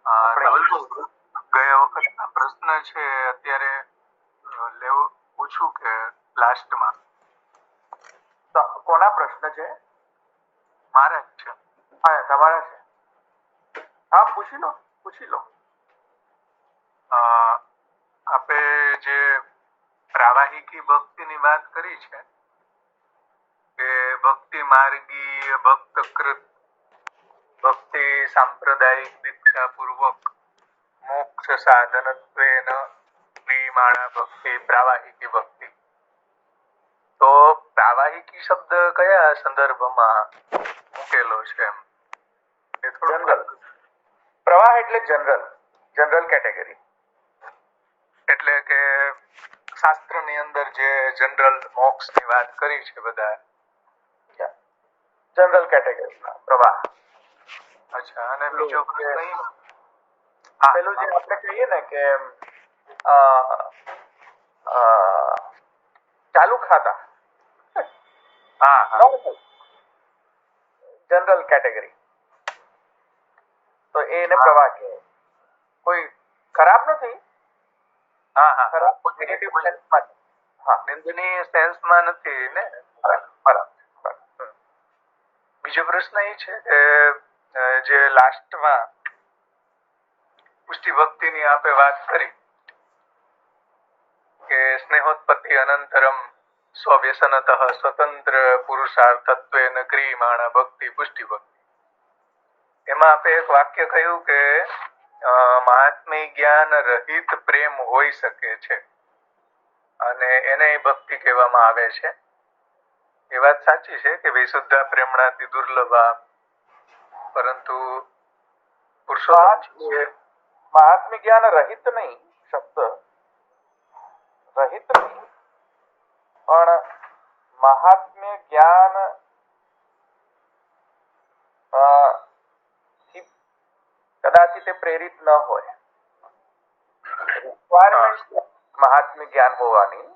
ગયા વખતના પ્રશ્ન છે અત્યારે લેવું પૂછું કે લાસ્ટમાં? કોના પ્રશ્ન છે? મારા જ છે. હા, તમારા છે. હા, પૂછી લો. આપે જે પ્રાવાહિકી ભક્તિની વાત કરી છે કે ભક્તિ માર્ગીય ભક્તકૃત ભક્તિ સાંપ્રદાયિક દીક્ષા પૂર્વક મોક્ષ સાધનત્વેન ક્રિયમાણા ભક્તિ પ્રાવાહિકી ભક્તિ. તો પ્રાવાહિકી શબ્દ કયા સંદર્ભમાં મૂકેલો છે? એ જનરલ. પ્રવાહ એટલે જનરલ કેટેગરી. એટલે કે શાસ્ત્રની અંદર જે જનરલ મોક્ષની વાત કરી છે બધા જનરલ કેટેગરીમાં પ્રવાહ. અચ્છા, અને બીજો પ્રશ્ન પેલું જે આપણે કહીએ ને કે ચાલુ ખાતા, જનરલ કેટેગરી, તો એને પ્રવાહ કહેવાય. કોઈ ખરાબ નથી. ખરાબ નેગેટિવ સેન્સમાં. નિંદનીય સેન્સમાં નથી ને. બરાબર. બીજો પ્રશ્ન એ છે કે જે લાસ્ટમાં પુષ્ટિ ભક્તિની આપે વાત કરી કે સ્નેહોત્પત્તિ અનંતરમ સ્વવ્યસનતઃ સ્વતંત્ર પુરુષાર્થત્વેન ક્રિયમાણા ભક્તિ પુષ્ટિ ભક્તિ. એમાં આપે એક વાક્ય કહ્યું કે મહાત્મ્ય જ્ઞાન રહિત પ્રેમ હોઈ શકે છે અને એને ભક્તિ કહેવામાં આવે છે. એ વાત સાચી છે કે વિશુદ્ધા પ્રેમણાથી દુર્લભા, પરંતુ પુરુષોત્તમ મહાત્મ્ય જ્ઞાન રહિત નહીં, શબ્દ રહિત નહીં, પણ મહાત્મ્ય જ્ઞાન કદાચ તે પ્રેરિત ન હોય. રિક્વાયરમેન્ટ મહાત્મ્ય જ્ઞાન હોવાની,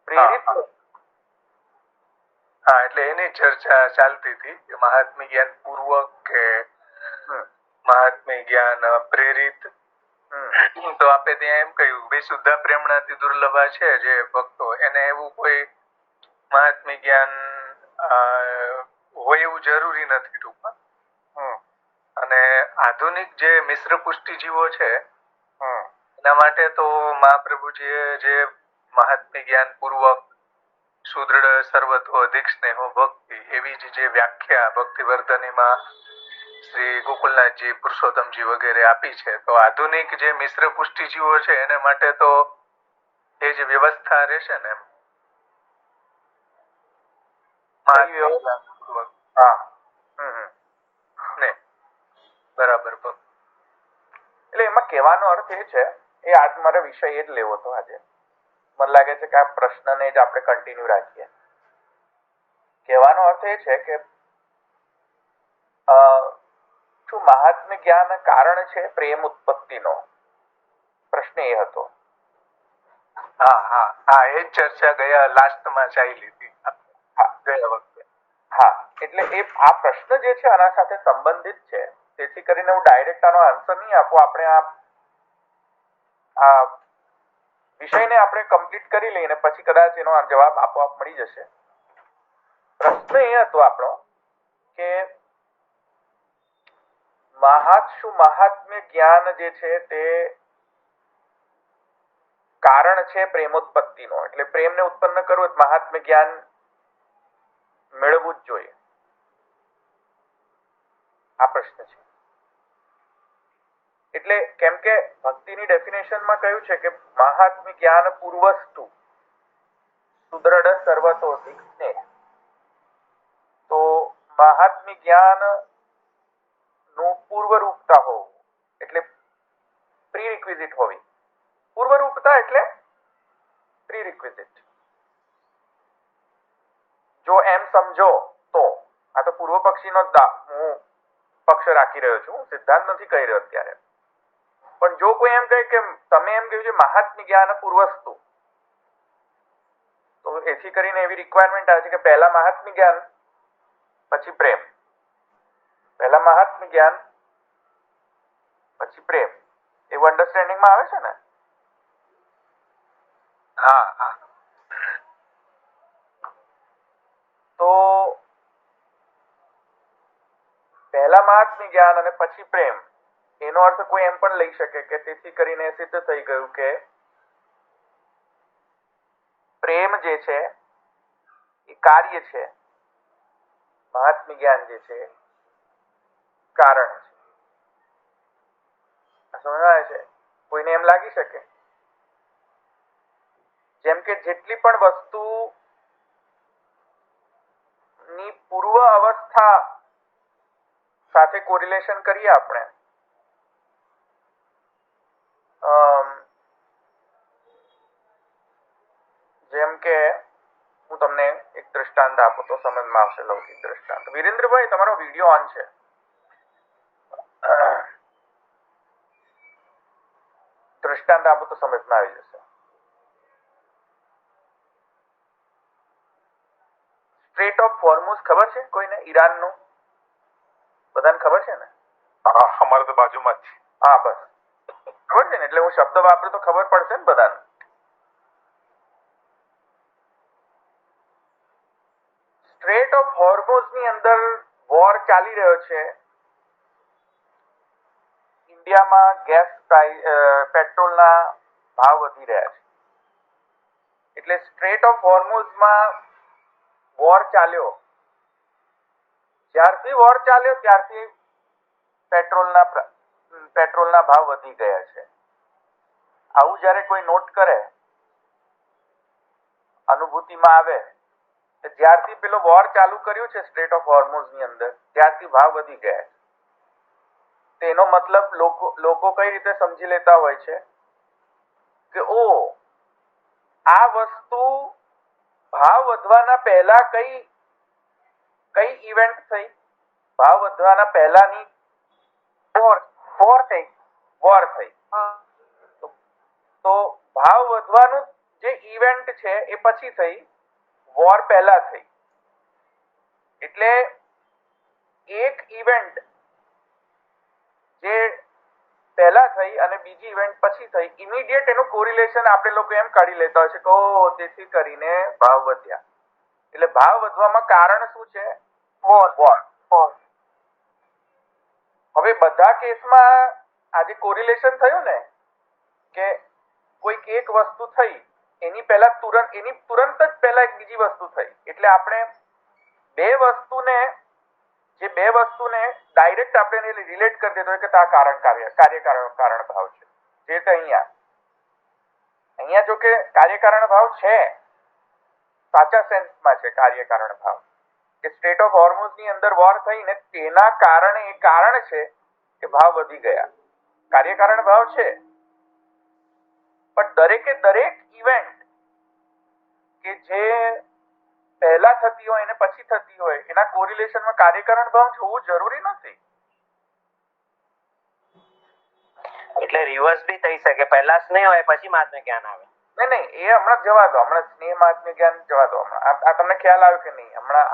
પ્રેરિત. હા, એટલે એની ચર્ચા ચાલતી હતી કે મહાત્મ્ય જ્ઞાન પૂર્વક કે મહાત્મ્ય જ્ઞાન પ્રેરિત. તો આપે ત્યાં એમ કહ્યું વિશુદ્ધા પ્રેમણાથી દુર્લભા છે જે ભક્તો, એને એવું કોઈ મહાત્મ્ય જ્ઞાન હોય એવું જરૂરી નથી ટૂંકમાં. અને આધુનિક જે મિશ્ર પુષ્ટિજીવો છે એના માટે તો મહાપ્રભુજીએ જે મહાત્મ્ય જ્ઞાન પૂર્વક સુદૃઢ સર્વતો અધિક સ્નેહો ભક્તિ એવી જે વ્યાખ્યા ભક્તિવર્ધનીમાં શ્રી ગોકુલનાથજી, પુરુષોત્તમજી વગેરે આપી છે, તો આધુનિક જે મિશ્ર પુષ્ટિજીવો છે એને માટે તો એ જ વ્યવસ્થા રહેશે ને. બરાબર. એટલે એમાં કહેવાનો અર્થ એ છે, એ આજ મારો વિષય એ જ લેવો હતો આજે. મને લાગે છે કે આ પ્રશ્નને જ આપણે કન્ટિન્યુ રાખીએ. કહેવાનો અર્થ એ છે કે શું મહાત્મ્ય જ્ઞાન કારણ છે પ્રેમ ઉત્પત્તિનો? પ્રશ્ન એ હતો. હા, એ જ ચર્ચા ગયા લાસ્ટમાં ચાલી હતી ગયા વખતે. હા, એટલે એ આ પ્રશ્ન જે છે આના સાથે સંબંધિત છે. તેથી કરીને હું ડાયરેક્ટ આનો આન્સર નહીં આપું. આપણે આ વિષયને આપણે કમ્પ્લીટ કરી લઈને પછી કદાચ એનો જવાબ આપોઆપ મળી જશે. પ્રશ્ન એ હતો આપણો કે શું મહાત્મ્ય જ્ઞાન જે છે તે કારણ છે પ્રેમોત્પત્તિનો? એટલે પ્રેમને ઉત્પન્ન કરવું મહાત્મ્ય જ્ઞાન મેળવવું જ જોઈએ. આ પ્રશ્ન છે. એટલે કેમ કે ભક્તિની ડેફિનેશનમાં કહ્યું છે કે મહાત્મ્ય જ્ઞાન પૂર્વસ્તુ સુદ્રઢ સર્વતો સ્નેહ. તો મહાત્મ્ય જ્ઞાન નું પૂર્વરૂપતા હોવું એટલે પ્રીરિક્વિઝિટ હોવી. પૂર્વરૂપતા એટલે પ્રીરિક્વિઝિટ. જો એમ સમજો તો આ તો પૂર્વ પક્ષીનો હું પક્ષ રાખી રહ્યો છું, સિદ્ધાંત નથી કહી રહ્યો અત્યારે. પણ જો કોઈ એમ કહે કે તમે એમ કહ્યું છે મહાત્મ્ય જ્ઞાન પૂર્વસ્તુ, તો એથી કરીને એવી રિક્વાયરમેન્ટ આવે છે કે પહેલા મહાત્મ્ય જ્ઞાન પછી પ્રેમ. પહેલા મહાત્મ્ય જ્ઞાન પછી પ્રેમ, એવું અન્ડરસ્ટેન્ડિંગમાં આવે છે ને? હા હા. તો પહેલા મહાત્મ્ય જ્ઞાન અને પછી પ્રેમ, એનો અર્થ કોઈ એમ પણ લઈ શકે કે તેથી કરીને સિદ્ધ થઈ ગયું કે પ્રેમ જે છે એ કાર્ય છે, મહાત્મ્ય જ્ઞાન જે છે કારણ છે. સમજાય છે? કોઈને એમ લાગી શકે જેમ કે જેટલી પણ વસ્તુ ની પૂર્વ અવસ્થા સાથે કોરિલેશન કરીએ આપણે, જેમ કે હું તમને એક દ્રષ્ટાંત આપું તો સમજમાં આવશે. લૌકિક દ્રષ્ટાંત. વિરેન્દ્રભાઈ, તમારો વિડીયો ઓન છે? દ્રષ્ટાંત આપું તો સમજમાં આવી જશે. સ્ટ્રેટ ઓફ હોર્મુઝ ખબર છે કોઈને? ઈરાનનું બધાને ખબર છે ને? હા, અમારે તો બાજુમાં જ છે. હા, બસ ખબર છે ને, એટલે હું શબ્દ વાપરું તો ખબર પડશે ને બધાને. સ્ટ્રેટ ઓફ હોર્મુઝ ની અંદર વોર ચાલી રહ્યો છે. ઇન્ડિયામાં ગેસ પેટ્રોલના ભાવ વધી રહ્યા છે, એટલે સ્ટ્રેટ ઓફ હોર્મુઝમાં વોર ચાલ્યો. જ્યારથી વોર ચાલ્યો ત્યારથી પેટ્રોલના ભાવ વધી ગયા છે. આવું જ્યારે કોઈ નોટ કરે, અનુભૂતિમાં આવે, જ્યારથી પેલો વોર ચાલુ કર્યું છે સ્ટ્રેટ ઓફ હોર્મુઝ ની અંદર, ત્યારથી ભાવ વધી ગયા છે. તેનો મતલબ લોકો કઈ રીતે સમજી લેતા હોય છે કે ઓ, આ વસ્તુ ભાવ વધવાના પહેલા કઈ ઇવેન્ટ થઈ? ભાવ વધવાના પહેલાની વોર થઈ. તો ભાવ વધવાનું જે ઇવેન્ટ છે એ પછી થઈ, વોર પહેલા થઈ. એટલે એક ઇવેન્ટ જે પહેલા થઈ અને બીજી ઇવેન્ટ પછી થઈ, ઇમિડિયેટ એનું કોરિલેશન આપણે લોકો એમ કાઢી લેતા હોય છે કે ઓ, તેથી કરીને ભાવ વધ્યા. એટલે ભાવ વધવામાં કારણ શું છે? વોર. હવે બધા કેસમાં આજે કોરિલેશન થયું ને કે કોઈક એક વસ્તુ થઈ, એની તુરંત જ પહેલા એક બીજી વસ્તુ થઈ. એટલે આપણે બે વસ્તુને ડાયરેક્ટ આપણે રિલેટ કરી દેતો હોય કે આ કારણ ભાવ છે. જે કે અહીંયા જો કે કાર્યકારણ ભાવ છે, સાચા સેન્સમાં છે કાર્યકારણ ભાવ, કે સ્ટેટ ઓફ હોર્મુઝ ની અંદર વોર થઈ ને તેના કારણે એ કારણ છે કે ભાવ વધી ગયા. કાર્યકારણ ભાવ છે, પણ દરેક ઇવેન્ટ કે જે પહેલા થતી હોય અને પછી થતી હોય, એના કોરિલેશનમાં કાર્યકારણ ભાવ જોવું જરૂરી નથી. એટલે રિવર્સ બી થઈ શકે, પહેલા સ્નેહ હોય પછી મહાત્મ્ય જ્ઞાન આવે. નહીં, એ હમણાં જવા દો. હમણાં સ્નેહ મહાત્મ્ય જ્ઞાન જવા દો. હમણાં આ તમને ખ્યાલ આવ્યો કે નહીં? હમણાં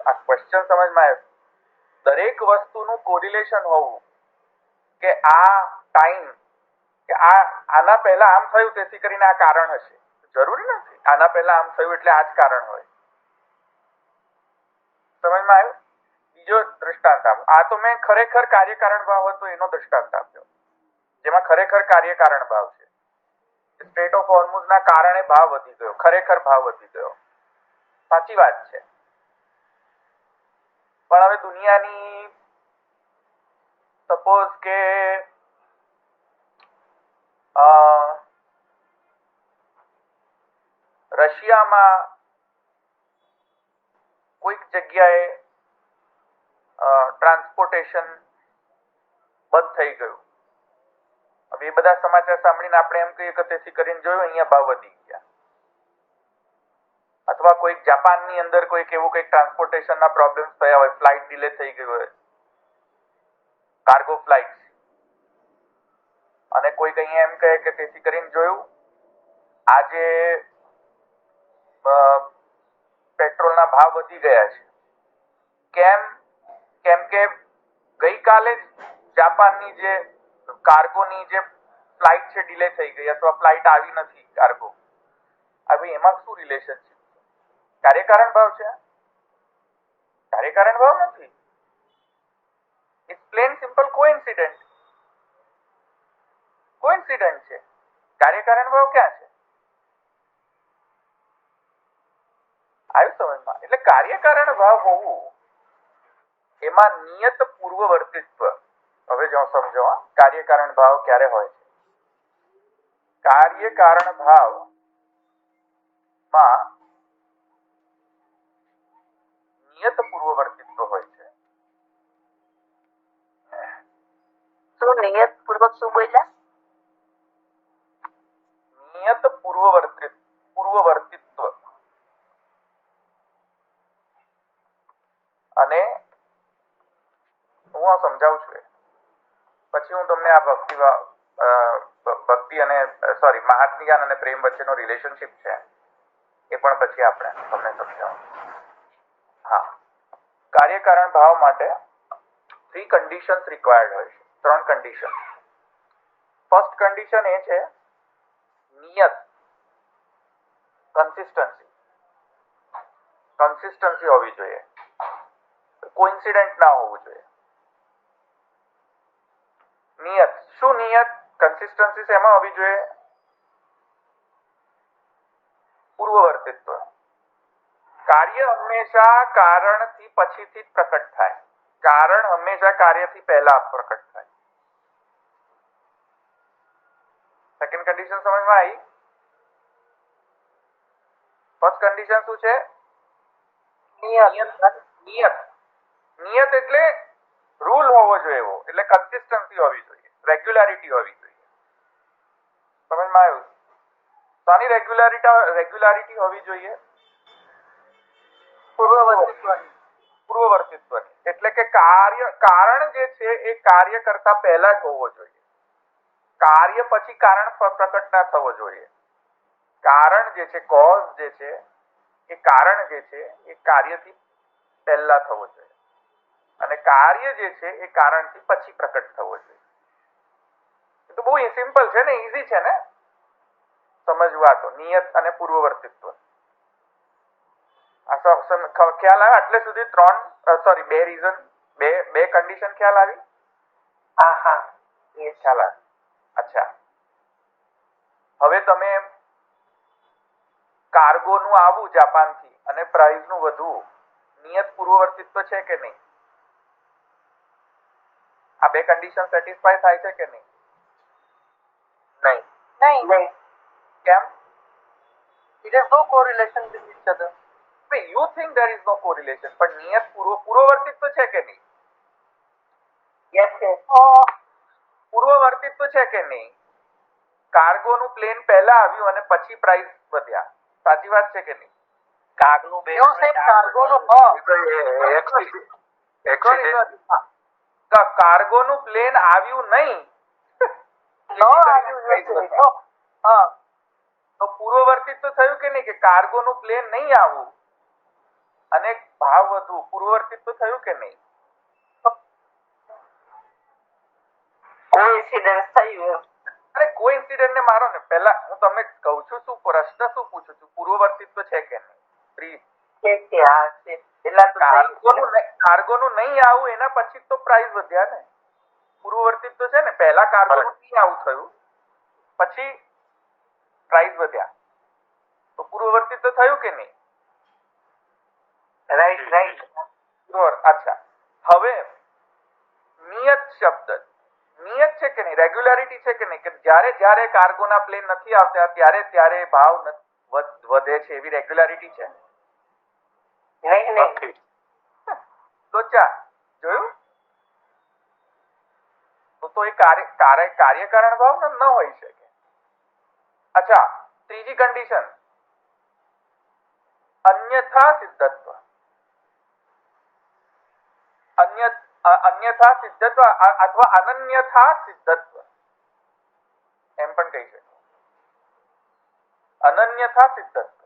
આ ક્વેશ્ચન સમજમાં આવ્યો? દરેક વસ્તુનું કોરિલેશન હોવું કે આ ટાઈમ કે આના પહેલા આમ થયું તેથી કરીને આ કારણ હશે, જરૂરી નથી. આના પહેલા આમ થયું એટલે આ જ કારણ હોય. સમજમાં આવ્યું? બીજો દ્રષ્ટાંત આપો. આ તો મેં ખરેખર કાર્યકારણ ભાવ હતો એનો દ્રષ્ટાંત આપ્યો, જેમાં ખરેખર કાર્યકારણ ભાવ છે. સ્ટેટ ઓફ હોર્મુઝ ના કારણે ભાવ વધી ગયો, ખરેખર ભાવ વધી ગયો, સાચી વાત છે. પણ હવે દુનિયાની સપોઝ કે રશિયામાં કોઈક જગ્યાએ ટ્રાન્સપોર્ટેશન બંધ થઈ ગયું. હવે એ બધા સમાચાર સાંભળીને આપણે એમ કહીએ કે તેથી કરીને જોયું અહીંયા ભાવ વધી ગયા. અથવા કોઈક જાપાનની અંદર કોઈક એવું કંઈક ટ્રાન્સપોર્ટેશનના પ્રોબ્લેમ્સ થયા હોય, ફ્લાઇટ ડિલે થઈ ગઈ હોય, કાર્ગો ફ્લાઇટ, અને કોઈક અહીંયા એમ કહે કે તેથી કરીને જોયું આજે પેટ્રોલના ભાવ વધી ગયા છે. કેમ કે ગઈકાલે જ જાપાનની જે કાર્ગોની જે ફ્લાઇટ છે ડિલે થઈ ગઈ અથવા ફ્લાઇટ આવી નથી કાર્ગો, હવે એમાં શું રિલેશનશિપ છે? કાર્યકારણ ભાવ છે? કાર્યકારણ ભાવ નથી. ઇટ્સ પ્લેન સિમ્પલ કોઇન્સિડન્ટ છે. કાર્યકારણ ભાવ ક્યાં છે? આવ્યું સમજમાં? એટલે કાર્યકારણ ભાવ હોવું એમાં નિયત પૂર્વવર્તિત્વ. હવે જો સમજો, કાર્યકારણ ભાવ ક્યારે હોય છે? કાર્યકારણ ભાવમાં નિયત પૂર્વવર્તિત્વ હોય છે. શું નિયત પૂર્વક શું બોલ્યા? નિયત પૂર્વવર્તિત્વ અને હું આ સમજાવું છું પછી હું તમને આ ભક્તિ અને મહાત્મ્ય જ્ઞાન અને પ્રેમ વચ્ચેનો રિલેશનશિપ છે એ પણ પછી આપણે તમને સમજાવું. હા, કાર્યકારણ ભાવ માટે 3 કન્ડિશન્સ રિક્વાયર્ડ હોય છે. 3 કન્ડિશન. ફર્સ્ટ કન્ડિશન એ છે નિયત, કન્સિસ્ટન્સી હોવી જોઈએ, કોઇન્સિડન્ટ ના હોવું જોઈએ. નિયત શું? નિયત કન્સિસ્ટન્સી શેમાં હોવી જોઈએ? પૂર્વવર્તિત્વ. કાર્ય હંમેશા કારણથી પછીથી જ પ્રકટ થાય. કારણ હંમેશા કાર્યથી પહેલા પ્રકટ થાય. સેકન્ડ કન્ડિશન સમજમાં આવી? ફર્સ્ટ કન્ડિશન શું છે? નિયત એટલે રૂલ હોવો જોઈએ, એવો એટલે કન્સિસ્ટન્સી હોવી જોઈએ, રેગ્યુલારિટી હોવી જોઈએ. સમજમાં આવ્યું? શાની રેગ્યુલારિટી હોવી જોઈએ? પૂર્વવર્તિત્વની. એટલે કે કારણ જે છે એ કાર્ય કરતા પહેલા જ હોવો જોઈએ. કાર્ય પછી કારણ પ્રકટ ના થવો જોઈએ. કારણ જે છે, કોઝ જે છે, એ કારણ જે છે એ કાર્યથી પહેલા થવો જોઈએ અને કાર્ય જે છે એ કારણથી પછી પ્રકટ થવો જોઈએ. એ તો બહુ સિમ્પલ છે ને, ઈઝી છે ને સમજવા. તો નિયત અને પૂર્વવર્તિત્વ ખ્યાલ આવે? એટલે સુધી 2 રીઝન, બે કન્ડિશન ખ્યાલ આવી? હા, એ ખ્યાલ આવે. અચ્છા, હવે તમે કાર્ગોનું આવું જાપાનથી અને પ્રાઇસનું વધવું, નિયત પૂર્વવર્તિત્વ છે કે નહીં? આ બે કન્ડિશન સેટિસ્ફાય થાય છે કે નહીં? નહીં. કેમ? It has no correlation with each other. You think there is no correlation, પણ નિયત પૂર્વવર્તિત્વ છે કે નહીં? Yes. પૂર્વવર્તિત્વ છે કે નહીં? કાર્ગોનું પ્લેન પહેલા આવ્યું અને પછી પ્રાઇસ વધ્યા. સાચી વાત છે કે નહીં? કાગનું You said cargo નો કાર્ગોનું પ્લેન આવ્યું નહીં. તો પૂર્વવર્તિત્વ થયું કે નહીં? કે કાર્ગોનું પ્લેન નહીં આવવું અને ભાવ વધવું, પૂર્વવર્તિત્વ થયું કે નહીં? કોઇન્સિડન્સ થયું. અરે કોઇન્સિડન્ટ ને મારો ને. પહેલા હું તમને કહું છું, શું પ્રશ્ન શું પૂછું છું? પૂર્વવર્તિત્વ છે કે નહીં? કાર્ગોનું નહીં આવું એના પછી તો પ્રાઇસ વધ્યા ને. પૂર્વવર્તિત્વ છે ને, પહેલા કાર્ગોનું નહીં આવું થયું પછી પ્રાઇસ વધ્યા, તો પૂર્વવર્તિત્વ થયું કે નહીં? રાઈટ. અચ્છા, હવે નિયત શબ્દ નિયત છે કે નહીં? રેગ્યુલારિટી છે કે નહીં? કે જ્યારે કાર્ગોના પ્લેન નથી આવતા ત્યારે ભાવ વધે છે, એવી રેગ્યુલારિટી છે? નહીં. તો જોયું? તો એ કાર્યકારણ ભાવ ન હોઈ શકે. અચ્છા, ત્રીજી કન્ડિશન અન્યથા સિદ્ધત્વ. અન્યથા સિદ્ધત્વ અથવા અનન્યથા સિદ્ધત્વ એમ પણ કહી શકે. અનન્યથા સિદ્ધત્વ.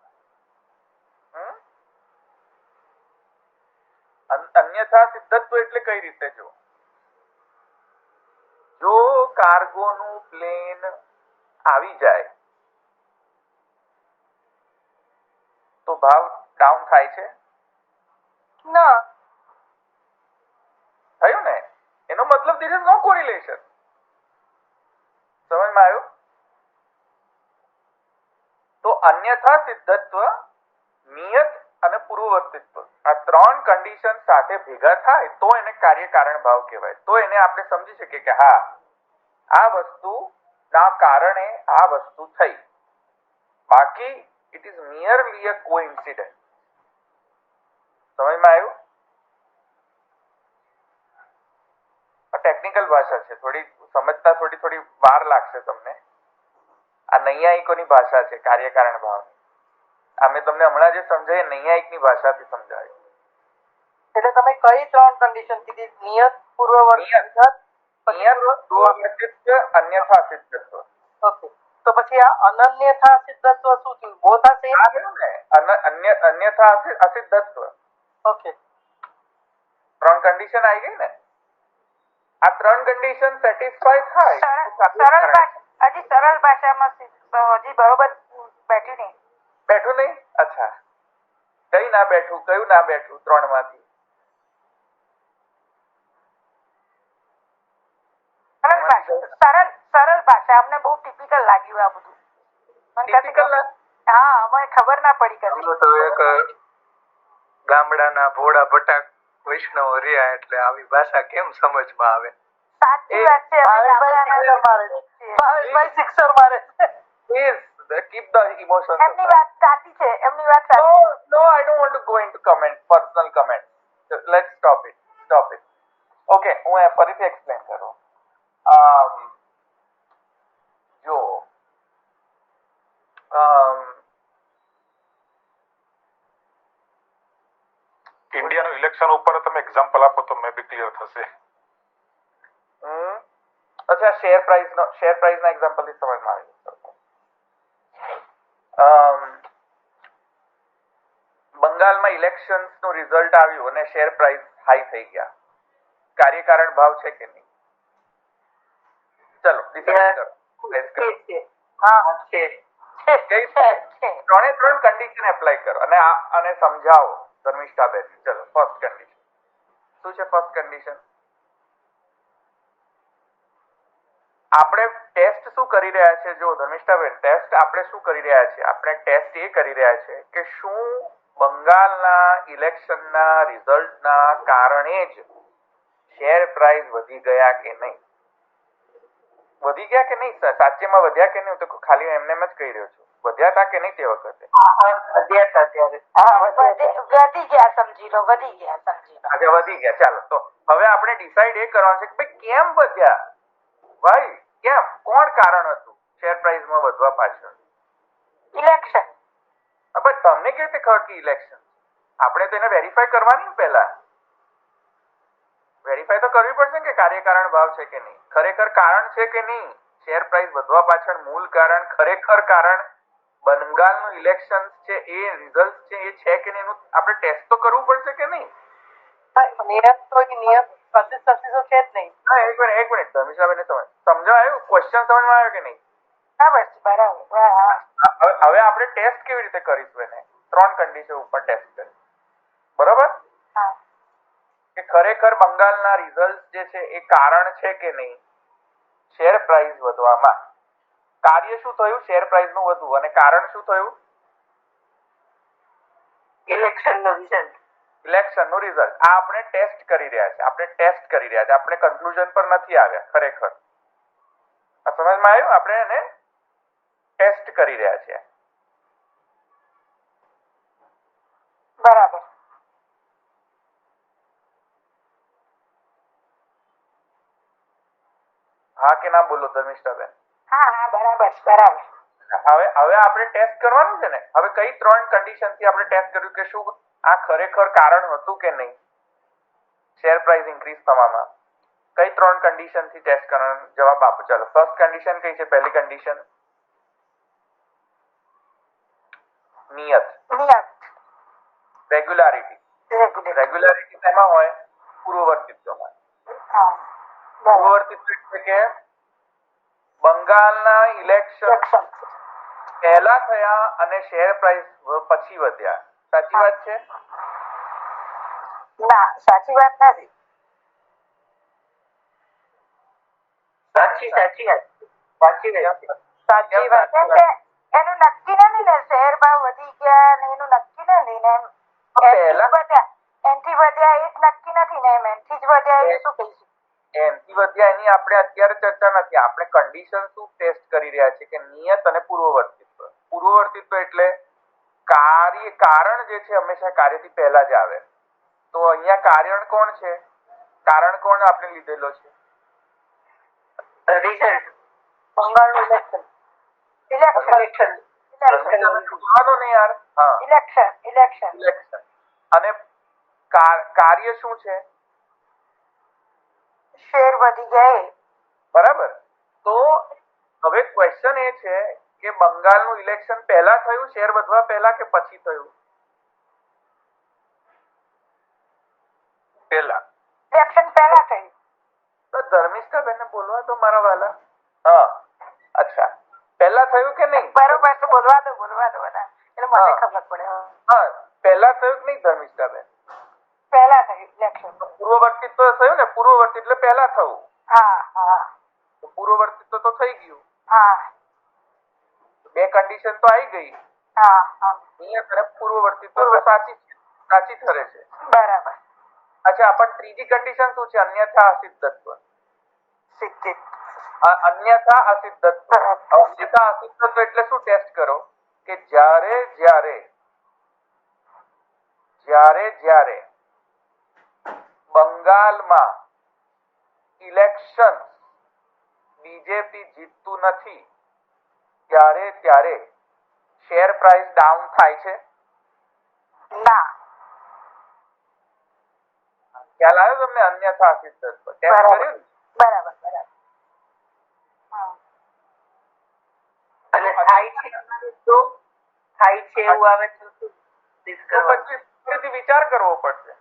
અન્યથા સિદ્ધત્વ એટલે કઈ રીતે? જો કાર્ગોનું પ્લેન આવી જાય તો ભાવ ડાઉન થાય છે? ના. થયું ને? એનો મતલબ ધીસ ઇઝ નો કોરિલેશન. સમજમાં આવ્યું? તો અન્યથા સિદ્ધત્વ, નિયત અને પૂર્વવર્તિત્વ આ ત્રણ કન્ડિશન સાથે ભેગા થાય તો એને કાર્યકારણ ભાવ કહેવાય. તો એને આપણે સમજી શકીએ કે હા આ વસ્તુના કારણે આ વસ્તુ થઈ. બાકી ઇટ ઇઝ મિયરલી અ કોઇન્સિડન્ટ. સમજમાં આવ્યું? આ ટેકનિકલ ભાષા છે, થોડી સમજતા થોડી વાર લાગશે તમને. આ નૈયાયિકોની ભાષા છે કાર્યકારણ ભાવની. અમે તમને હમણાં જે સમજાય નૈયાયિકની ભાષાથી સમજાવ્યું. એટલે તમે કઈ ત્રણ કન્ડિશન કીધી? નિયત, પૂર્વવર્તી, નિયત, પૂર્વવર્તિત્વ, અન્યથા સિદ્ધત્વ. ઓકે. તો પછી આ અનન્યથા સિદ્ધત્વ શું થયું? Both are same? આ રહ્યું ને અન્યથા અસિદ્ધત્વ. ઓકે. ત્રણ કન્ડિશન આવી ગઈ ને. આ ત્રણ કન્ડિશન સેટિસ્ફાય થાય હજી સરળ ભાષામાં હજી બરોબર બેઠી નહીં. બેઠું નહીં? અચ્છા, કઈ ના બેઠું, કયું ના બેઠું ત્રણ માંથી? સરળ ભાષા અમને બહુ ટિપિકલ લાગ્યું આ બધું. હા, મને ખબર ના પડી કદી. તો એક ગામડાના ભોળા ભટાક વૈષ્ણવ રહ્યા એટલે આવી ભાષા કેમ સમજમાં આવે? સાચી વાત છે. ભાવેશભાઈ સિક્સર મારે છે. Please keep the emotions એમની aside. વાત સાચી છે, એમની વાત સાચી. No, I don't want to go into personal comments. Let's stop it. Okay, હું ફરીથી explain કરું. જો ઇન્ડિયાનું ઇલેક્શન ઉપર તમે એક્ઝામ્પલ આપો તો મે બી ક્લિયર થશે. અચ્છા, શેર પ્રાઇસ ના એક્ઝામ્પલ થી સમજમાં આવી જશે. બંગાળમાં ઇલેક્શન્સ નું રિઝલ્ટ આવ્યું અને શેર પ્રાઇસ હાઈ થઈ ગયા. કાર્યકારણ ભાવ છે કે નહીં? ચલો ડિસાઈડ કરો. હા, છે. ત્રણે ત્રણ કન્ડિશન એપ્લાય કરો અને સમજાવો ધર્મિષ્ઠાબેન. ચલો, ફર્સ્ટ કન્ડિશન શું છે? ફર્સ્ટ કન્ડિશન આપણે ટેસ્ટ શું કરી રહ્યા છે? જો ધર્મિષ્ઠાબેન, ટેસ્ટ આપણે શું કરી રહ્યા છે? આપણે ટેસ્ટ એ કરી રહ્યા છે કે શું બંગાળના ઇલેક્શનના રિઝલ્ટના કારણે જ શેર પ્રાઇસ વધી ગયા કે નહીં? વધી ગયા કે નહીં? સાચેમાં વધ્યા કે નહીં? તો ખાલી એમને એમ જ કહી રહ્યો છું. વધ્યા હતા કે નહીં તે વખતે? વધી ગયા સમજી લો, વધી ગયા સમજી લો. આજે વધી ગયા. ચાલો, તો હવે આપણે ડિસાઈડ એ કરવાનું છે કે ભાઈ કેમ વધ્યા? ભાઈ કેમ? કોણ કારણ હતું શેર પ્રાઇસમાં વધવા પાછળ? ઇલેક્શન. પણ તમને કેવી રીતે ખબર કે ઇલેક્શન? આપણે તો એને વેરીફાઈ કરવાની પહેલા. વેરીફાઈ તો કરવી પડશે કે કાર્યકારણ ભાવ છે કે નહીં, ખરેખર કારણ છે કે નહીં. શેર પ્રાઇસ વધવા પાછળ મૂળ કારણ, ખરેખર કારણ બંગાળનું ઇલેક્શન છે, એ રિઝલ્ટ છે, એ છે કે નહીં એનું આપણે ટેસ્ટ તો કરવું પડશે કે નહીં? નિયત તો કન્સિસ્ટન્સી તો છે જ નહીં. હા, એક મિનિટ ધર્મિષ્ઠાબેન, સમજવા આવ્યું? ક્વેશ્ચન સમજમાં આવ્યો કે નહીં? બરાબર. હવે આપણે ટેસ્ટ કેવી રીતે કરીશું? એને ત્રણ કન્ડિશન ઉપર ટેસ્ટ કરીશું. બરોબર? કે ખરેખર બંગાળના રિઝલ્ટ જે છે એ કારણ છે કે નહીં શેર પ્રાઇસ વધવામાં? કાર્ય શું થયું? શેર પ્રાઇસ નું વધવું. અને કારણ શું થયું? ઇલેક્શન નો રિઝલ્ટ. ઇલેક્શન નું રિઝલ્ટ. આ આપણે ટેસ્ટ કરી રહ્યા છે. આપણે કન્ક્લુઝન પર નથી આવ્યા. ખરેખર આ સમજમાં આવ્યું? આપણે એને ટેસ્ટ કરી રહ્યા છીએ. બરાબર. હા કે ના બોલો ધર્મિષ્ઠાબેન? હા, બરાબર. હવે આપણે ટેસ્ટ કરવાનું છે ને. હવે કઈ ત્રણ કન્ડિશન થી આપણે ટેસ્ટ કર્યું કે શું આ ખરેખર કારણ હતું કે નહીં શેર પ્રાઇસ ઇન્ક્રીઝ થવામાં? કઈ ત્રણ કન્ડિશન થી ટેસ્ટ કરવાનો જવાબ આપો. ચાલો, ફર્સ્ટ કન્ડિશન કઈ છે? પહેલી કન્ડિશન નિયત, રેગ્યુલારિટી. રેગ્યુલારિટી શેમાં હોય? પૂર્વવર્તિત્વમાં. પૂર્વવર્તિત્વ એટલે કે બંગાળના ઇલેક્શન ઇલેક્શન પહેલા થયા અને શેર પ્રાઇસ પછી વધ્યા, સાચી વાત છે? ના સાચી વાત નથી. સાચી વાત કેમ કે એનું નક્કી નથી ને, શેર ભાવ વધી ગયા ને એનું નક્કી નથી ને, એનથી વધ્યા એ જ નક્કી નથી ને, એમ એનથી જ વધ્યા એ શું કહીશું? એનથી વધ્યા એની આપણે અત્યારે ચર્ચા નથી. આપણે કન્ડિશન શું ટેસ્ટ કરી રહ્યા છે કે નિયત અને પૂર્વવર્તિત્વ. પૂર્વવર્તિત્વ એટલે કારણ જે છે હંમેશા કાર્યથી પહેલા જ આવે. તો અહીંયા કારણ કોણ છે? કારણ કોણ આપણે લીધેલો છે? રિઝલ્ટ. બંગાળનું ઇલેક્શન ને યાર. હા, ઇલેક્શન અને કાર્ય શું છે? શેર વધી ગયા એ. બરાબર. તો હવે ક્વેશ્ચન એ છે કે બંગાળનું ઇલેક્શન પહેલા થયું, શેર વધવા પહેલા કે પછી થયું? પહેલા. ઇલેક્શન પહેલા થયું. તો ધર્મિષ્ઠાબેનને બોલવા તો મારા વાલા. હા, અચ્છા, પહેલા થયું કે નહીં? બરોબર છે, બોલવા દો બધા, એટલે મને ખબર પડે. હા, પહેલા થયું કે નહીં ધર્મિષ્ઠાબેન? પહેલા થયું ઇલેક્શન. પૂર્વવર્તિત્વ થયું ને? પૂર્વવર્તી એટલે પહેલા થયું. હા તો પૂર્વવર્તિત્વ તો થઈ ગયું. હા બે કન્ડિશન તો આવી ગઈ. હા નિયત અને પૂર્વવર્તિત્વ તો સાચી ઠરે છે. બરાબર. અચ્છા, પણ ત્રીજી કન્ડિશન શું છે? અન્યથા અસિદ્ધત્વ. સિદ્ધિ. અન્યથા અસિદ્ધત્વ. અન્યથા અસિદ્ધત્વ એટલે શું? ટેસ્ટ કરો કે જ્યારે બંગાળમાં ઇલેક્શન બીજેપી જીતતું નથી ત્યારે શેર પ્રાઇસ ડાઉન થાય છે? ના. ખ્યાલ આવ્યો તમને? અન્યથા અસિદ્ધત્વ ટેસ્ટ કર્યું ને? બરાબર. અને થાય છે એવું આવે તો શું પછી ફરીથી વિચાર કરવો પડશે.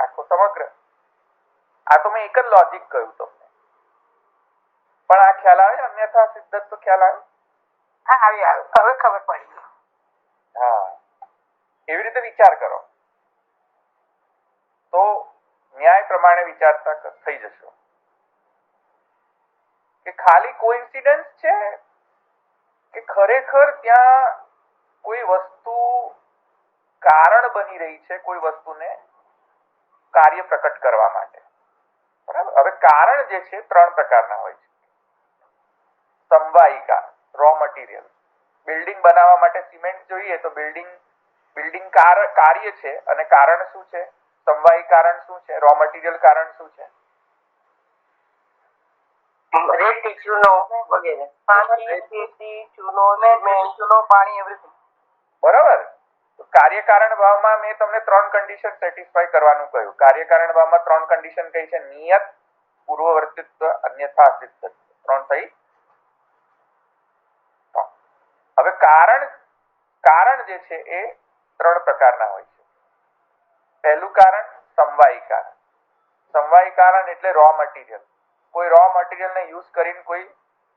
આખો સમગ્ર. આ તો મેં એક જ લોજિક કહ્યું તમને, પણ આ ખ્યાલ આવે? અન્યથા સિદ્ધત્વ ખ્યાલ આવે? હા, આવ્યું. હવે ખબર પડી. હા, એવી રીતે વિચાર કરો તો ન્યાય પ્રમાણે વિચારતા થઈ જશો કે ખાલી કોઇન્સિડન્સ છે કે ખરેખર ત્યાં કોઈ વસ્તુ કારણ બની રહી છે, કોઈ વસ્તુને કાર્ય પ્રકટ કરવા માટે. બરાબર. હવે કારણ જે છે ત્રણ પ્રકારના હોય છે. સમવાયિકા, રો મટીરિયલ. બિલ્ડિંગ બનાવવા માટે સિમેન્ટ જોઈએ તો બિલ્ડિંગ કાર્ય છે, અને કારણ શું છે? સમવાયી કારણ શું છે? રો મટીરિયલ કારણ શું છે? રેતી, ચૂનો વગેરે. પાણી એવરીથિંગ. બરાબર. કાર્યકારણ ભાવમાં મેં તમને ત્રણ કન્ડિશન સેટિસ્ફાય કરવાનું કહ્યું. કાર્યકારણ ભાવમાં ત્રણ કન્ડિશન કઈ છે? નિયત, પૂર્વવર્તિત્વ, અન્યથા અસિદ્ધત્વ. ત્રણ થઈ. હવે કારણ જે છે એ ત્રણ પ્રકારના હોય છે. પહેલું કારણ સમવાયી કારણ. સમવાયી કારણ એટલે રો મટીરિયલ. કોઈ રો મટીરિયલ ને યુઝ કરીને કોઈ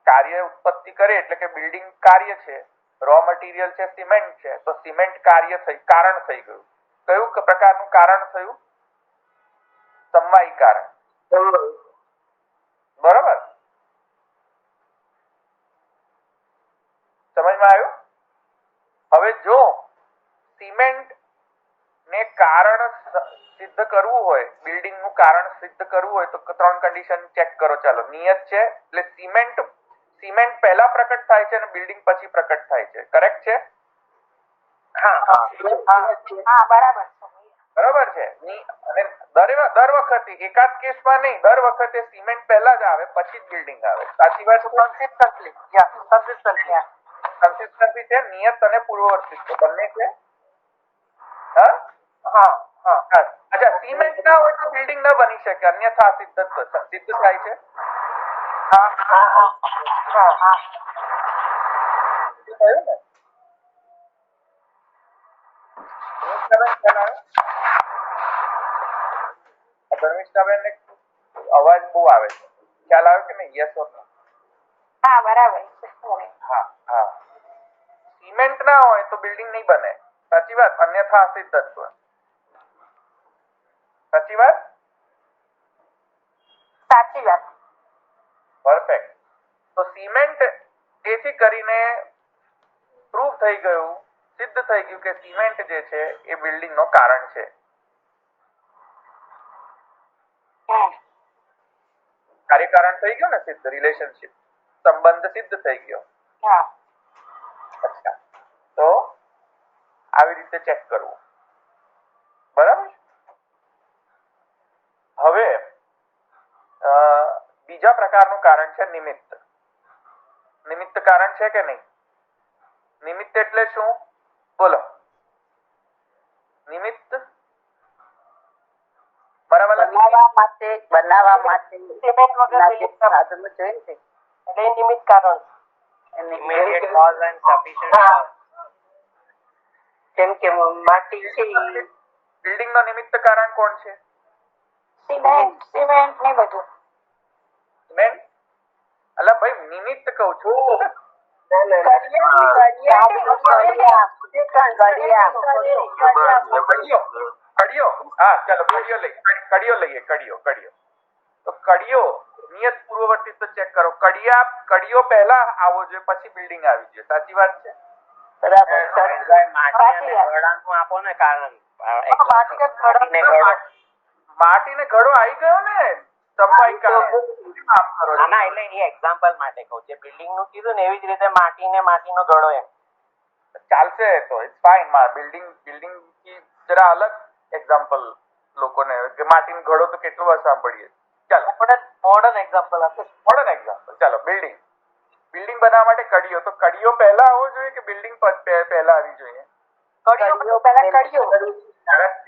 કાર્ય ઉત્પત્તિ કરે, એટલે કે બિલ્ડિંગ કાર્ય છે. રો મટીરિયલ છે સિમેન્ટ છે, તો સિમેન્ટ કારણ થઈ ગયું. કયું પ્રકારનું કારણ થયું? સમવાયી કારણ. બરાબર. સમજમાં આવ્યું? હવે જો સિમેન્ટ ને કારણ સિદ્ધ કરવું હોય, બિલ્ડિંગ નું કારણ સિદ્ધ કરવું હોય, તો ત્રણ કન્ડિશન ચેક કરો. ચાલો, નિયત છે એટલે સિમેન્ટ પહેલા પ્રકટ થાય છે અને બિલ્ડિંગ પછી પ્રકટ થાય છે. કરેક્ટ છે? હા, બરાબર. બરાબર છે. અને દર વખતે, એકાદ કેસમાં નહીં, દર વખતે સિમેન્ટ પહેલા જ આવે પછી જ બિલ્ડિંગ આવે. સાચી વાત છે? કન્સિસ્ટન્સી છે. નિયત અને પૂર્વવર્તિત્વ બંને છે. અચ્છા, સિમેન્ટ ના હોય તો બિલ્ડિંગ ન બની શકે, અન્યથા સિદ્ધ થાય છે. થયું ને? ધર્મિષ્ઠાબેન ને અવાજ બહુ આવે છે. ખ્યાલ આવ્યો કે નહીં? યસ ઓર નો? હા બરાબર હા હા. સિમેન્ટ ના હોય તો બિલ્ડિંગ નહીં બને, સાચી વાત? અન્યથા અસિદ્ધ તત્વ, સાચી વાત? સાચી વાત પરફેક્ટ. તો સિમેન્ટ એથી કરીને પ્રૂવ થઈ ગયું, સિદ્ધ થઈ ગયું કે સિમેન્ટ જે છે એ બિલ્ડિંગ નો કારણ છે. કાર્યકારણ થઈ ગયું ને, સિદ્ધ રિલેશનશિપ, સંબંધ સિદ્ધ થઈ ગયો. હા અચ્છા, તો આવી રીતે ચેક કરવું, બરાબર? હવે બીજા પ્રકારનું કારણ છે નિમિત્ત. નિમિત્ત કારણ છે કે નહીં? નિમિત્ત એટલે શું? બોલો. નિમિત્ત બરાબર. બનાવવા માટે સિમેન્ટ વગર building ના બને. સાધનો જોઈએ ને એટલે એ નિમિત્ત કારણ Immediate cause and sufficient હા. cause. જેમ કે માટી છે બિલ્ડિંગ નો નિમિત્ત કારણ કોણ છે? સિમેન્ટ ને બધું સિમેન્ટ. અલા ભાઈ, નિમિત્ત કહું છું. કડિયો. હા ચાલો, કડિયો લઈએ. તો કડિયો નિયત પૂર્વવર્તીત્વ ચેક કરો. કડિયો પહેલા આવવો જોઈએ, પછી બિલ્ડિંગ આવી જોઈએ, સાચી વાત છે? બરાબર માટી અને ઘડાનું આપો ને કારણ. માટીને ઘડો આવી ગયો ને, સમવાય કારણ. માફ કરો. ના એટલે એ એક્ઝામ્પલ માટે કહું, જે બિલ્ડિંગ નું કીધું ને એવી જ રીતે માટી ને માટીનો ઘડો એમ ચાલશે, તો ઇટ્સ ફાઇન. બિલ્ડિંગ થી જરા અલગ એક્ઝામ્પલ લોકોને, કે માટીનો ઘડો તો કેટલું વાર સાંભળીએ. ચાલો મોડર્ન એક્ઝામ્પલ આપે. Modern example. ચાલો, બિલ્ડિંગ બનાવવા માટે કડિયો. તો કડિયો પહેલા આવવો જોઈએ કે બિલ્ડિંગ પહેલા આવી જોઈએ?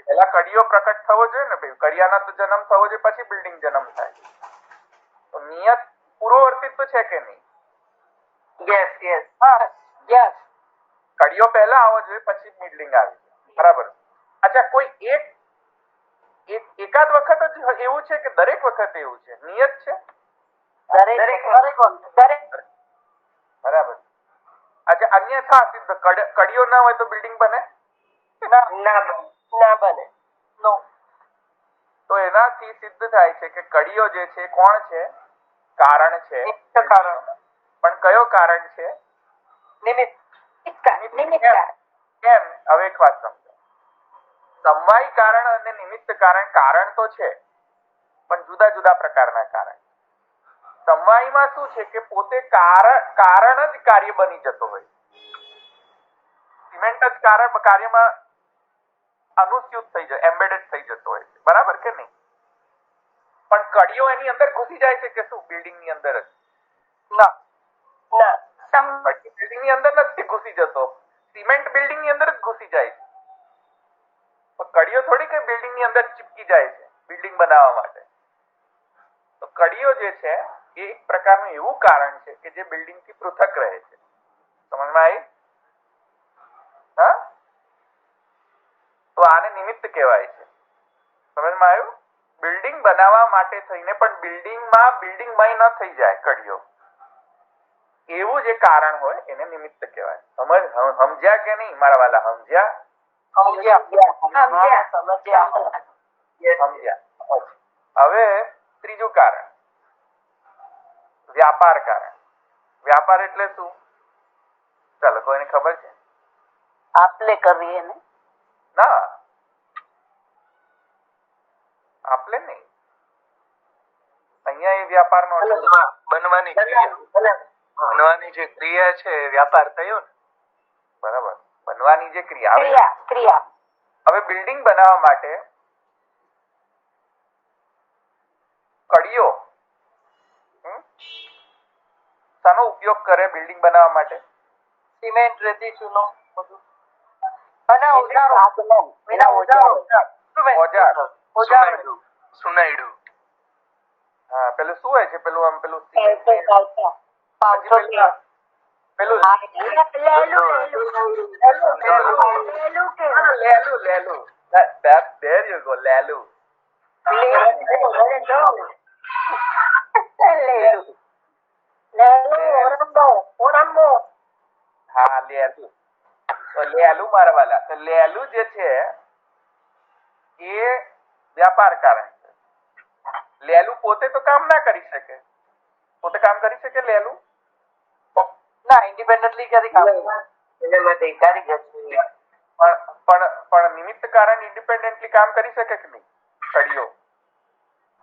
પહેલા કડિયો પ્રકટ થવો જોઈએ ને ભાઈ. કડિયાનો તો જન્મ થવો જોઈએ, પછી બિલ્ડિંગ જન્મ થાય. તો નિયત પૂર્વવર્તીત્વ છે કે નહીં? યસ કડિયો પહેલા આવવો જોઈએ, પછી બિલ્ડિંગ આવી, બરાબર? અચ્છા, કોઈ એકાદ વખત જ એવું છે કે દરેક વખત એવું છે? નિયત છે દરેક બરાબર. અચ્છા, અન્યથા સિદ્ધ. કડિયો ના હોય તો બિલ્ડિંગ બને? ના બને તો એનાથી સિદ્ધ થાય છે કે કડિયો જે છે કોણ છે? કારણ છે. કારણ. પણ કયો કારણ છે? નિમિત્ત કેમ? હવે એક વાત સમજો. સમવાય કારણ અને નિમિત્ત કારણ તો છે, પણ જુદા જુદા પ્રકારના કારણ. સમવાયમાં શું છે કે પોતે કારણ જ કાર્ય બની જતો હોય. સિમેન્ટ જ કાર્યમાં અનુસ્યુત થઈ જાય, એમ્બેડેડ થઈ જતો હોય છે, બરાબર કે નહીં? પણ કડિયો એની અંદર ઘૂસી જાય છે કે શું? બિલ્ડિંગ ની અંદર જ? બિલ્ડિંગ ની અંદર નથી ઘૂસી જતો. સિમેન્ટ બિલ્ડિંગ ની અંદર જ ઘૂસી જાય છે. કડિયો થોડી કઈ બિલ્ડિંગ ની અંદર ચીપકી જાય છે બિલ્ડિંગ બનાવવા માટે. તો કડિયો જે છે એ એક પ્રકારનું એવું કારણ છે કે જે બિલ્ડિંગ થી પૃથક રહે છે. સમજમાં આવી? હા, તો આને નિમિત્ત કહેવાય છે. સમજમાં આવ્યું? બિલ્ડિંગ બનાવવા માટે થઈને પણ બિલ્ડિંગમય ન થઈ જાય કડિયો, એવું જે કારણ હોય એને નિમિત્ત કહેવાય. સમજ્યા કે નહીં મારા વાલા? સમજ્યા. હવે ત્રીજું કારણ, વ્યાપાર કારણ. વ્યાપાર એટલે શું? ચાલો, કોઈને ખબર છે? આપલે કરીએ ને ના, આપલે નહીં. અહીંયા એ વ્યાપાર નો બનવાની જે ક્રિયા છે એ વ્યાપાર થયો ને. બરાબર, બનવાની જે ક્રિયા. હવે બિલ્ડિંગ બનાવવા માટે કડિયો શાનો ઉપયોગ કરે? બિલ્ડિંગ બનાવવા માટે સિમેન્ટ, રેતી, ચૂનો બધું. ઓજાર. સુનાયડું. હા, પેલું શું હોય છે? પેલું આમ પેલું લેલું. There you go, લેલું. લેલું તો લેલું મારા વાલા, તો લેલું જે છે એ વ્યાપાર કારણ છે. લેલું પોતે તો કામ ના કરી શકે. પોતે કામ કરી શકે લેલું? ના, ઇન્ડિપેન્ડન્ટલી ક્યાંથી કામ કરે? એને માટે કારીગર છે. પણ નિમિત્ત કારણ ઇન્ડિપેન્ડન્ટલી કામ કરી શકે કે નહીં? કડીઓ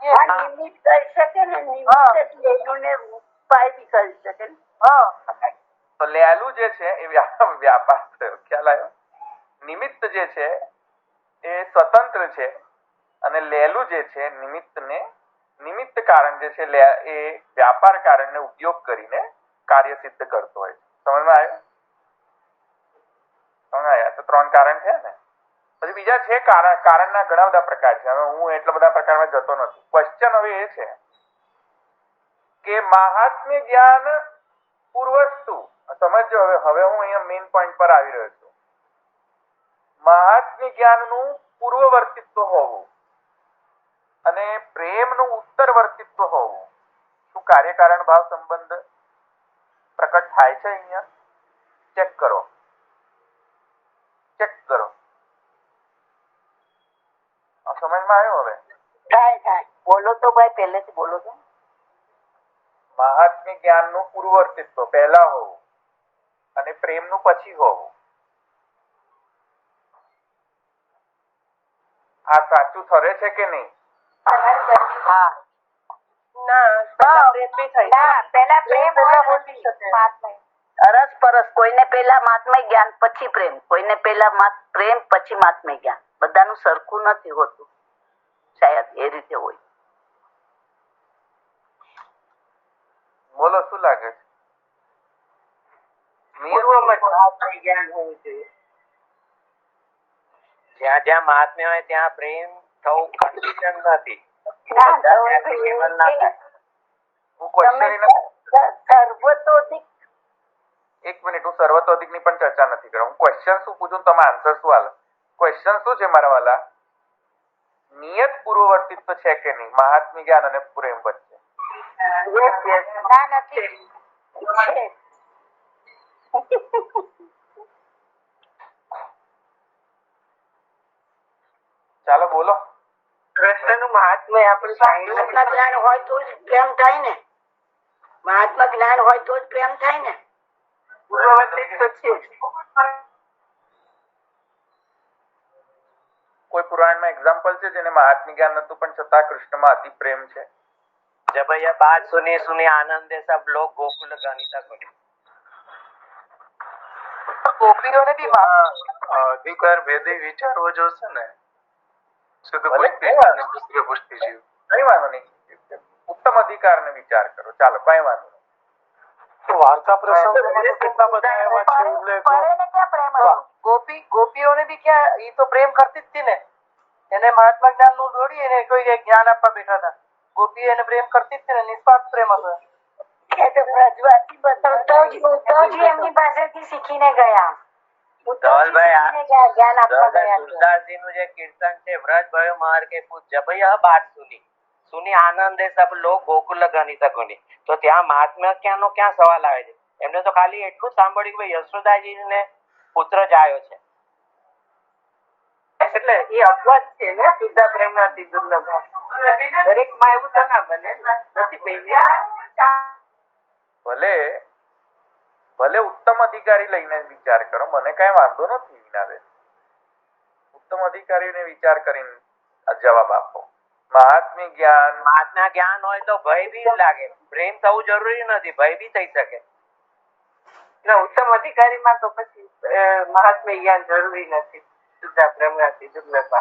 નિમિત્ત કરી શકે ને, નિમિત્ત લેલુને ઉપાય બી કરી શકે ને. તો લેલું જે છે એ વ્યાપાર થયો. ખ્યાલ આવ્યો? નિમિત્ત જે છે એ સ્વતંત્ર છે અને લેલું જે છે નિમિત્ત કારણ જે છે એ વ્યાપાર કારણને ઉપયોગ કરીને કાર્ય સિદ્ધ કરતો હોય છે. સમજમાં આવ્યું? સમજાયા? તો 3 કારણ છે ને. પછી બીજા છે કારણના ઘણા બધા પ્રકાર છે. હવે હું એટલા બધા પ્રકારમાં જતો નથી. ક્વેશ્ચન હવે એ છે કે મહાત્મ્ય જ્ઞાન પૂર્વસ્તુ, સમજો હવે હું અહીંયા મેઇન પોઈન્ટ પર આવી રહ્યો છું. મહાત્મ્ય જ્ઞાનનું પૂર્વવર્તિત્વ હોવું અને પ્રેમનું ઉત્તરવર્તિત્વ હોવું, શું કાર્યકારણ ભાવ સંબંધ પ્રકટ થાય છે અહીંયા? ચેક કરો. સમજમાં આવ્યું? હવે થાય બોલો તો ભાઈ, પહેલેથી બોલો તો. મહાત્મ્ય જ્ઞાનનું પૂર્વવર્તિત્વ પહેલા હોવું અને પ્રેમનું પછી હોવું, આ સાચું ઠરે છે કે નહીં? હા. પેલા પ્રેમ પેલા બોલી શકે. અરસ પરસ, કોઈને પેલા મહાત્મય જ્ઞાન પછી પ્રેમ, કોઈને પેલા પ્રેમ પછી મહાત્મય જ્ઞાન. બધાનું સરખું નથી હોતું. શાયદ એ રીતે હોય. બોલો, શું લાગે છે? જ્ઞાન હોવું જોઈએ. જ્યાં જ્યાં મહાત્મ્ય હોય ત્યાં પ્રેમ થવું કન્ડિશન નથી. હું ક્વેશ્ચન સર્વતોધિક. એક મિનિટ, હું સર્વતોધિક ની પણ ચર્ચા નથી કરું. હું ક્વેશ્ચન શું પૂછું, તમે આન્સર શું હાલો? ક્વેશ્ચન શું છે મારા વાલા? નિયત પૂર્વવર્તિત્વ છે કે નહીં મહાત્મ્ય જ્ઞાન અને પ્રેમ વચ્ચે? ના, નથી. છે. ચાલો બોલો. કૃષ્ણનું મહાત્મ્ય આપણે મહાત્મા જ્ઞાન હોય તો જ પ્રેમ થાય ને. મહાત્મા જ્ઞાન હોય તો જ પ્રેમ થાય ને. પૂર્વવર્તિત તો છે. કોઈ પુરાણમાં એક્ઝામ્પલ છે જેને મહાત્મ્ય જ્ઞાન નતું પણ છતાં કૃષ્ણમાં અતિ પ્રેમ છે? जब यह बात सुनी सुनी आनंद है सब लोग गोकुल गणिता को ગોપીઓને બી અધિકાર ભેદે વિચારવો જોશે ને. શુદ્ધ ભલે, પુષ્ટિ કઈ વાંધો અને મિશ્ર પુષ્ટિ જીવ. કઈ વાંધો નહીં. ઉત્તમ અધિકાર ને વિચાર કરો. ચાલો, કઈ વાંધો નહીં. વાર્તા પ્રસંગોમાં કેટલા બધા એવા છે ઉલ્લેખો. પડે ને ક્યાં પ્રેમ હતો? ગોપીઓને બી ક્યાં, ઈ તો પ્રેમ કરતી જ હતી ને. એને મહાત્મા જ્ઞાન નું દોડી એને કોઈ જ્ઞાન આપવા બેઠા હતા. ગોપી એને પ્રેમ કરતી જ હતી ને, નિસ્વાર્થ પ્રેમ હતો. એ તો બ્રજવાસી બધા તો જ એમની પાસેથી શીખીને ગયા. જ્ઞાન આપવા ગયા. तुलसीदास નું જે કીર્તન છે વ્રજ भयो मार के पूछ जब यह बात सुनी आनंद है सब लोग गोकुल गणिता कोनी. તો ત્યાં મહાત્મ્ય ક્યાંનો ક્યાં સવાલ આવે છે? એમને તો ખાલી એટલું સાંભળ્યું કે યશોદાજી ને પુત્ર જ આવ્યો છે. એટલે એ અપવાદ છે ને શુદ્ધ પ્રેમ નથી દુર્લભ. દરેક માં એવું તો ના બને નથી ભલે ઉત્તમ અધિકારી લઈને વિચાર કરો, મને કઈ વાંધો નથી વિનાબેન. ઉત્તમ અધિકારીને વિચાર કરીને જવાબ આપો. મહાત્મ્ય જ્ઞાન હોય તો ભય બી લાગે. પ્રેમ થવું જરૂરી નથી, ભય બી થઈ શકે. ઉત્તમ અધિકારી માં તો પછી મહાત્મ્ય જ્ઞાન જરૂરી નથી. શુદ્ધ પ્રેમ નથી દુર્લભ.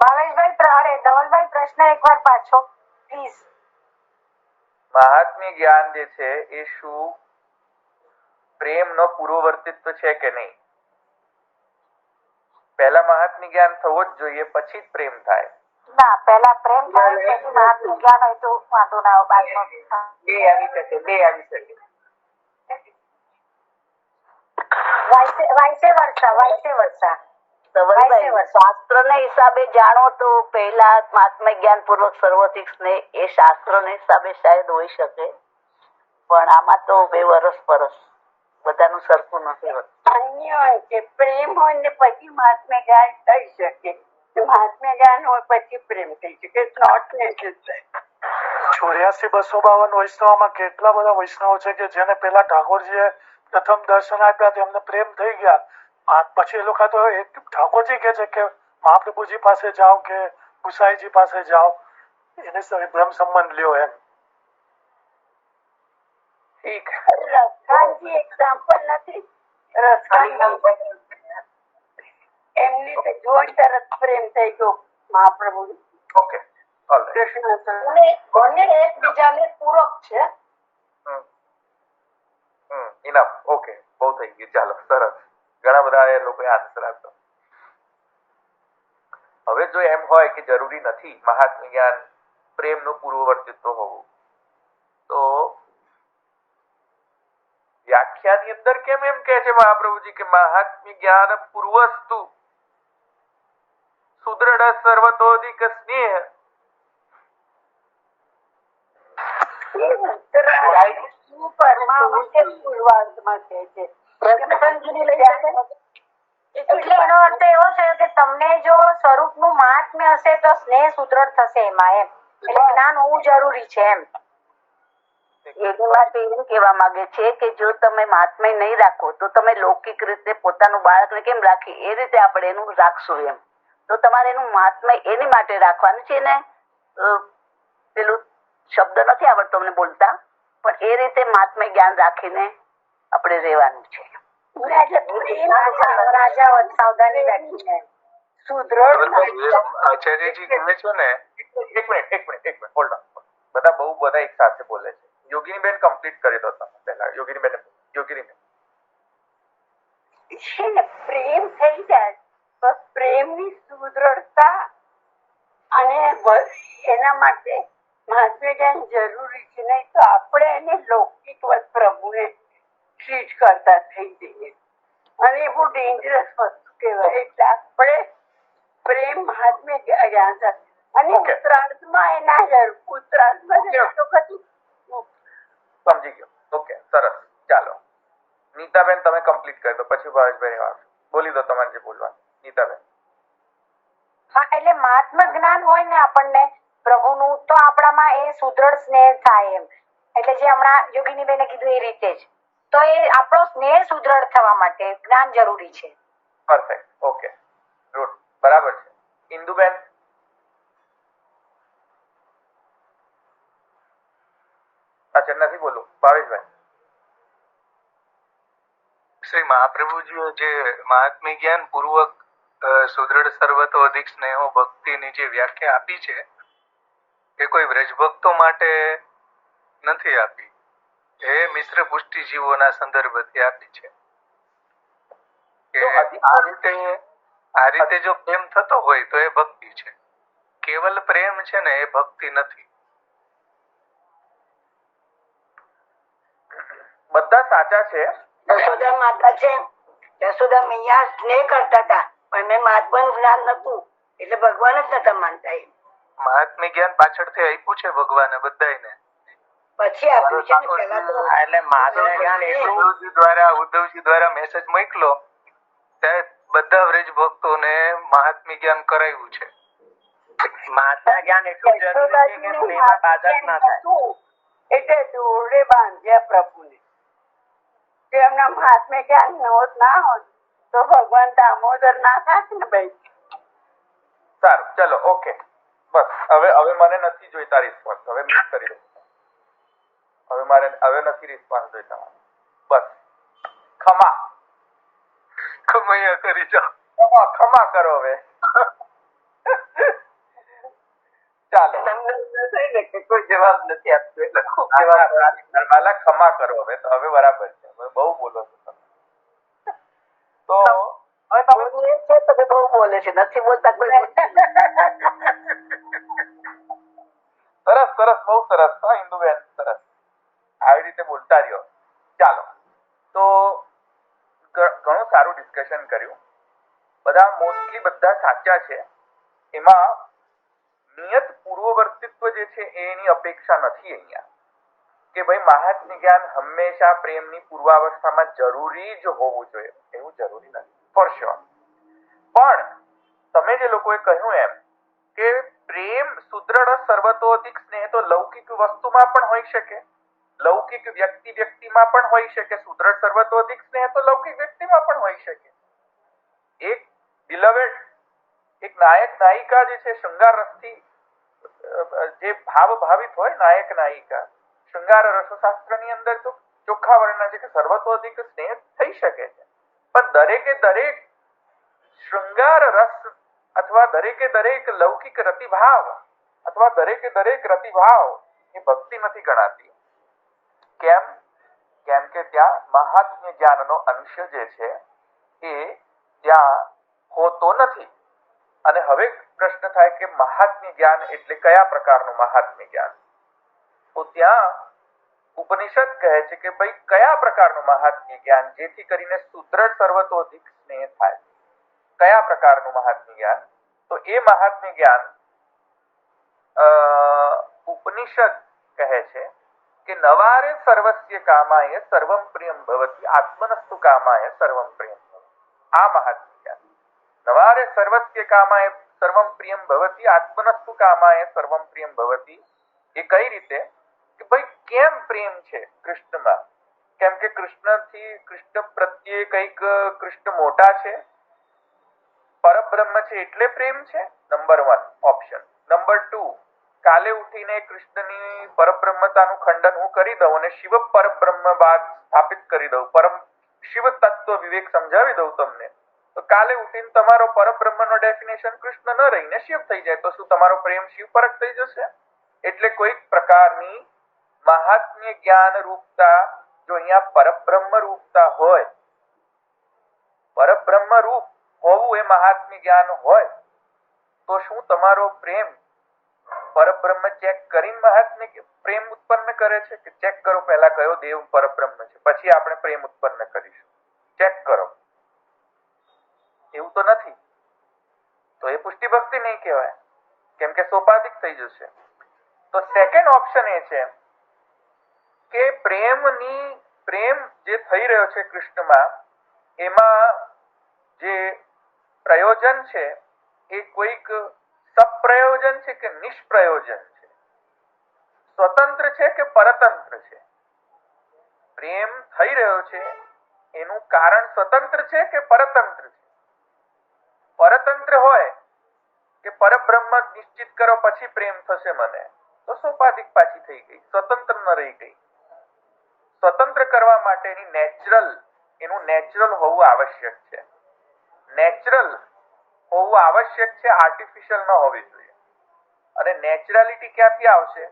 ભાવેશભાઈ, ધવલભાઈ પ્રશ્ન એકવાર પાછો પ્લીઝ. મહાત્મ્ય જ્ઞાન જે છે એ શું પ્રેમનો પૂર્વવર્તિત્વ છે કે નહીં? પહેલા મહાત્મ્ય જ્ઞાન થવો જ જોઈએ, પછી જ પ્રેમ થાય. ના, પહેલા પ્રેમ થાય પછી મહાત્મા જ્ઞાન હોય તો વાંધો ના આવે. બાદમાં બે આવી શકે. વાઇસે વર્ષા. શાસ્ત્ર ને હિસાબે જાણો તો પહેલા મહાત્મા જ્ઞાન પૂર્વક સર્વોધિક સ્નેહ એ શાસ્ત્ર ને હિસાબે શાયદ હોઈ શકે, પણ આમાં તો 2 વર્ષ પરસ બધાનું સરખું નથી હોતું. અન્ય હોય છે પ્રેમ હોય ને પછી મહાત્મ્ય જ્ઞાન થઈ શકે, મહાત્મ્ય જ્ઞાન હોય પછી પ્રેમ થઈ શકે. It's not necessary. 84-252 વૈષ્ણવમાં કેટલા બધા વૈષ્ણવો છે કે જેને પેલા ઠાકોરજીએ પ્રથમ દર્શન આપ્યા તેમને પ્રેમ થઈ ગયા. આ પછી એ લોકો તો ઠાકોરજી કહે છે કે મહાપ્રભુજી પાસે જાઓ કે ગુસાઈજી પાસે જાઓ, એને બ્રહ્મ સંબંધ લ્યો એમ. ઠીક. રસકાનજી એક્ઝામ્પલ નથી. રસકાન એમની તો જોઈ તરત પ્રેમ થઈ ગયો મહાપ્રભુ. Okay, alright. કૃષ્ણ બંને એકબીજાને પૂરક છે. ઇનફ. ઓકે, બહુ થઈ ગયું. ચાલો, સરસ. ઘણા બધા એ લોકોએ આન્સર આપ્યો. હવે જો એમ હોય કે જરૂરી નથી મહાત્મ્ય જ્ઞાન પ્રેમનું પૂર્વવર્તિત્વ હોવું, તો વ્યાખ્યાની અંદર કેમ એમ કહે છે મહાપ્રભુજી કે મહાત્મ્ય જ્ઞાન પૂર્વસ્તુ સુદૃઢ સર્વતોધિક સ્નેહ. એટલે એનો અર્થ એવો થયો કે તમને જો સ્વરૂપનું મહાત્મ્ય હશે તો સ્નેહ સુદૃઢ થશે એમાં, એમ. એટલે જ્ઞાન હોવું જરૂરી છે એમ. એની વાત એમ કહેવા માંગે છે કે જો તમે મહાત્મ્ય નહીં રાખો તો તમે લૌકિક રીતે પોતાનું બાળકને કેમ રાખી એ રીતે આપણે એનું રાખશું એમ. તો તમારે એનું મહાત્મ્ય એની માટે રાખવાનું છે ને, પેલું શબ્દ નથી આવડતો અમને બોલતા, પણ એ રીતે મહાત્મ્ય જ્ઞાન રાખીને આપણે રહેવાનું છે. રાજા સાવધાની રાખીને આચાર્યજી કહે છે ને. એક મિનિટ હોલ્ડ ઓન. બધા એક સાથે બોલે છે. યોગિનીબેન કમ્પ્લીટ કરી દો તમે પહેલા. યોગિનીબેન છે ને પ્રેમ થઈ જાય તો પ્રેમની સુદૃઢતા અને એના માટે મહાત્મ્ય જ્ઞાન જરૂરી છે. નહીં તો આપણે એને લૌકિક પ્રભુને ટ્રીટ કરતા થઈ જઈએ અને એ બહુ ડેન્જરસ વસ્તુ કહેવાય. એટલે આપણે પ્રેમ મહાત્મ્ય જ્ઞાન અને ઉત્તરાર્ધમાં એના ઉત્તરાર્ધમાં સમજી ગયો. ઓકે, સરસ. ચાલો, નીતાબેન તમે કમ્પ્લીટ કરી દો, પછી ભાવેશભાઈ વાત બોલી દો તમારે જે બોલવાનું. નીતાબેન. હા, એટલે મહાત્મ્ય જ્ઞાન હોય ને આપણને પ્રભુનું તો આપણામાં એ સુદૃઢ સ્નેહ થાય એમ. એટલે જે હમણાં યોગિનીબેને કીધું એ રીતે જ, તો એ આપણો સ્નેહ સુદૃઢ થવા માટે જ્ઞાન જરૂરી છે. પરફેક્ટ. ઓકે, ગુડ, બરાબર છે. ઇન્દુબેન. અચ્છા, નથી બોલું. ભાવેશભાઈ. શ્રી મહાપ્રભુજીએ જે મહાત્મ્ય જ્ઞાન પૂર્વક સુદૃઢ સર્વતો અધિક સ્નેહો ભક્તિની જે વ્યાખ્યા આપી છે એ કોઈ વ્રજભક્તો માટે નથી આપી, એ મિશ્ર પુષ્ટિ જીવોના સંદર્ભથી આપી છે કે આ રીતે જો પ્રેમ થતો હોય તો એ ભક્તિ છે. કેવલ પ્રેમ છે ને એ ભક્તિ નથી. બધા સાચા છે. યશોદા માતા છે, યશોદા મૈયા સ્નેહ કરતા હતા પણ મેં મહાત્માનું જ્ઞાન નતું એટલે ભગવાન જ નતા માનતા. મહાત્મ્ય જ્ઞાન પાછળથી આપ્યું છે ભગવાને બધાને. પછી આપ્યું છે ને પેલા તો. એટલે મહાત્મ્ય જ્ઞાન એટલું ઉદ્ધવજી દ્વારા મેસેજ મોકલો ત્યારે બધા વ્રજ ભક્તોને મહાત્મ્ય જ્ઞાન કરાવ્યું છે. મહાત્મ્ય જ્ઞાન એટલું જરૂરી છે કે સ્નેહમાં બાધક ના થાય. એટલે દોરડે બાંધ્યા પ્રભુને. જો એમના મહાત્મ્ય જ્ઞાન ના હોત તો ભગવાન દામોદર ના થાત ને ભાઈ. સારું, ચલો, ઓકે, બસ. હવે મને નથી જોઈતા રિસ્પોન્સ. હવે મિસ કરી દો. હવે નથી રિસ્પોન્સ જોઈતા મને. બસ, ખમૈયા કરી જાઓ. ખમા કરો હવે. ચાલો, કોઈ જવાબ નથી આપતો એટલે ખૂબ વાલા ખમા કરો હવે. તો હવે બરાબર છે. હવે બહુ બોલો છો તમે. તો હવે તમે છે તમે બહુ બોલે છે, નથી બોલતા કોઈ. સરસ, બહુ સરસ. હા ઇન્દુબેન, સરસ. આવી રીતે બોલતા રહ્યો. ચાલો, તો ઘણું સારું ડિસ્કશન કર્યું. મોસ્ટલી બધા સાચા છે. એમાં નિયત પૂર્વવર્તિત્વ જે છે એની અપેક્ષા નથી અહીંયા. કે ભાઈ મહાત્મ્ય જ્ઞાન હંમેશા પ્રેમની પૂર્વાવસ્થામાં જરૂરી જ હોવું જોઈએ, એવું જરૂરી નથી, ફોર શ્યોર. પણ તમે જે લોકોએ કહ્યું એમ કે પ્રેમ સુદૃઢ સર્વતોધિક સ્નેહ તો લૌકિક વસ્તુમાં પણ હોઈ શકે, લૌકિક વ્યક્તિમાં પણ હોઈ શકે, સુદૃઢ સર્વતોધિક સ્નેહ તો લૌકિક વ્યક્તિમાં પણ હોઈ શકે. એક બિલવેડ, એક નાયક નાયિકા જે છે શૃંગાર રસથી જે ભાવ ભાવિત હોય નાયક નાયિકા, શૃંગાર રસશાસ્ત્રની અંદર તો ચોખ્ખા વર્ણન છે કે સર્વતોધિક સ્નેહ થઈ શકે છે. પણ દરેકે દરેક શૃંગાર રસ અથવા દરેકે દરેક લૌકિક રતિભાવ અથવા દરેકે દરેક રતિભાવ એ ભક્તિ નથી ગણાતી. કેમ? કેમ કે ત્યાં મહાત્મ્ય જ્ઞાનનો અંશ જે છે એ ત્યાં હોતો નથી. અને હવે પ્રશ્ન થાય કે મહાત્મ્ય જ્ઞાન એટલે કયા પ્રકારનું મહાત્મ્ય જ્ઞાન? તો ત્યાં ઉપનિષદ કહે છે કે ભાઈ કયા પ્રકારનું મહાત્મ્ય જ્ઞાન જેથી કરીને સુદૃઢ સર્વતોધિક સ્નેહ થાય? કયા પ્રકારનું મહાત્મ્ય જ્ઞાન? તો એ મહાત્મ્ય જ્ઞાન ઉપનિષદ કહે છે કે નવારે સર્વસ્ય કામાય સર્વમ પ્રિયમ ભવતિ આત્મનસ્તુ કામાય સર્વમ પ્રિયમ ભવતિ. આ મહાત્મ્ય જ્ઞાન નવારે સર્વસ્ય કામાય સર્વમ પ્રિયમ ભવતિ આત્મનસ્તુ કામાય સર્વમ પ્રિયમ ભવતિ. એ કઈ રીતે કે ભાઈ કેમ પ્રેમ છે કૃષ્ણમાં? કેમ કે કૃષ્ણ પ્રત્યે કઈક કૃષ્ણ મોટા છે, પરબ્રહ્મ છે એટલે પ્રેમ છે, નંબર 1 ઓપ્શન. નંબર 2, કાલે ઉઠીને કૃષ્ણની પરબ્રહ્મતાનું ખંડન હું કરી દઉં અને શિવ પરબ્રહ્મવાદ સ્થાપિત કરી દઉં, પરમ શિવ તત્વ વિવેક સમજાવી દઉં તમને, તો કાલે ઉઠીને તમારો પરબ્રહ્મનો ડેફિનેશન કૃષ્ણ ન રહીને શિવ થઈ જાય, તો શું તમારો પ્રેમ શિવ પરક થઈ જશે? એટલે કોઈક પ્રકારની મહાત્મ્ય જ્ઞાન રૂપતા, જો અહીંયા પરબ્રહ્મ રૂપતા હોય, પરબ્રહ્મ રૂપ હોવું એ મહાત્મ્ય જ્ઞાન હોય, તો શું તમારો પ્રેમ પરબ્રહ્મ ચેક કરીને મહાત્મ્ય પ્રેમ ઉત્પન્ન કરે છે કે ચેક કરો પહેલા કયો દેવ પરબ્રહ્મ છે, પછી આપણે પ્રેમ ઉત્પન્ન કરીશું, ચેક કરો? એવું તો નથી. તો એ પુષ્ટિ ભક્તિ નહીં કહેવાય, કેમ કે સોપાધિક થઈ જશે. તો સેકન્ડ ઓપ્શન એ છે કે પ્રેમ જે થઈ રહ્યો છે કૃષ્ણમાં, એમાં જે પ્રયોજન છે એ કોઈક સપ્રયોજન છે કે નિષ્પ્રયોજન છે, સ્વતંત્ર છે કે પરતંત્ર છે? પ્રેમ થઈ રહ્યો છે એનું કારણ સ્વતંત્ર છે કે પરતંત્ર છે? પરતંત્ર હોય કે પરબ્રહ્મ નિશ્ચિત કરો પછી પ્રેમ થશે મને, તો સોપાધિક પાછી થઈ ગઈ, સ્વતંત્ર ન રહી ગઈ. સ્વતંત્ર કરવા માટેની એનું નેચરલ હોવું આવશ્યક છે. નેચરલ હોવું આવશ્યક છે, આર્ટિફિશિયલ ન હોવી જોઈએ. અને નેચરાલિટી ક્યાંથી આવશે?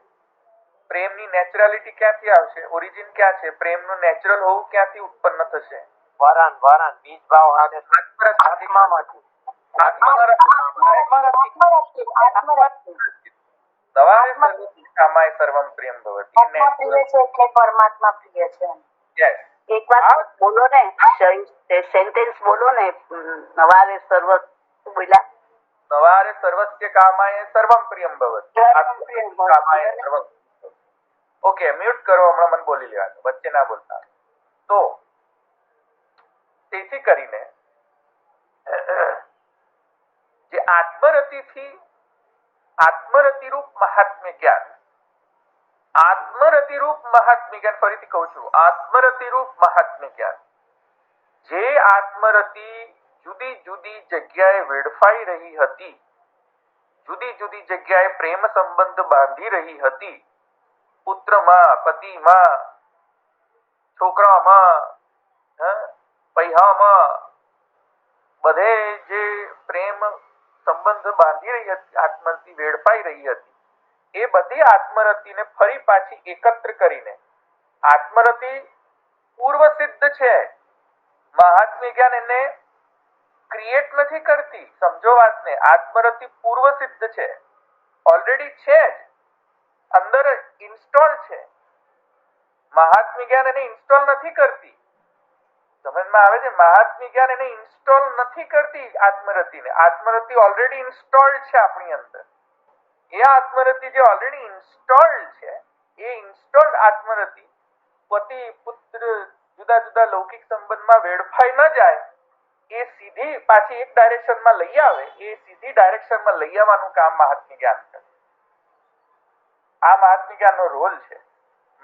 પ્રેમની નેચરાલિટી ક્યાંથી આવશે? ઓરિજિન ક્યાં છે? પ્રેમનું નેચરલ હોવું ક્યાંથી ઉત્પન્ન થશે? વરાન બીજ ભાવ આત્મામાંથી. નવારે સર્વસ્ય કામાય સર્વમ પ્રિયમ ભવતિ. પરમાત્મા પ્રિય છે. યસ. એક વાત બોલો ને, સેન્ટેન્સ બોલો ને, નવારે સર્વ બોલ્યા, નવારે સર્વસ્ય કામાય સર્વમ પ્રિયમ ભવતિ કામાય સર્વમ. ઓકે, મ્યુટ કરો, હમણાં મને બોલી લેવાનું, વચ્ચે ના બોલતા. તો તેથી કરીને જે આત્મરતિ રૂપ મહાત્મ્ય જ્ઞાન, આત્મરતિ રૂપ મહાત્મ્ય જ્ઞાન, ફરીથી કહું છું, આત્મરતિ રૂપ મહાત્મ્ય જ્ઞાન, જે આત્મરતિ જુદી જુદી જગ્યાએ વેડફાઈ રહી હતી, જુદી જુદી જગ્યાએ પ્રેમ સંબંધ બાંધી રહી હતી, પુત્રમાં, પતિમાં, છોકરામાં, પૈહામાં, બધે જે પ્રેમ સંબંધ બાંધી રહી હતી, આત્મરતિ વેડફાઈ રહી હતી, એ બધી આત્મરતિને ફરી પાછી એકત્ર કરીને, આત્મરતિ પૂર્વ સિદ્ધ છે, મહાત્મ્ય જ્ઞાન એને ક્રિએટ નથી કરતી. સમજો વાતને, આત્મરતિ પૂર્વ સિદ્ધ છે, ઓલરેડી છે જ, અંદર ઇન્સ્ટોલ છે. મહાત્મ્ય જ્ઞાન એને ઇન્સ્ટોલ નથી કરતી. સમજમાં આવે છે? મહાત્મ્ય જ્ઞાન એને ઇન્સ્ટોલ નથી કરતી આત્મરતિને. આત્મરતિ ઓલરેડી ઇન્સ્ટોલ્ડ છે આપણી અંદર. એ આત્મરતિ જે ઓલરેડી ઇન્સ્ટોલ્ડ છે એ ઇન્સ્ટોલ્ડ આત્મરતિ પતિ પુત્ર જુદા જુદા લૌકિક સંબંધમાં વેડફાઈ ન જાય, એ સીધી પાછી એક ડાયરેક્શનમાં લઈ આવે, એ સીધી ડાયરેક્શનમાં લઈ આવવાનું કામ મહાત્મ્ય જ્ઞાન કરે. આ મહાત્મ્ય જ્ઞાનનો રોલ છે.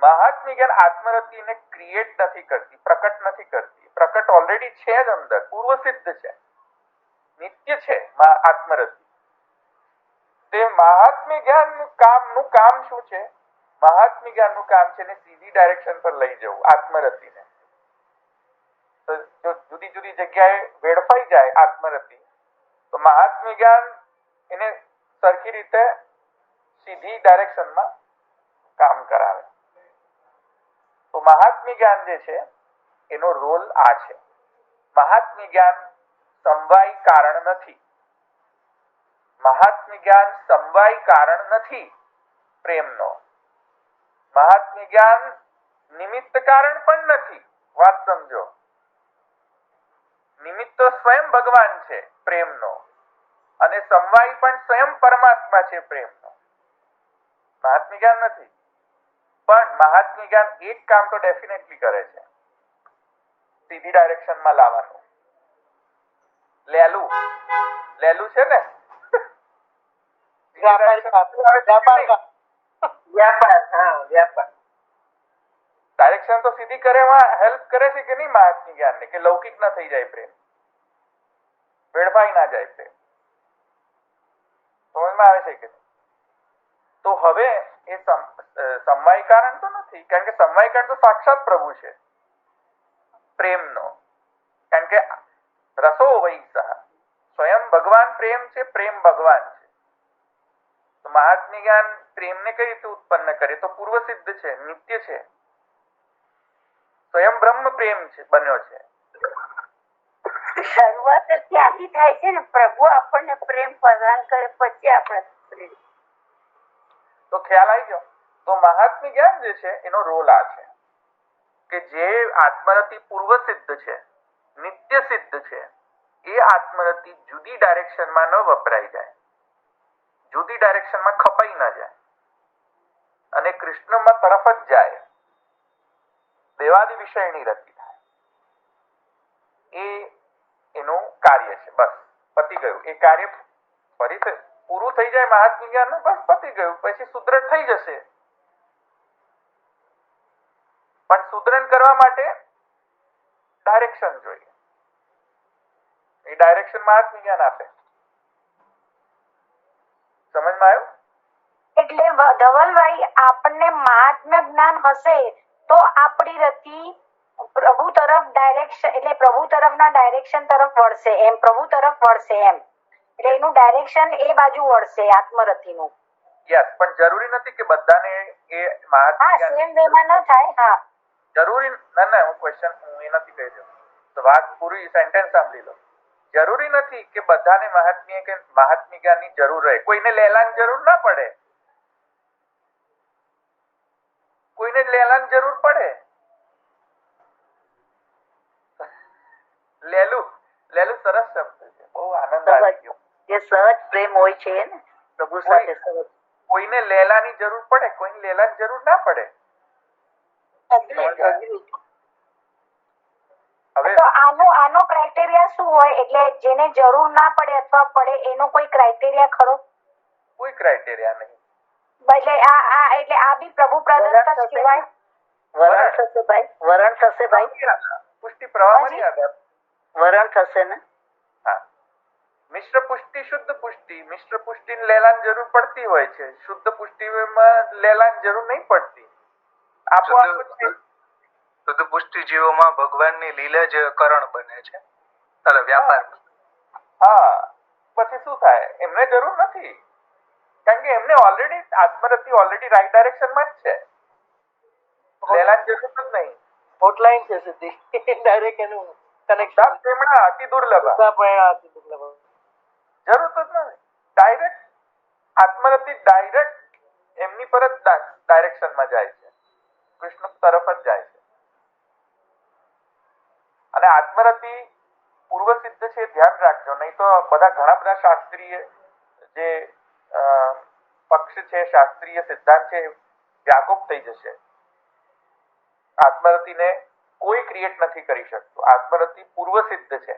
મહાત્મ્ય જ્ઞાન આત્મરતિને ક્રિએટ નથી કરતી, પ્રકટ નથી કરતી. પ્રકટ ઓલરેડી છે જ અંદર, પૂર્વ સિદ્ધ છે, નિત્ય છે આત્મરતિ. તે મહાત્મ્ય જ્ઞાનનું કામ શું છે? મહાત્મ્ય જ્ઞાનનું કામ છે ને સીધી ડાયરેક્શન પર લઈ જવું આત્મરતિને. તો જો જુદી જુદી જગ્યાએ વેડફાઈ જાય આત્મરતિ, તો મહાત્મ્ય જ્ઞાન એને સરખી રીતે સીધી ડાયરેક્શનમાં કામ કરાવે. તો મહાત્મ્ય જ્ઞાન જે છે એનો રોલ આ છે. મહાત્મ્ય જ્ઞાન સમવાય કારણ નથી. મહાત્મ્ય જ્ઞાન સમવાય કારણ નથી પ્રેમનો. મહાત્મ્ય જ્ઞાન નિમિત્ત કારણ પણ નથી. વાત સમજો. નિમિત્ત સ્વયં ભગવાન છે પ્રેમનો, અને સમવાય પણ સ્વયં પરમાત્મા છે પ્રેમનો. મહાત્મ્ય જ્ઞાન નથી. પણ મહાત્મ્ય જ્ઞાન એક કામ તો ડેફિનેટલી કરે છે, સીધી ડાયરેક્શનમાં લાવવાનું. લેલું છે ને, ડાયરેક્શન તો સીધી કરેમાં હેલ્પ કરે છે કે નહીં મહાત્મ્ય જ્ઞાનને, કે લૌકિક ના થઈ જાય પ્રેમ, વેડફાઈ ના જાય પ્રેમ. સમજમાં આવે છે કે? તો હવે એ સમવાય કારણ તો નથી, કારણ કે સમવાય કારણ તો સાક્ષાત પ્રભુ છે પ્રેમનો. કારણ કે રસો વૈસા, સ્વયં ભગવાન પ્રેમ છે, પ્રેમ ભગવાન છે. તો મહાત્મ્ય જ્ઞાન પ્રેમને કઈ રીતે ઉત્પન્ન કરે? તો પૂર્વ સિદ્ધ છે, નિત્ય છે, સ્વયં બ્રહ્મ પ્રેમ છે, બન્યો છે. શરૂઆત ત્યાંથી થાય છે ને, પ્રભુ આપણને પ્રેમ પ્રદાન કરે પછી આપણે પ્રેમ. તો ખ્યાલ આવી ગયો. તો મહાત્મ્ય જ્ઞાન જે છે એનો રોલ આ છે કે જે આત્મરતિ પૂર્વ સિદ્ધ છે, નિત્ય સિદ્ધ છે, એ આત્મરતિ જુદી ડાયરેક્શનમાં ન વપરાઈ જાય, જુદી ડાયરેક્શનમાં ખપાઈ ન જાય અને કૃષ્ણમાં તરફ જ જાય, દેવાદી વિષયની રતિ થાય. એ એનું કાર્ય છે. બસ પતી ગયું. એ કાર્ય ફરી પૂરું થઈ જાય મહાત્મ્ય જ્ઞાનનું, બસ પતી ગયું. પછી સુદ્રઢ થઈ જશે. પણ સુદ્રઢ કરવા માટે ડાયરેક્શન જોઈએ. એ ડાયરેક્શન મહાત્મ્ય જ્ઞાન આપે. સમજમાં આવ્યું? એટલે ધવલભાઈ, આપણને મહાત્મ્ય જ્ઞાન હશે તો આપણી રતિ પ્રભુ તરફ ડાયરેક્શન, એટલે પ્રભુ તરફના ડાયરેક્શન તરફ વળશે એમ, પ્રભુ તરફ વળશે એમ. એટલે એનું ડાયરેક્શન એ બાજુ વળશે આત્મરતિનું. યસ, પણ જરૂરી નથી કે બધાને એ મહાત્મ્ય જ્ઞાન સેમ વેમાં ન થાય. હા, જરૂરી ના, હું એ નથી કહી રહ્યો. તો વાત પૂરી સેન્ટેન્સ સાંભળી લો. જરૂરી નથી કે બધાને મહાત્મ્ય જ્ઞાનની જરૂર રહે. કોઈને લેલાની જરૂર ના પડે, કોઈને લેલાની જરૂર પડે. લેલું સરસ શબ્દ છે, બહુ આનંદ આવી ગયો. જે સહજ પ્રેમ હોય છે ને પ્રભુ સાથે, સહજ. કોઈને લેલાની જરૂર પડે, કોઈને લેલાની જરૂર ના પડે. હવે તો આનો ક્રાઇટેરિયા શું હોય? એટલે જેને જરૂર ના પડે અથવા પડે એનો કોઈ ક્રાઇટેરિયા ખરો? કોઈ ક્રાઇટેરિયા નહીં. એટલે આ બી પ્રભુ પ્રદત્ત જ કહેવાય. વરણ થશે ભાઈ, વરણ થશે ભાઈ, પુષ્ટિ પ્રવાહ મર્યાદા, વરણ થશે ને. હા, મિશ્ર પુષ્ટિ, શુદ્ધ પુષ્ટિ. મિશ્ર પુષ્ટિ લેલાની જરૂર પડતી હોય છે, શુદ્ધ પુષ્ટિમાં લેલાની જરૂર નહીં પડતી. આપોઆપ શુદ્ધ પુષ્ટિ જીવોમાં ભગવાનની લીલા જ કરણ બને છે, વ્યાપાર. હા, પછી શું થાય? એમને જરૂર નથી, કારણ કે એમને ઓલરેડી આત્મરતિ ઓલરેડી રાઈટ ડાયરેક્શનમાં જ છે. લેલાની જરૂર જ નહીં. હોટલાઇન છે સીધી, ડાયરેક્ટ એનું કનેક્શન. તેમના અતિ દુર્લભ, જરૂર જ નથી. ડાયરેક્ટ આત્મરતિ ડાયરેક્ટ એમની પર જ ડાયરેક્શનમાં જાય છે, કૃષ્ણ તરફ જ જાય છે. અને આત્મરતિ પૂર્વ સિદ્ધ છે, ધ્યાન રાખજો. નહીં તો ઘણા બધા શાસ્ત્રીય જે પક્ષ છે, શાસ્ત્રીય સિદ્ધાંત છે, વ્યાકુપ થઈ જશે. આત્મરતિને કોઈ ક્રિએટ નથી કરી શકતું. આત્મરતિ પૂર્વ સિદ્ધ છે,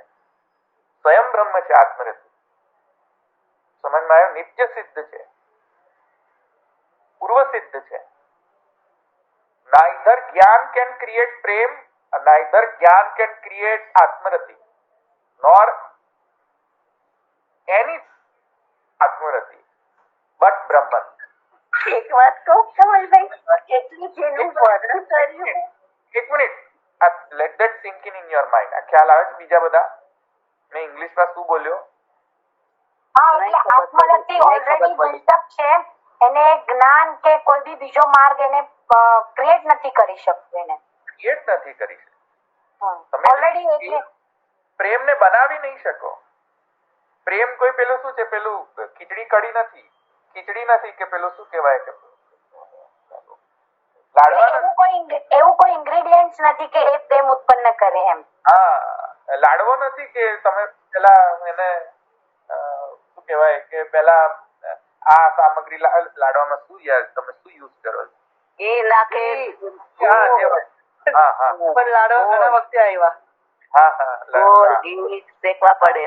સ્વયં બ્રહ્મ છે. આત્મરતિ સમજમાં આવ્યો? નિત્ય સિદ્ધ છે, પૂર્વ સિદ્ધ છે. neither જ્ઞાન can create પ્રેમ, neither જ્ઞાન can create આત્મરતિ, nor any આત્મરતિ but બ્રહ્મન. એક વાત કહું કમલભાઈ, એટલી જેનું વર્ણન કર્યું. એક minute, let that sink in your mind. આ ખ્યાલ આવે છે? બીજા બધા મેં ઇંગ્લિશમાં શું બોલ્યો? હા, એટલે આત્મરતિ ઓલરેડી બિલ્ટ અપ છે, એને જ્ઞાન કે કોઈ બી બીજો માર્ગ એને ક્રિએટ નથી કરી શકતું. એને ક્રિએટ નથી કરી શકતું. ઓલરેડી એટલે પ્રેમને બનાવી નહીં શકો. પ્રેમ કોઈ પેલું શું છે, પેલું ખીચડી કઢી નથી, ખીચડી નથી કે પેલું શું કહેવાય કે લાડવા, એવું કોઈ ઇન્ગ્રેડિયન્ટ્સ નથી કે એ પ્રેમ ઉત્પન્ન કરે એમ. હા, લાડવો નથી કે તમે પેલા એને શું કહેવાય કે પેલા આ સામગ્રી લાડવામાં શું યાર તમે શું યુઝ કરો છો? ઘી નાખે. હા હા, પણ લાડવા ઘણા વખતે આવ્યા. હા હા, ગોળ ઘી શેકવા પડે.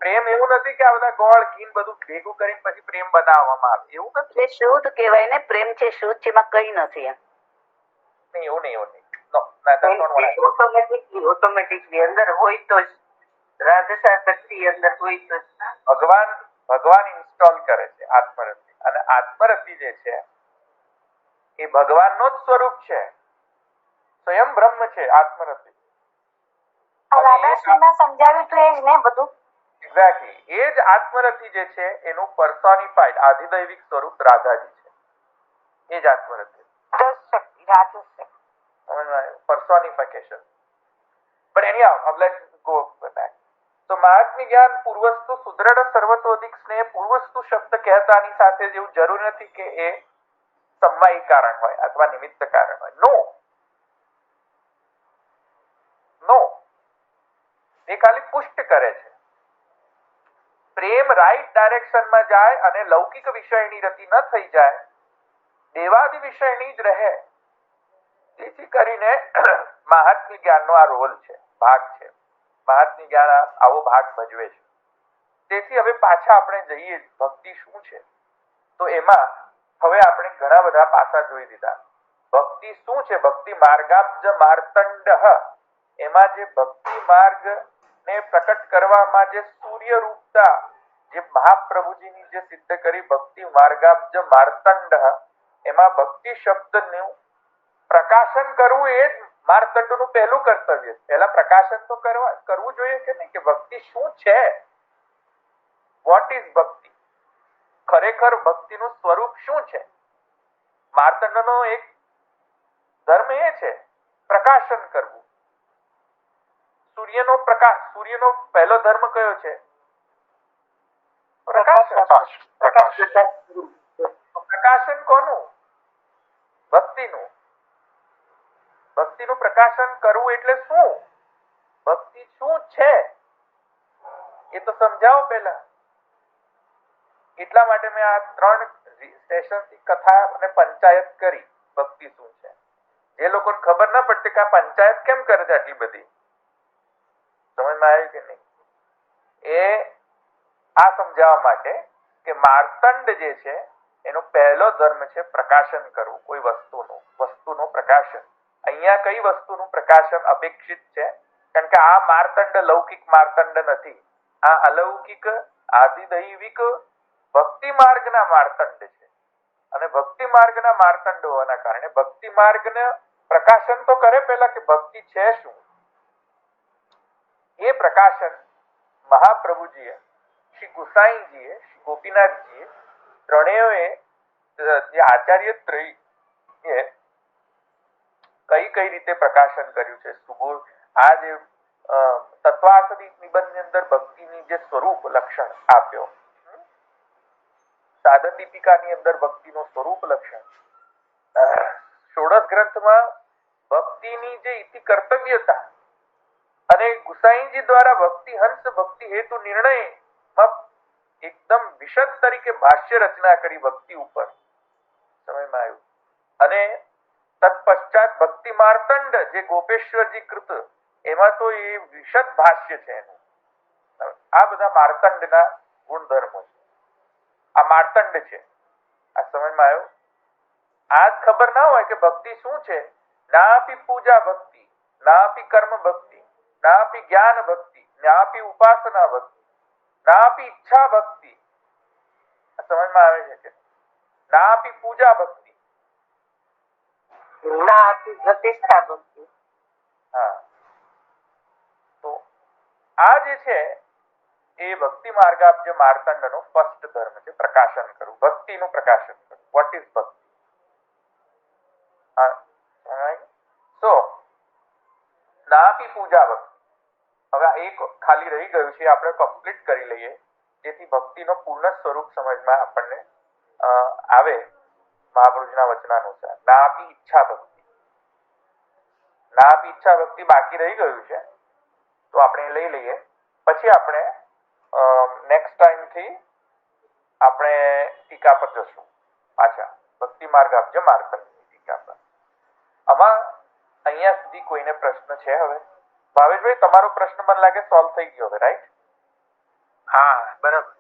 પ્રેમ એવું નથી કે આ બધા ગોળ ઘી બધું ભેગું કરીને પછી પ્રેમ બનાવવામાં આવે, એવું નથી. એટલે શુદ્ધ કહેવાય ને, પ્રેમ છે શુદ્ધ છે, એમાં કઈ નથી એમ. નહીં, એવું નહીં, એવું નહીં. No, that's not what I mean. Automatically અંદર હોય તો જ રાધસા શક્તિ અંદર હોય તો ભગવાન ઇન્સ્ટોલ કરે છે આત્મરતિ, અને આત્મરતિ જે છે એ ભગવાનનો જ સ્વરૂપ છે, સ્વયં બ્રહ્મ છે આત્મરતિ. રાધાશ્રીમાં સમજાવ્યું તો એ જ ને બધું. એક્ઝેક્ટલી, એ જ આત્મરતિ જે છે એનું પર્સોનિફાઈડ આધિદૈવિક સ્વરૂપ રાધાજી છે. એ જ આત્મરતિ, personification. But anyhow, let's go back. તો મહાત્મ્ય જ્ઞાન પૂર્વસ્તુ સુદ્રઢ સર્વતોધિક સ્નેહ, પૂર્વસ્તુ શબ્દ કહેતાની સાથે જેવું જરૂરી નથી કે એ સમવાયી કારણ હોય અથવા નિમિત્ત કારણ હોય. નો, એ ખાલી પુષ્ટ કરે છે. પ્રેમ રાઈટ ડાયરેક્શનમાં જાય અને લૌકિક વિષયની રતિ ન થઈ જાય, દેવાદિ વિષયની જ રહે. તેથી કરીને મહાત્મ્ય જ્ઞાનનો આ રોલ છે, ભાગ છે. મહાત્મ્ય જ્ઞાન આવો ભાગ ભજવે છે. તેથી હવે પાછા આપણે જઈએ ભક્તિ શું છે, તો એમાં હવે આપણે ઘણા બધા પાસા જોઈ દીધા. ભક્તિ શું છે? ભક્તિ માર્ગાબ્જ માર્તંડ, એમાં જે ભક્તિ માર્ગ ને પ્રકટ કરવામાં જે સૂર્ય રૂપતા જે મહાપ્રભુજીની જે સિદ્ધ કરી ભક્તિ માર્ગાબ્જ માર્તંડ, એમાં ભક્તિ શબ્દનું પ્રકાશન કરવું એ જ માર્તંડનું પહેલું કર્તવ્ય છે. પહેલા પ્રકાશન તો કરવું જોઈએ કે નહીં, કે ભક્તિ શું છે, વોટ ઇઝ ભક્તિ, ખરેખર ભક્તિનું સ્વરૂપ શું છે. માર્તંડનો એક ધર્મ એ છે પ્રકાશન કરવું. સૂર્યનો પહેલો ધર્મ કયો છે? પ્રકાશન કોનું? ભક્તિનું. ભક્તિનું પ્રકાશન કરવું એટલે શું? ભક્તિ શું છે એ તો સમજાવો પહેલા. એટલા માટે મેં આ 3 સેશનથી કથા અને પંચાયત કરી ભક્તિ શું છે. જે લોકોને ખબર ના પડતી કે આ પંચાયત કેમ કરે છે આટલી બધી, સમજમાં આવી કે નહીં, એ આ સમજાવવા માટે કે માર્તંડ જે છે એનો પહેલો ધર્મ છે પ્રકાશન કરવું કોઈ વસ્તુનું પ્રકાશન. અહીંયા કઈ વસ્તુનું પ્રકાશન અપેક્ષિત છે? કારણ કે આ માર્તંડ લૌકિક માર્તંડ નથી, આ અલૌકિક આધિદૈવિક ભક્તિ માર્ગના માર્તંડ છે. અને ભક્તિ માર્ગના માર્તંડ હોવાના કારણે ભક્તિ માર્ગને પ્રકાશન તો કરે પહેલા કે ભક્તિ છે શું. એ પ્રકાશન મહાપ્રભુજીએ, શ્રી ગુસાઈજીએ, શ્રી ગોપીનાથજીએ ત્રણેય જે આચાર્ય ત્રયે કઈ રીતે પ્રકાશન કર્યું છે. આ જે તત્વાર્થદીપ નિબંધની અંદર ભક્તિની જે સ્વરૂપ લક્ષણ આપ્યો, સાધન દીપિકાની અંદર ભક્તિનું સ્વરૂપ લક્ષણ, ષોડશ ગ્રંથમાં ભક્તિની જે ઇતિ કર્તવ્યતા અને ગુસાઈજી દ્વારા ભક્તિ હંસ ભક્તિ હેતુ નિર્ણયમાં એકદમ વિશદ તરીકે ભાષ્ય રચના કરી ભક્તિ ઉપર, સમજમાં આવ્યું. અને તત્પશ્ચાત ભક્તિ માર્તંડ જે ગોપેશ્વરજી કૃત, એમાં તો એ વિશદ ભાષ્ય છે એનું. આ બધા માર્તંડના ગુણધર્મો છે. આ માર્તંડ છે. આ સમજમાં આવ્યું. આ જ ખબર ના હોય કે ભક્તિ શું છે. નાપી પૂજા ભક્તિ, નાપી કર્મ ભક્તિ, નાપી જ્ઞાન ભક્તિ, નાપી ઉપાસના ભક્તિ, નાપી ઈચ્છા ભક્તિ. સમજમાં આવે છે કે નાપી પૂજા ભક્તિ, નાપી પ્રતિષ્ઠા ભક્તિ. હા, તો આ જે છે એ ભક્તિ માર્ગાબ્જ માર્તંડનો ફર્સ્ટ ધર્મ છે, પ્રકાશન કરવું, ભક્તિનું પ્રકાશન કરવું. વોટ ઇઝ ભક્તિ? સો નાપી પૂજા ભક્તિ. હવે એક ખાલી રહી ગયું છે, આપણે કમ્પ્લીટ કરી લઈએ જેથી ભક્તિનો પૂર્ણ સ્વરૂપ સમજમાં આપણને આવે મહાપુરુષના વચનાનુસાર. નાપી ઈચ્છા ભક્તિ, નાપી ઈચ્છા ભક્તિ બાકી રહી ગયું છે, તો આપણે લઈ લઈએ. પછી આપણે નેક્સ્ટ ટાઈમથી આપણે ટીકા પર જશું. પાછા ભક્તિ માર્ગાબ્જ માર્તંડની ટીકા પર. આમાં અહીંયા સુધી કોઈને પ્રશ્ન છે? હવે ભાવેશભાઈ, તમારો પ્રશ્ન મને લાગે સોલ્વ થઈ ગયો હવે, રાઈટ? હા, બરાબર.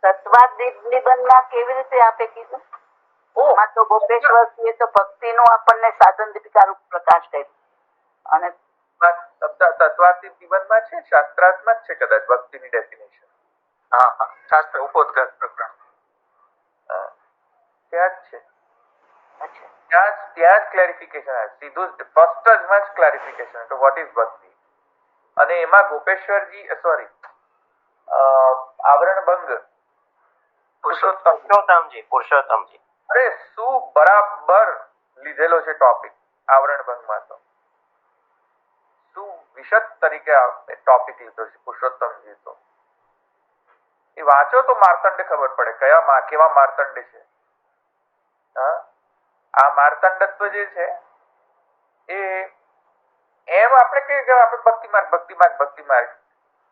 તત્વાદ નિબંધમાં કેવી રીતે આપે કીધું? એમાં તો ગોપેશ્વર તો ભક્તિનું આપણને સાધન દીપિકા રૂપ પ્રકાશ કર્યું. અને તત્વાતીત નિબંધમાં છે, શાસ્ત્રાર્થમાં જ છે કદાચ ભક્તિની ડેફિનેશન. હા હા, શાસ્ત્ર ઉપોદ્ઘાત પ્રકરણ ત્યાં જ છે. ત્યાં જ ક્લેરિફિકેશન આવે, સીધું ફર્સ્ટ જ ક્લેરિફિકેશન તો વોટ ઇઝ ભક્તિ. અને એમાં ગોપેશ્વરજી સોરી આવરણ ભંગ પુરુષોત્તમજી અરે શું બરાબર લીધેલો છે ટોપિક આવરણ ભંગમાં. તો શું વિશદ તરીકે ટોપિક લીધો છે પુરુષોત્તમજી. તો એ વાંચો તો માર્તંડ ખબર પડે કેવા માર્તંડ છે. હા, આ માર્તંડત્વ જે છે એ એમ આપણે કહીએ કે આપણે ભક્તિ માર્ગ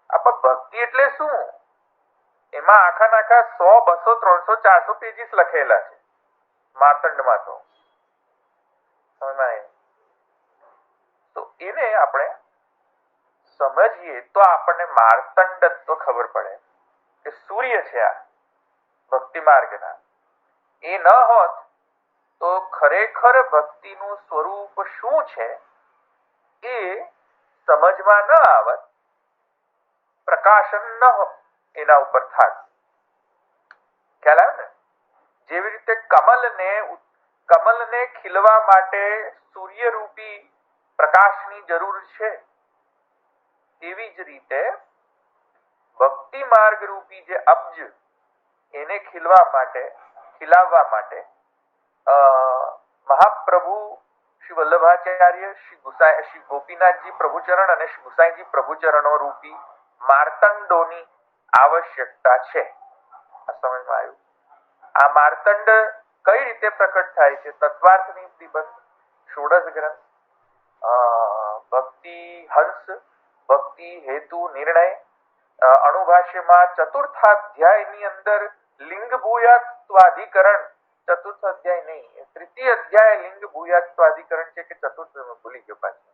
આપણે ભક્તિ એટલે શું? એમાં આખા 100, 200, 300, 400 પેજીસ લખેલા છે માર્તંડમાં. તો એને આપણે સમજીએ તો આપણને માર્તંડત્વ ખબર પડે કે સૂર્ય છે આ ભક્તિ માર્ગના. એ ન હોત તો ખરેખર ભક્તિનું સ્વરૂપ શું છે એ સમજમાં ન આવત, પ્રકાશન ન એના ઉપર થાત. ખ્યાલ આવે ને? જેવી રીતે કમલને ખીલવા માટે સૂર્યરૂપી પ્રકાશની જરૂર છે, તેવી જ રીતે ભક્તિ માર્ગ રૂપી જે અબ્જ એને ખીલાવવા માટે મહાપ્રભુ શ્રી વલ્લભાચાર્ય, શ્રી ગોપીનાથજી પ્રભુચરણ અને શ્રી ગુસાઈજી પ્રભુચરણો રૂપી માર્તંડોની આવશ્યકતા છે. આ સમજમાં આવ્યું? આ માર્તંડ કઈ રીતે પ્રકટ થાય છે? તત્વાર્થની નિબંધ, ષોડશ ગ્રંથ, ભક્તિ હંસ, ભક્તિ હેતુ નિર્ણય, અણુભાષ્યમાં ચતુર્થાધ્યાયની અંદર લિંગ ભૂયાત્વાધિકરણ, ચતુર્થ અધ્યાય નહીં, તૃતીય અધ્યાય લિંગ ભૂયાત્વાધિકરણ છે કે ચતુર્થ? ભૂલી ગયો પાછું.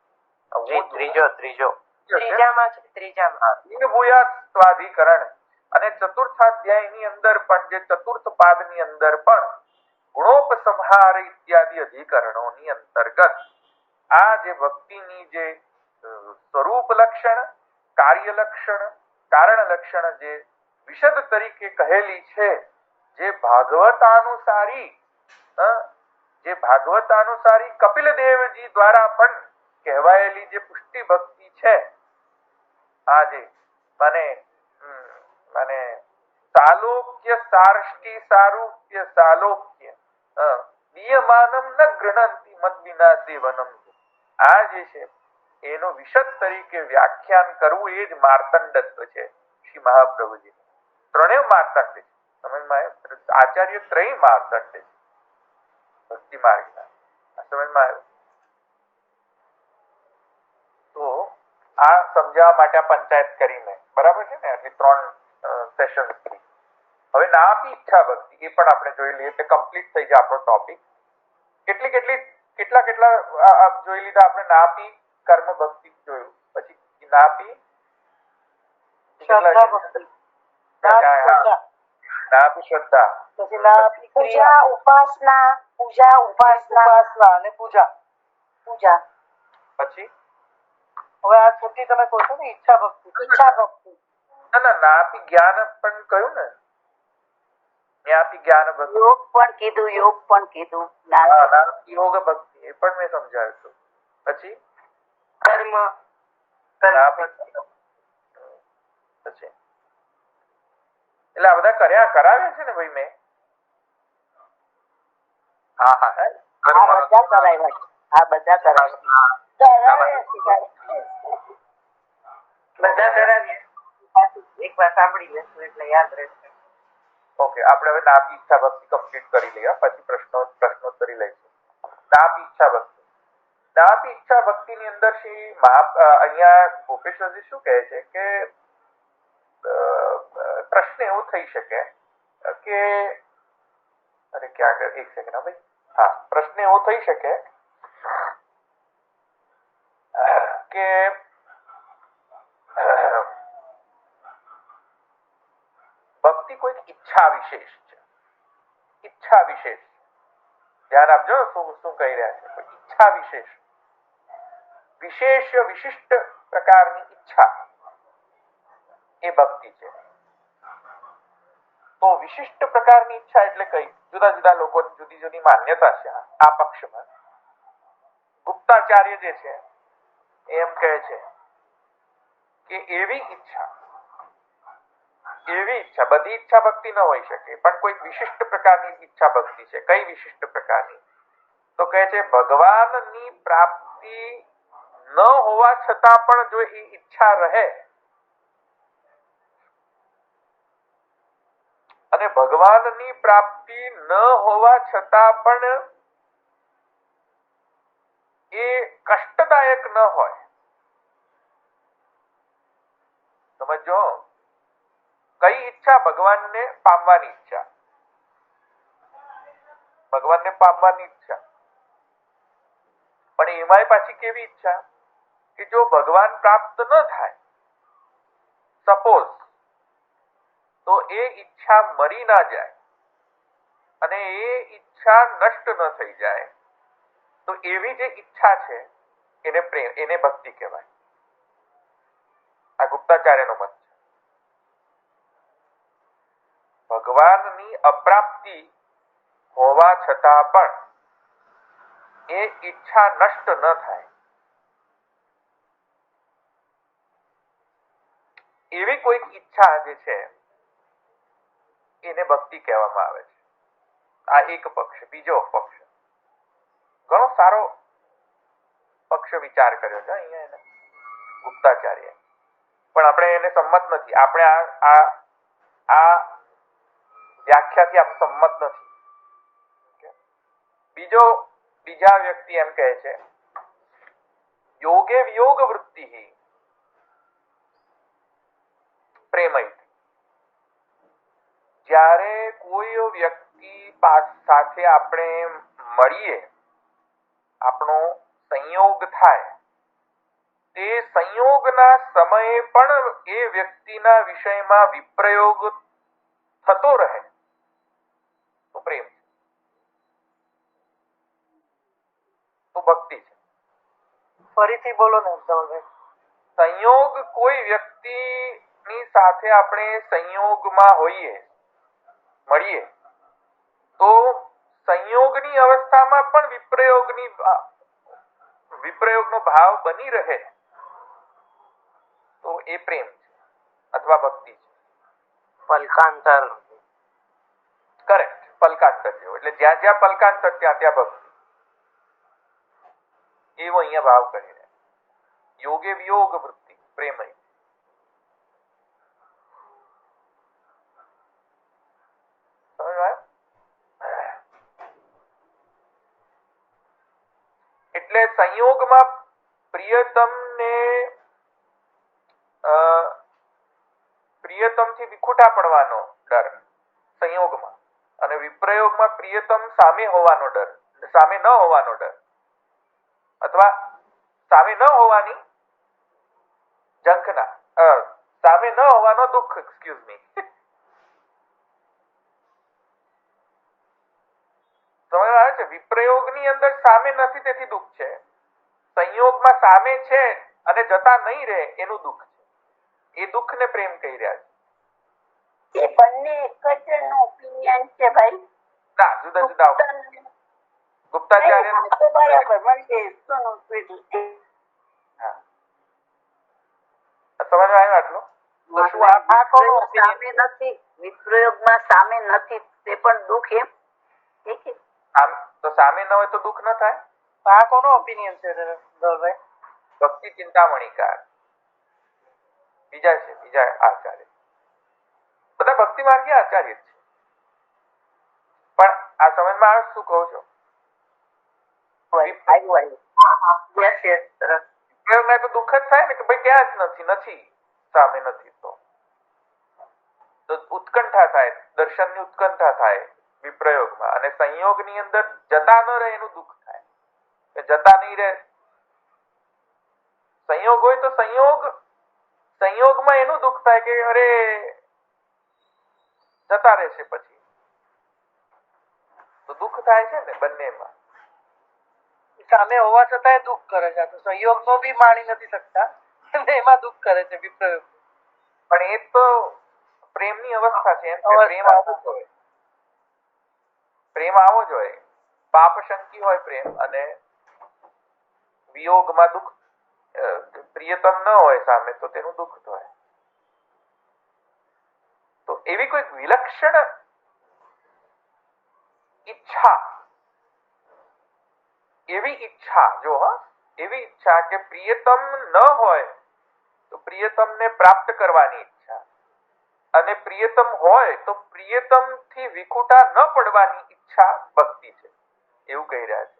ત્રીજામાં લિંગ ભૂયાત્વાધિકરણ. અને ચતુર્થાધ્યાયની અંદર પણ જે ચતુર્થ પાદની અંદર પણ ગુણોપસંહાર ઇત્યાદિ અધિકરણોની અંતર્ગત આ જે ભક્તિની જે સ્વરૂપ લક્ષણ, કાર્ય લક્ષણ, કારણ લક્ષણ જે વિશદ તરીકે કહેલી છે, જે ભાગવતાનુસારી કપિલદેવજી દ્વારા પણ કહેવાયેલી જે પુષ્ટિ ભક્તિ છે, આ જે મને સાલોક્ય સાર્ષ્ટિ સારૂપ્ય સાલોક્ય નિયમાનમ ન ગૃહંતિ મત વિના સેવનમ, આ જે છે એનો વિશદ તરીકે વ્યાખ્યાન કરવું એ જ માર્તંડત્વ છે શ્રી મહાપ્રભુજી. ત્રણેય માર્તંડ છે. સમજમાં આવ્યું? આચાર્ય ત્રય માર્તંડ છે ભક્તિ માર્ગના. સમજમાં આવ્યું? તો આ સમજાવવા માટે આ પંચાયત કરીને બરાબર છે ને, આટલી 3 સેશન્સ થી. હવે ના આપી ઈચ્છા ભક્તિ એ પણ આપણે જોઈ લઈએ એટલે કમ્પ્લીટ થઈ જાય આપણો ટોપિક. કેટલા જોઈ લીધા આપણે. ના આપી કર્મ ભક્તિ જોયું, પછી ના આપી શ્રદ્ધા ભક્તિ, ના આપી શ્રદ્ધા, પછી ના આપી પૂજા ઉપાસના ઉપાસના અને પૂજા. પછી હવે આ છૂટી તમે કહો છો ને ઈચ્છા ભક્તિ. ના આપી જ્ઞાન પણ કહ્યું ને. ના આપી જ્ઞાન ભક્તિ, યોગ પણ કીધું ના આપી યોગ ભક્તિ એ પણ મેં સમજાવ્યું હતું. પછી કર્મ ના આપી પછી એટલે આ બધા કરાવ્યા છે ને ભાઈ મેં. હા હા આ બધા કરાવ્યા. બધા કરાવીએ. એક વાર સાંભળી લેશું એટલે યાદ રહેશે. ઓકે, આપણે હવે ના આપી ઈચ્છા ભક્તિ કમ્પ્લીટ કરી લઈએ, પછી પ્રશ્નોત્તરી લઈશું. ના આપી ઈચ્છા ભક્તિ. ના આપી ઈચ્છા ભક્તિ ની અંદર અહીંયા ભૂપેશ્વરજી શું કહે છે કે પ્રશ્ન એવો થઈ શકે કે અરે ક્યાં આગળ એક સેકન્ડ ભાઈ. હા, પ્રશ્ન એવો થઈ શકે કે ભક્તિ કોઈક ઈચ્છા વિશેષ છે. ઈચ્છા વિશેષ, ધ્યાન આપજો શું કહી રહ્યા છે. ઈચ્છા વિશિષ્ટ પ્રકારની ઈચ્છા એ ભક્તિ છે. તો વિશિષ્ટ પ્રકારની ઈચ્છા એટલે કઈ? જુદા જુદા લોકોની જુદી જુદી માન્યતા છે આ પક્ષમાં. ગુપ્તાચાર્ય જે છે એમ કહે છે કે એવી ઈચ્છા, બધી ઈચ્છા ભક્તિ ન હોઈ શકે, પણ કોઈ વિશિષ્ટ પ્રકારની ઈચ્છા ભક્તિ છે. કઈ વિશિષ્ટ પ્રકારની? તો કહે છે ભગવાનની પ્રાપ્તિ ન હોવા છતાં પણ જો એ ઈચ્છા રહે અને ભગવાનની પ્રાપ્તિ ન હોવા છતાં પણ એ કષ્ટદાયક ન હોય. સમજો, કઈ ઈચ્છા? ભગવાનને પામવાની ઈચ્છા. પણ એમાંય પાછી કેવી ઈચ્છા કે જો ભગવાન પ્રાપ્ત ન થાય સપોઝ, તો એ ઈચ્છા મરી ના જાય અને એ ઈચ્છા નષ્ટ ન થઈ જાય, તો એવી જે ઈચ્છા છે એને પ્રેમ, એને ભક્તિ કહેવાય. આ ગુપ્તાચાર્યનો મત છે. ભગવાનની અપ્રાપ્તિ હોવા છતાં પણ એ ઈચ્છા નષ્ટ ન થાય એવી કોઈક ઈચ્છા જે છે એને ભક્તિ કહેવામાં આવે છે. આ એક પક્ષ. બીજો પક્ષ, ઘણો સારો પક્ષ વિચાર કર્યો છે અહીંયા એને ગુપ્તાચાર્ય, પણ આપણે એને સંમત નથી. આપણે આ વ્યાખ્યાથી આપણે સંમત નથી. બીજા વ્યક્તિ એમ કહે છે યોગે વિયોગ વૃત્તિ પ્રેમૈ. જ્યારે કોઈ વ્યક્તિ સાથે આપણે મળીએ, આપણો સંયોગ થાય, તે સંયોગના સમયે પણ એ વ્યક્તિના વિષયમાં વિપ્રયોગ થતો રહે તો પ્રેમ, તો ભક્તિ છે. ફરીથી બોલો ને ધવલભાઈ. સંયોગ, કોઈ વ્યક્તિની સાથે આપણે સંયોગમાં હોઈએ, મળીએ, તો સંયોગની અવસ્થામાં પણ વિપ્રયોગનો ભાવ બની રહે તો એ પ્રેમ છે અથવા ભક્તિ છે. પલકાંતર. કરેક્ટ, પલકાંતર જેવો. એટલે જ્યાં જ્યાં પલકાંતર ત્યાં ત્યાં ભક્તિ. એવો અહીંયા ભાવ કરી રહ્યા. યોગે વિયોગ વૃત્તિ પ્રેમૈ. એટલે સંયોગમાં પ્રિયતમથી વિખૂટા પડવાનો ડર વિપ્રયોગમાં પ્રિયતમ સામે હોવાનો ડર, સામે ન હોવાનો ડર, અથવા સામે ન હોવાની ઝંખના, સામે ન હોવાનો દુઃખ, એક્સક્યુઝ મી. સમજ આવે છે? વિપ્રયોગની અંદર સામે નથી તેથી દુઃખ છે, સંયોગમાં સામે છે અને જતા નહીં રહે એનું દુઃખ છે. એ દુઃખને પ્રેમ કહી રહ્યા છે. એ બંને એક જ ઓપિનિયન છે ભાઈ. ના, જુદા જુદા. ગુપ્તાચાર્ય તો બરાબર મને બેસતો નહોતું. હા, સમજમાં આવ્યું આટલું? તો શું આ કોનું સામે નથી, વિપ્રયોગમાં સામે નથી તે પણ દુઃખ એમ? આમ તો સામે ન હોય તો દુઃખ ન થાય? આ કોનો ઓપિનિયન છે ધવલભાઈ? ભક્તિ ચિંતામણીકાર બીજા છે, બીજા આચાર્ય, બધા ભક્તિ માર્ગીય આચાર્ય છે. પણ આ સમજમાં આવે શું કહું છું? વિપ્રયોગમાં તો દુઃખ જ થાય ને કે ભાઈ ક્યાં જ નથી, સામે નથી, તો ઉત્કંઠા થાય, દર્શનની ઉત્કંઠા થાય વિપ્રયોગમાં. અને સંયોગની અંદર જતા ન રહે એનું દુઃખ થાય, કે જતા નહીં રહે. સંયોગ હોય તો સંયોગમાં એનું દુઃખ થાય કે અરે જતા રહેશે પછી, તો દુઃખ થાય છે ને બંનેમાં. સામે હોવા છતાંય દુઃખ કરે છે. તો સંયોગ નો બી માણી નથી શકતા અને એમાં દુઃખ કરે છે વિપ્રયોગ. પણ એ તો પ્રેમની અવસ્થા છે. એમ કે પ્રેમ આવો જ હોય, પ્રેમ આવો જ હોય. પાપ શંકી હોય પ્રેમ, અને વિયોગમાં દુઃખ, પ્રિયતમ ન હોય સામે તો તેનું દુઃખ થાય. તો એવી કોઈ વિલક્ષણ ઈચ્છા, એવી ઈચ્છા, જો એવી ઈચ્છા કે પ્રિયતમ ન હોય તો પ્રિયતમને પ્રાપ્ત કરવાની ઈચ્છા, અને પ્રિયતમ હોય તો પ્રિયતમ થી વિખૂટા ન પડવાની ઈચ્છા ભક્તિ છે, એવું કહી રહ્યા છે.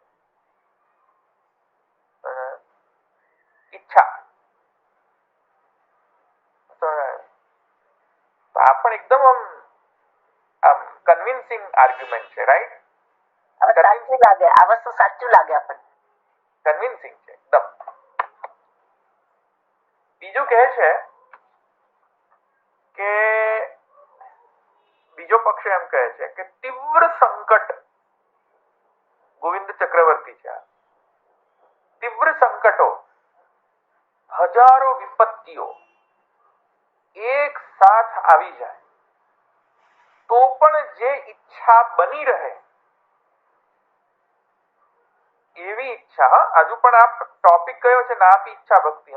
ઈચ્છા તો આ પણ એકદમ આમ કન્વિન્સિંગ આર્ગ્યુમેન્ટ છે, રાઈટ? સાચું લાગે, આ વસ્તુ સાચું લાગે આપણને, કન્વિન્સિંગ છે એકદમ. બીજું કહે છે કે બીજો પક્ષ એમ કહે છે કે તીવ્ર સંકટ, ગોવિંદ ચક્રવર્તી છે, તીવ્ર સંકટો, હજારો વિપત્તિઓ એક સાથ આવી જાય તો પણ જે ઈચ્છા બની રહે, એવી ઈચ્છા, હજુ પણ આ ટોપિક કયો છે, નાપી ઈચ્છા ભક્તિ,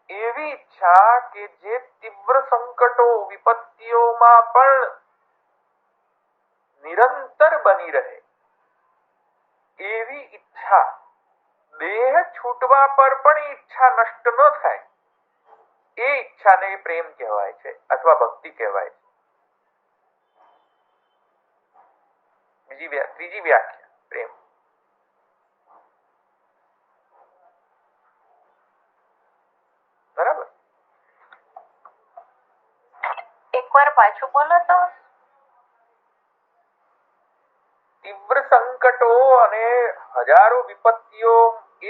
એવી ઈચ્છા કે જે તીવ્ર સંકટો વિપત્તિઓમાં પણ નિરંતર બની રહે, એવી ઈચ્છા, દેહ છૂટવા પર પણ ઈચ્છા નષ્ટ ન થાય, એ ઈચ્છાને પ્રેમ કહેવાય છે અથવા ભક્તિ કહેવાય છે. ત્રીજી વ્યાખ્યા પ્રેમ. બરાબર? એકવાર પાછું બોલો તો. તીવ્ર સંકટો અને હજારો વિપત્તિઓ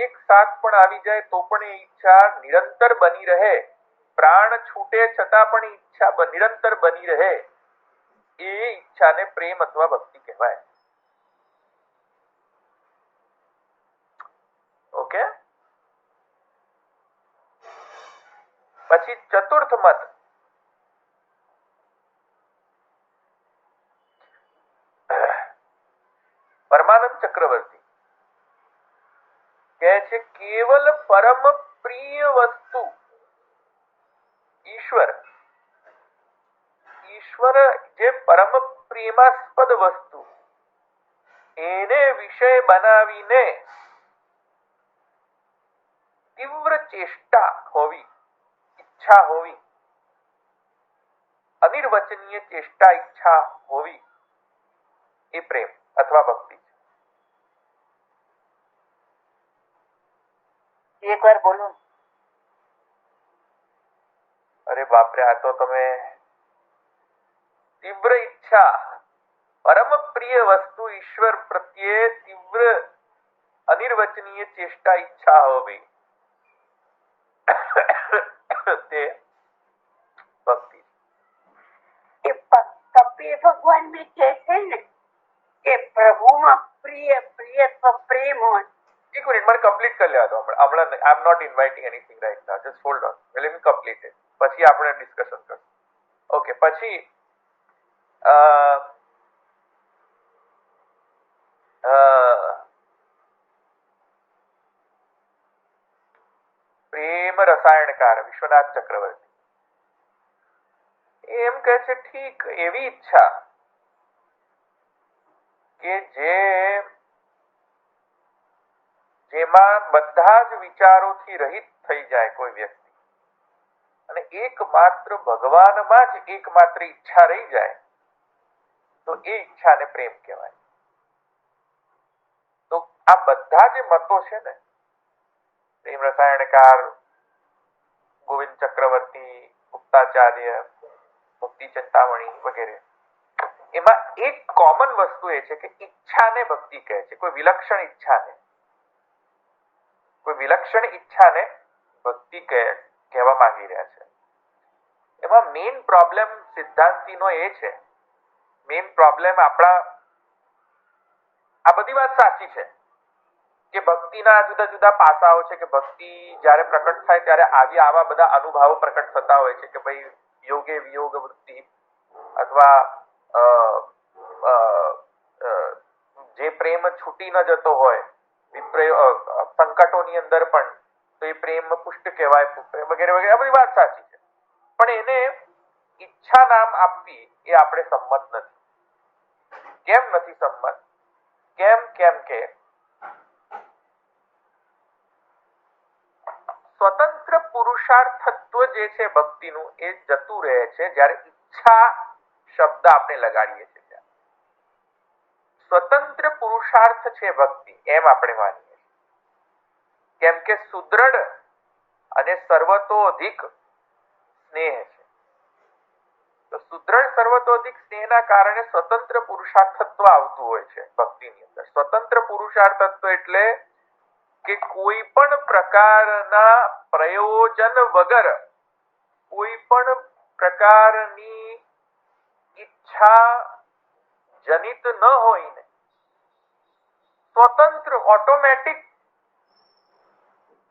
એક સાથ પણ આવી જાય તો પણ એ ઈચ્છા નિરંતર બની રહે, પ્રાણ છૂટે છતાં પણ ઈચ્છા નિરંતર બની રહે, એ ઈચ્છાને પ્રેમ અથવા ભક્તિ કહેવાય. ઓકે? પછી ચતુર્થ મત, પરમાનંદ ચક્રવર્તી કહે છે કેવલ પરમ પ્રિય વસ્તુ ઈશ્વર, ઈશ્વર જે પરમ પ્રેમાસ્પદ વસ્તુ, એને વિષય બનાવીને તીવ્ર ચેષ્ટા હોવી, ઈચ્છા હોવી, અનિર્વચનીય ચેષ્ટા, ઈચ્છા હોવી, એ પ્રેમ અથવા ભક્તિ છે. એક વાર બોલું. અરે બાપરે, આ તો તમે તીવ્ર ઈચ્છા, પરમ પ્રિય વસ્તુ ઈશ્વર પ્રત્યે તીવ્ર અનિર્વચનીય ચેષ્ટા ઈચ્છા હોવી તે ભક્તિ. એ કપિલ ભગવાન બી કહે છે ને કે પ્રભુમાં પ્રિય પ્રિયત્વ પ્રેમ હોય. એક મિનિટ મને કમ્પ્લીટ કરી લેવા દો હમણાં I am not inviting anything right now just hold on let me complete it પછી આપણે ડિસ્કશન કરશું. ઓકે પછી પ્રેમ રસાયણકાર વિશ્વનાથ ચક્રવર્તી એમ કહે છે ઠીક એવી ઈચ્છા કે જેમાં બધા જ વિચારોથી રહિત થઈ જાય કોઈ વ્યક્તિ અને એકમાત્ર ભગવાનમાં જ એકમાત્ર ઈચ્છા રહી જાય તો એ ઈચ્છાને પ્રેમ કહેવાય. તો આ બધા જે મતો છે ને પ્રેમ રસાયણકાર ગોવિંદ ચક્રવર્તી ગુપ્તાચાર્ય મુક્તિ ચિંતામણી વગેરે એમાં એક કોમન વસ્તુ એ છે કે ઈચ્છાને ભક્તિ કહે છે. કોઈ વિલક્ષણ ઈચ્છાને ભક્તિ કહેવા માંગી રહ્યા છે. એમાં મેઇન પ્રોબ્લેમ સિદ્ધાંતિનો એ છે મેઇન પ્રોબ્લેમ આ બધી વાત સાચી છે કે ભક્તિના જુદા જુદા પાસાઓ છે કે ભક્તિ જ્યારે પ્રકટ થાય ત્યારે આવા બધા અનુભાવો પ્રકટ થતા હોય છે કે ભાઈ યોગે વિયોગ વૃત્તિ અથવા જે પ્રેમ છૂટી ન જતો હોય સંકટોની અંદર પણ તો એ પ્રેમ પુષ્ટ કહેવાય વગેરે વગેરે આ બધી વાત સાચી છે. પણ એને ઈચ્છા નામ આપવી એ આપણે સંમત નથી. કેમ નથી સંમત? કેમ કે સ્વતંત્ર પુરુષાર્થત્વ જે છે ભક્તિનું એ જતું રહે છે જ્યારે ઈચ્છા શબ્દ આપણે લગાડીએ છીએ ત્યારે. સ્વતંત્ર પુરુષાર્થ છે ભક્તિ એમ આપણે માનીએ છીએ. કેમ કે સુદ્રઢ અને સર્વતોધિક સ્નેહ છે. તો સુદ્રઢ સર્વતોધિક સ્નેહના કારણે સ્વતંત્ર પુરુષાર્થત્વ આવતું હોય છે ભક્તિની અંદર. સ્વતંત્ર પુરુષાર્થત્વ એટલે કે કોઈ પણ પ્રકારના પ્રયોજન વગર કોઈ પણ પ્રકારની ઈચ્છા જનિત ન હોઈને સ્વતંત્ર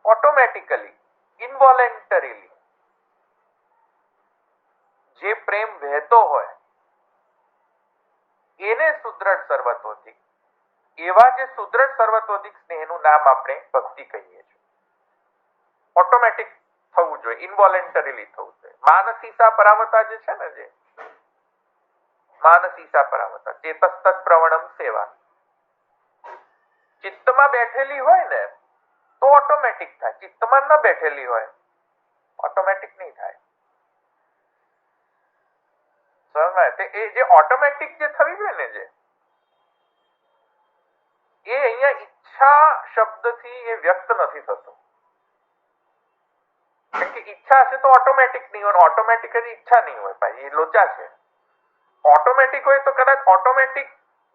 ઓટોમેટિકલી ઇનવોલેન્ટરીલી જે પ્રેમ વહેતો હોય એને સુદ્રઢ સર્વતોધિક. એવા જે સુદ્રઢ સર્વતોધિક સ્નેહનું નામ આપણે ભક્તિ કહીએ છીએ. ઓટોમેટિક થવું જોઈએ, ઇનવોલેન્ટરીલી થવું જોઈએ. માનસીસા પરામતા જે છે ને જે માનસીસા પરામતા ચેતસ્તત પ્રવણમ સેવા ચિત્તમાં બેઠેલી હોય ને તો ઓટોમેટિક થાય. ચિત્તમાં ન બેઠેલી હોય ઓટોમેટિક નહીં થાય. એ જે ઓટોમેટિક જે થવી જોઈએ ને જે એ અહીંયા ઈચ્છા શબ્દથી એ વ્યક્ત નથી થતો. કેમ કે ઈચ્છા હશે તો ઓટોમેટિક નહીં હોય, ઓટોમેટિક જ ઈચ્છા નહીં હોય ભાઈ, એ લોચા છે. ઓટોમેટિક હોય તો કદાચ ઓટોમેટિક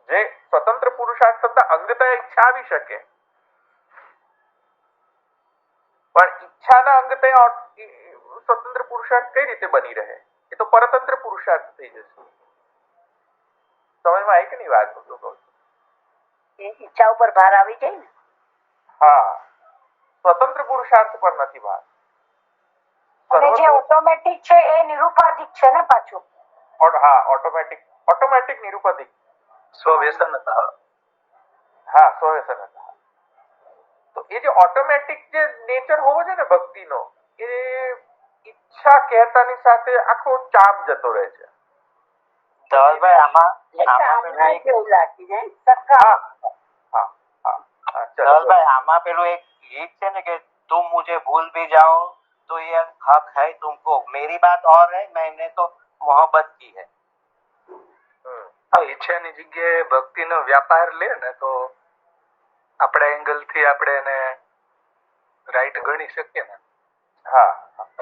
જે સ્વતંત્ર પુરુષાર્થ થતા અંગતા ઈચ્છા આવી શકે, પણ ઈચ્છાના અંગતા સ્વતંત્ર પુરુષાર્થ કઈ રીતે બની રહે? એ તો પરતંત્ર પુરુષાર્થ થઈ જશે. સમજમાં આવી કે નહીં વાત? ઈચ્છા ઉપર ભાર આવી જાય ને. હા, સ્વતંત્ર પુરુષાર્થ પર નથી ભાર. અને જે ઓટોમેટિક છે એ નિરુપાધિક છે ને પાછું. હા, ઓટોમેટિક નિરુપાધિક સ્વવ્યસન. હા, સ્વવ્યસન. તો એ જે ઓટોમેટિક જે નેચર હોવો જોઈએ ને ભક્તિનો, એ ઈચ્છા કહેતાની સાથે આખો ચામ જતો રહે છે. ધવલભાઈ આમાં પેલું એક ગીત છે ને કે तुम मुझे भूल भी जाओ तो ये हक है तुमको, मेरी बात और है, मैंने तो मोहब्बत की है. ઈચ્છાની જગ્યાએ ભક્તિનો વ્યાપાર લે ને તો આપણા એંગલ થી આપણે એને રાઈટ ગણી શકીએ ને. હા,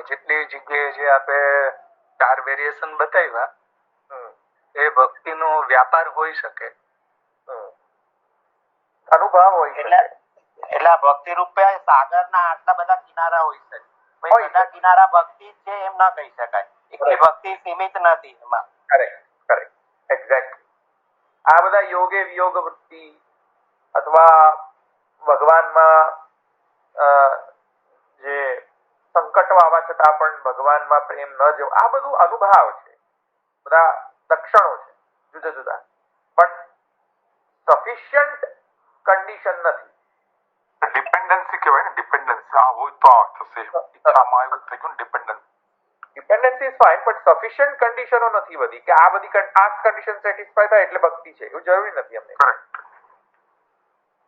જેટલી જગ્યાએ જે આપણે 4 વેરિએશન બતાવ્યા એ ભક્તિનો વ્યાપાર હોઈ શકે. અનુભવ હોય છે. એટલે ભક્તિ રૂપે સાગરના આટલા બધા કિનારા હોય છે. બધા કિનારા ભક્તિ જ છે એમ ના કહી શકાય. એકલી ભક્તિ સીમિત નથી એમાં. Correct exactly. આ બધા યોગે વિયોગ વૃત્તિ અથવા ભગવાનમાં જે સંકટો આવવા છતાં પણ ભગવાનમાં પ્રેમ ન જવો, આ બધું અનુભાવ છે, બધા લક્ષણો છે જુદા જુદા, પણ સફિશિયન્ટ કન્ડિશન નથી. ડિપેન્ડન્સી કહેવાય ને, ડિપેન્ડન્સી આ હોય તો આ થશે. ઈચ્છામાં એવું થઈ ગયું ડિપેન્ડન્સ. ડિપેન્ડન્સી ઇઝ ફાઇન, પણ સફિશિયન્ટ કન્ડિશનો નથી બધી કે આ બધી આ કન્ડિશન સેટિસ્ફાય થાય એટલે ભક્તિ છે, એવું જરૂરી નથી અમને. Correct.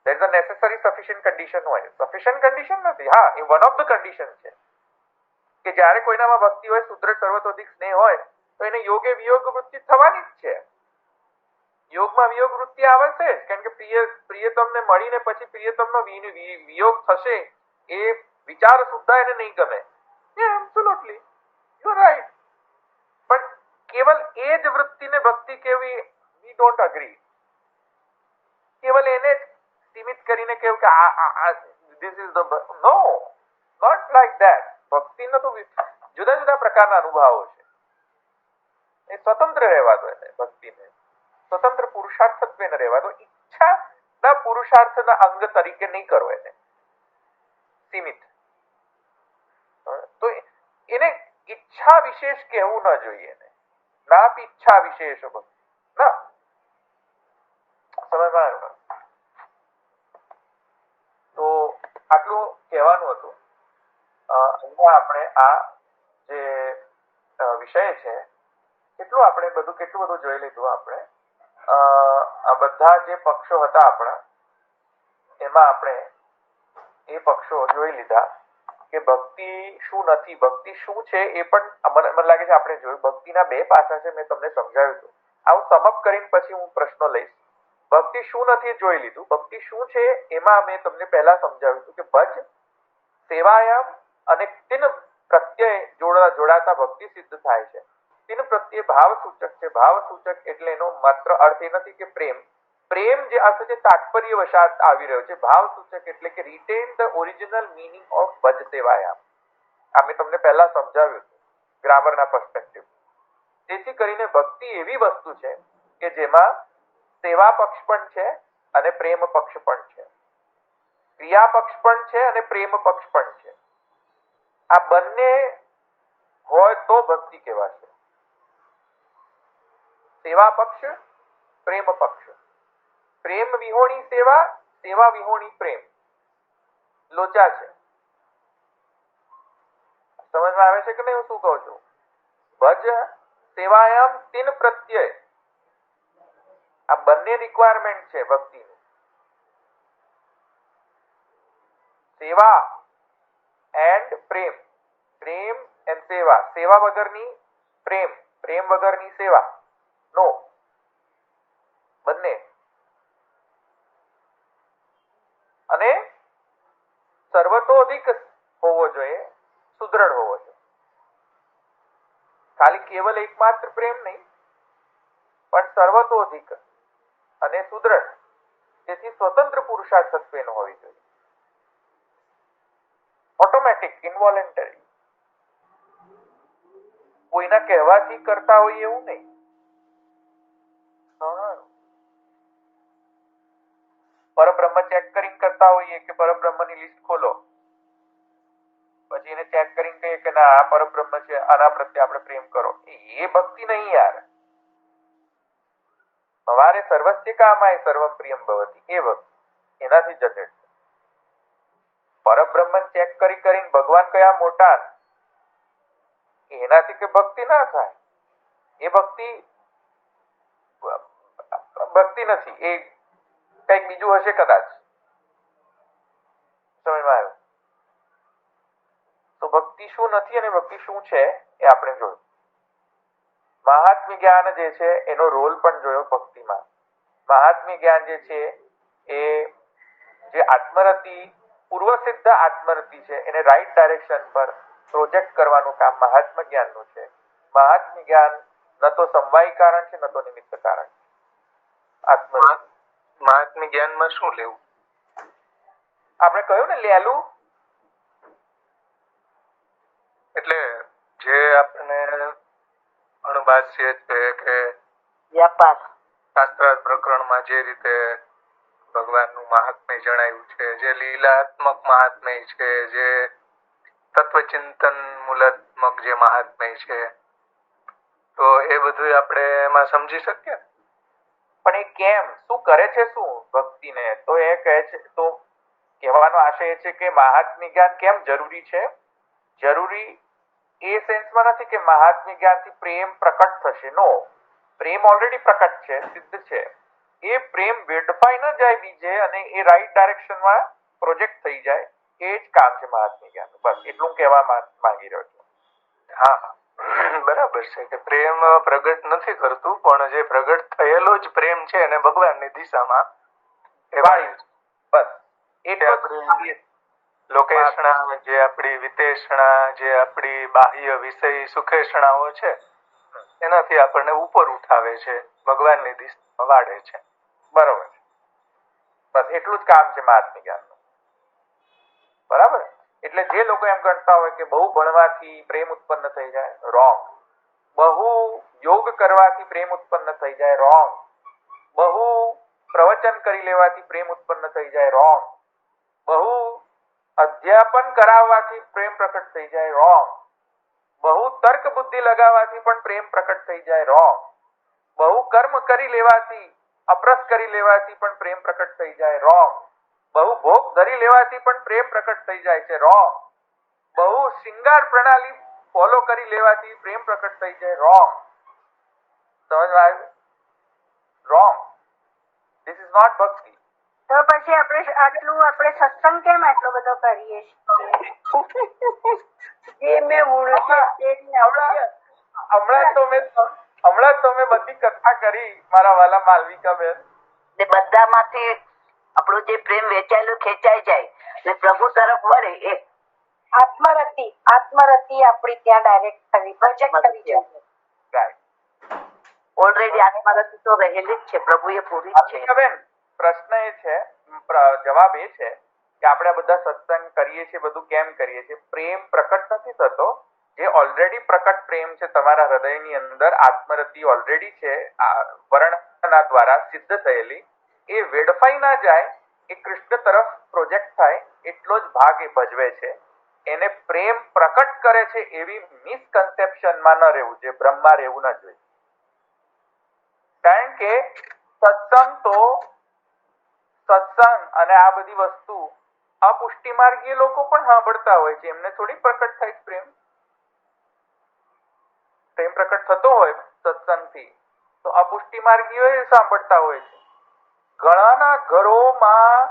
there is a necessary sufficient condition હોય. sufficient condition નથી. હા, એ વન ઓફ ધ કન્ડિશન છે કે જ્યારે કોઈનામાં ભક્તિ હોય, સુદ્રઢ સર્વતોધિક સ્નેહ હોય, તો એને યોગે વિયોગ વૃત્તિ થવાની જ છે. યોગમાં વિયોગ વૃત્તિ આવશે જ, કારણ કે પ્રિયતમને મળીને પછી પ્રિયતમનો વિયોગ થશે એ વિચાર સુદ્ધા એને નહીં ગમે. Absolutely you are right. પણ કેવલ એ જ વૃત્તિને ભક્તિ કેવી, વી ડોન્ટ અગ્રી. કેવલ એને જ સીમિત કરીને કેવું કે this is the no, not like that. ભક્તિનો તો જુદા જુદા પ્રકારના અનુભવો છે. એ સ્વતંત્ર રહેવા દો એને, ભક્તિને સ્વતંત્ર પુરુષાર્થત્વે રહેવા દો. ઈચ્છાના પુરુષાર્થના અંગ તરીકે નહીં કરો એને સીમિત. તો એને ઈચ્છા વિશેષ કહેવું ન જોઈએ એને. નાપ ઈચ્છા વિશેષ ના સમજમાં આવ્યું. તો આટલું કહેવાનું હતું. અહીંયા આપણે આ જે વિષય છે કેટલું બધું જોઈ લીધું આપણે. આ બધા જે પક્ષો હતા આપણા, એમાં આપણે એ પક્ષો જોઈ લીધા કે ભક્તિ શું નથી, ભક્તિ શું છે એ પણ મને લાગે છે આપણે જોયું. ભક્તિના બે પાસા છે, મેં તમને સમજાવ્યું હતું. આવું સમઅપ કરીને પછી હું પ્રશ્નો લઈશ. ભક્તિ શું નથી જોઈ લીધું. ભક્તિ શું છે એમાં મેં તમને પહેલા સમજાવ્યું હતું કે ભજ, સેવાયામ અને તિન પ્રત્યય જોડાતા ભક્તિ સિદ્ધ થાય છે. તિન પ્રત્યય ભાવ સૂચક છે. ભાવ સૂચક એટલે એનો માત્ર અર્થ એ નથી કે પ્રેમ જે અર્થ છે તાત્પર્ય વશાત આવી રહ્યો છે. ભાવ સૂચક એટલે કે retain the original meaning of ભજ સેવાયામ. આ મેં તમને પહેલા સમજાવ્યું હતું ગ્રામરના પર્સપેક્ટિવ. જેથી કરીને ભક્તિ એવી વસ્તુ છે કે જેમાં સેવા પક્ષ પણ છે અને પ્રેમ પક્ષ પણ છે, ક્રિયા પક્ષ પણ છે અને પ્રેમ પક્ષ પણ છે. આ બંને હોય તો ભક્તિ કહેવાશે. સેવા પક્ષ, પ્રેમ પક્ષ. પ્રેમ વિહોણી સેવા, સેવા વિહોણી પ્રેમ, લોચા છે. સમજમાં આવે છે કે નહીં હું શું કહું છું? ભજ સેવાયામ તિન પ્રત્યય, આ બંને રિક્વાયરમેન્ટ છે ભક્તિની. સેવા એન્ડ પ્રેમ, પ્રેમ એન્ડ સેવા. સેવા વગરની પ્રેમ, પ્રેમ વગરની સેવા નો, બંને. અને સર્વતોધિક હોવો જોઈએ, સુદ્રઢ હોવો જોઈએ. ખાલી કેવલ એકમાત્ર પ્રેમ નહીં, પણ સર્વતોધિક અને સુદ્રઢ. તેથી સ્વતંત્ર પુરુષાર્થત્વેનો હોવી જોઈએ. ઓટોમેટિક, ઇન્વોલેન્ટરી. કોઈના કહેવાથી કરતા હોય એવું નહીં. પરબ્રહ્મ ચેક કરીને કરતા હોઈએ કે પરબ્રહ્મની લિસ્ટ ખોલો, પછી એને ચેક કરીને કહીએ કે ના આ પરબ્રહ્મ છે, આના પ્રત્યે આપણે પ્રેમ કરો. એ ભક્તિ નહીં યાર. હવારે સર્વસ્ય કામાય સર્વમ પ્રિયમ ભવતી, એ ભક્તિ. એનાથી જનરેટ. પરબ્રહ્મ ચેક કરીને ભગવાન કયા મોટા, એનાથી કે ભક્તિ ના થાય. એ ભક્તિ નથી, એ કઈક બીજું હશે કદાચ. સમજમાં આવ્યું? તો ભક્તિ શું નથી અને ભક્તિ શું છે એ આપણે જોયું. મહાત્મ્ય જ્ઞાન જે છે એનો રોલ પણ જોયો ભક્તિમાં. મહાત્મ્ય જ્ઞાન જે છે એ જે આત્મરતિ, પૂર્વ સિદ્ધ આત્મરતિ છે, એને રાઈટ ડાયરેક્શન પર પ્રોજેક્ટ કરવાનું કામ મહાત્મ્ય જ્ઞાનનું છે. મહાત્મ્ય જ્ઞાન ન તો સમવાય કારણ છે, ન તો નિમિત્ત કારણ. મહાત્મ્ય જ્ઞાનમાં શું લેવું? આપણે કહ્યું ને લેલું, એટલે જે આપણને અણુભાષ્ય છે કે વ્યાપાર શાસ્ત્રાર્થ પ્રકરણમાં જે રીતે ભગવાનનું મહાત્મ્ય જણાવ્યું છે, જે લીલાત્મક મહાત્મ્ય છે, જે તત્વચિંતન મૂલાત્મક જે મહાત્મ્ય છે, તો એ બધું આપણે એમાં સમજી શકીએ. પણ એ કેમ, શું કરે છે, શું ભક્તિને? તો એ કહે છે, તો કહેવાનો આશય એ છે કે મહાત્મ્ય જ્ઞાન કેમ જરૂરી છે. જરૂરી એ સેન્સમાં નથી કે મહાત્મ્ય જ્ઞાનથી પ્રેમ પ્રકટ થશે. નો, પ્રેમ ઓલરેડી પ્રકટ છે, સિદ્ધ છે. એ પ્રેમ વેડફાઈ ન જાય બીજે અને એ રાઈટ ડાયરેક્શનમાં પ્રોજેક્ટ થઈ જાય, એ જ કામ છે મહાત્મ્ય જ્ઞાન. બસ એટલું કહેવા માંગી રહ્યો છું. હા, બરાબર છે કે પ્રેમ પ્રગટ નથી કરતું, પણ જે પ્રગટ થયેલો જ પ્રેમ છે એને ભગવાનની દિશામાં બસ એ આપણી લોકેશણા, જે આપણી વિતેષણા, જે આપણી બાહ્ય વિષય સુખેષણાઓ છે, એનાથી આપણને ઉપર ઉઠાવે છે, ભગવાનની દિશામાં વાળે છે. બરોબર, બસ એટલું જ કામ છે મહાત્મ્ય જ્ઞાનનું. બરાબર. એટલે જે લોકો એમ ગણતા હોય કે બહુ ભણવાથી પ્રેમ ઉત્પન્ન થઈ જાય, રોંગ. બહુ યોગ કરવાથી પ્રેમ ઉત્પન્ન થઈ જાય, રોંગ. બહુ પ્રવચન કરી લેવાથી પ્રેમ ઉત્પન્ન થઈ જાય, રોંગ. બહુ અધ્યાપન કરાવવાથી પ્રેમ પ્રકટ થઈ જાય, રોંગ. બહુ તર્ક બુદ્ધિ લગાવવાથી પણ પ્રેમ પ્રકટ થઈ જાય, રોંગ. બહુ કર્મ કરી લેવાથી, અપરસ કરી લેવાથી પણ પ્રેમ પ્રકટ થઈ જાય, રોંગ. બહુ ભોગ ધરી લેવાથી પણ પ્રેમ પ્રકટ થઈ જાય છે, રોંગ. બહુ શિંગાર પ્રણાલી ફોલો કરી લેવાથી પ્રેમ પ્રકટ થઈ જાય, રોંગ. સમજ આવ્યું? રોંગ. ધીસ ઇઝ નોટ ભક્તિ. તો પછી આપણે સત્સંગ કેમ આટલો બધો કરીએ છીએ? હમણાં તો મેં બધી કથા કરી મારા વાલા માલવિકાબેન. બધામાંથી આપણો જે પ્રેમ વેચાયેલો ખેંચાઈ જાય ને પ્રભુ તરફ વળે, એ આત્મરતિ આપણી ત્યાં ડાયરેક્ટ થવી, પ્રોજેક્ટ થવી જોઈએ. ઓલરેડી આત્મરતિ તો રહેલી જ છે, પ્રભુએ પૂરી જ છે. પ્રશ્ન એ છે, જવાબ એ છે કે આપણે બધા સત્સંગ કરીએ છીએ, બધું કેમ કરીએ છીએ? પ્રેમ પ્રકટ નથી થતો. જે ઓલરેડી પ્રકટ પ્રેમ છે તમારા હૃદયની અંદર, આત્મરતિ ઓલરેડી છે, વર્ણના દ્વારા સિદ્ધ થયેલી, એ વેડફાઈ ના જાય, એ કૃષ્ણ તરફ પ્રોજેક્ટ થાય, એટલો જ ભાગ એ ભજવે છે. એને પ્રેમ પ્રકટ કરે છે એવી મિસકન્સેપ્શનમાં ન રહેવું જોઈએ, ભ્રમમાં રહેવું ન જોઈએ. કારણ કે સત્સંગ અને આ બધી વસ્તુ અપુષ્ટિ માર્ગીય લોકો પણ સાંભળતા હોય છે, એમને થોડી પ્રકટ થાય પ્રેમ. પ્રેમ પ્રકટ થતો હોય સત્સંગથી તો અપુષ્ટિ માર્ગીઓ સાંભળતા હોય છે. ઘણાના ઘરોમાં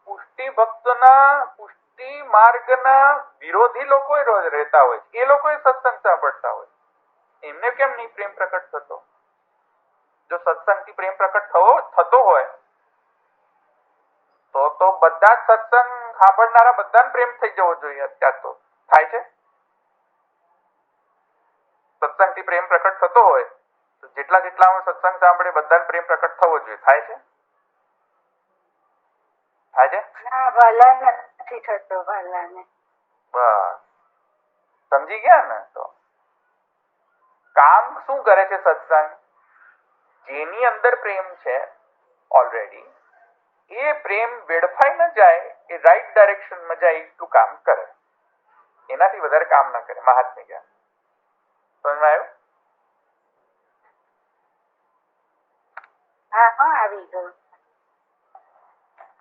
પુષ્ટિ ભક્તના, પુષ્ટિ માર્ગના વિરોધી લોકો રહેતા હોય છે, એ લોકો સત્સંગ સાંભળતા હોય. એમને કેમ નહીં પ્રેમ પ્રકટ થતો? જો સત્સંગથી પ્રેમ પ્રકટ થતો હોય તો બધા જ સત્સંગ સાંભળનારા બધાને પ્રેમ થઈ જવો જોઈએ. અત્યાર તો થાય છે. સત્સંગથી પ્રેમ પ્રકટ થતો હોય તો જેટલા સત્સંગ સાંભળે બધાને પ્રેમ પ્રકટ થવો જોઈએ. થાય છે? નથી થતો. બસ સમજી ગયા ને? તો કામ શું કરે છે સત્સંગ? જેની અંદર પ્રેમ છે ઓલરેડી, એ પ્રેમ વેડફાઈ ન જાય, એ રાઈટ ડાયરેક્શનમાં જાય એટલું કામ કરે. એનાથી વધારે કામ ના કરે મહાત્મ્ય જ્ઞાન. સમજમાં આવ્યું? આવી ગયું.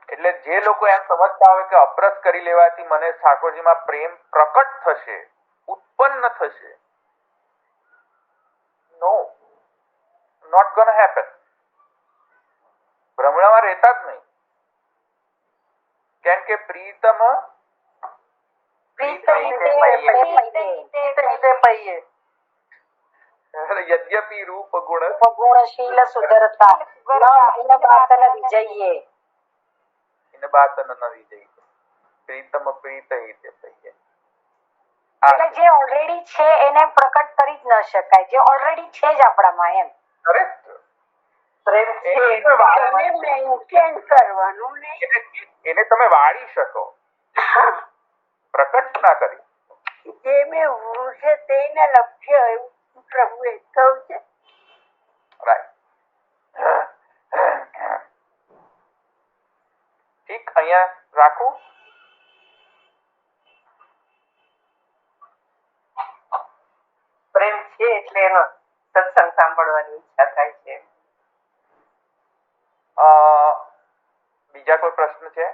એટલે જે લોકો એમ સમજતા હોય કે અપરસ કરી લેવાથી મને ઠાકોરજીમાં પ્રેમ પ્રકટ થશે, ઉત્પન્ન થશે, નો, નોટ ગોના હેપન. ભ્રમણામાં રહેતા જ નહીં. કેમ કે પ્રીતમ યદ્યપિ રૂપ ગુણશીલ સુધરતા વિજયે ઇન બાતન ન વિજય પ્રીતમ પ્રીત હિતે પૈયે. એટલે જે ઓલરેડી છે એને પ્રકટ કરી જ ન શકાય, જે ઓલરેડી છે જ આપણામાં, એમ કરેક્ટ. પ્રેમ છે એને મેન્ટેન કરવાનું ને એને તમે વાળી શકો, હા પ્રકટ ના કરી. જે મેં વૃક્ષે તેને લક્ષ્ય એવું પ્રભુએ કહ્યું છે. રાઈટ. ઠીક, અહીંયા રાખું. પ્રેમ છે એટલે એનો સત્સંગ સાંભળવાની ઈચ્છા થાય છે. બીજા કોઈ પ્રશ્ન છે?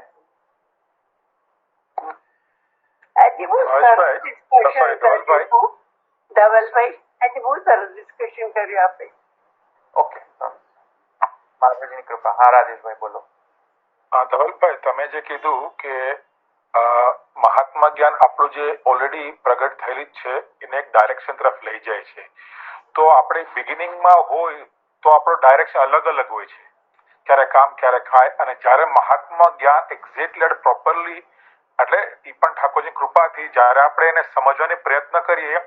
આજે બહુ સરસ ડિસ્કશન કર્યું ધવલભાઈ, આજે બહુ સરસ ડિસ્કશન કર્યું આપણે. ઓકે, માતાજીની કૃપા. હા રાજેશભાઈ બોલો. ધવલભાઈ, તમે જે કીધું કે મહાત્મા જ્ઞાન આપણું જે ઓલરેડી પ્રગટ થયેલી જ છે એને એક ડાયરેક્શન તરફ લઈ જાય છે, તો આપણે બિગિનિંગમાં હોય તો આપણો ડાયરેક્શન અલગ અલગ હોય છે, ક્યારેક કામ ક્યારેક ખાય, અને જ્યારે મહાત્મા જ્ઞાન એક્ઝેક્ટલી પ્રોપરલી એટલે એ પણ ઠાકોરજી કૃપાથી જ્યારે આપણે એને સમજવાનો પ્રયત્ન કરીએ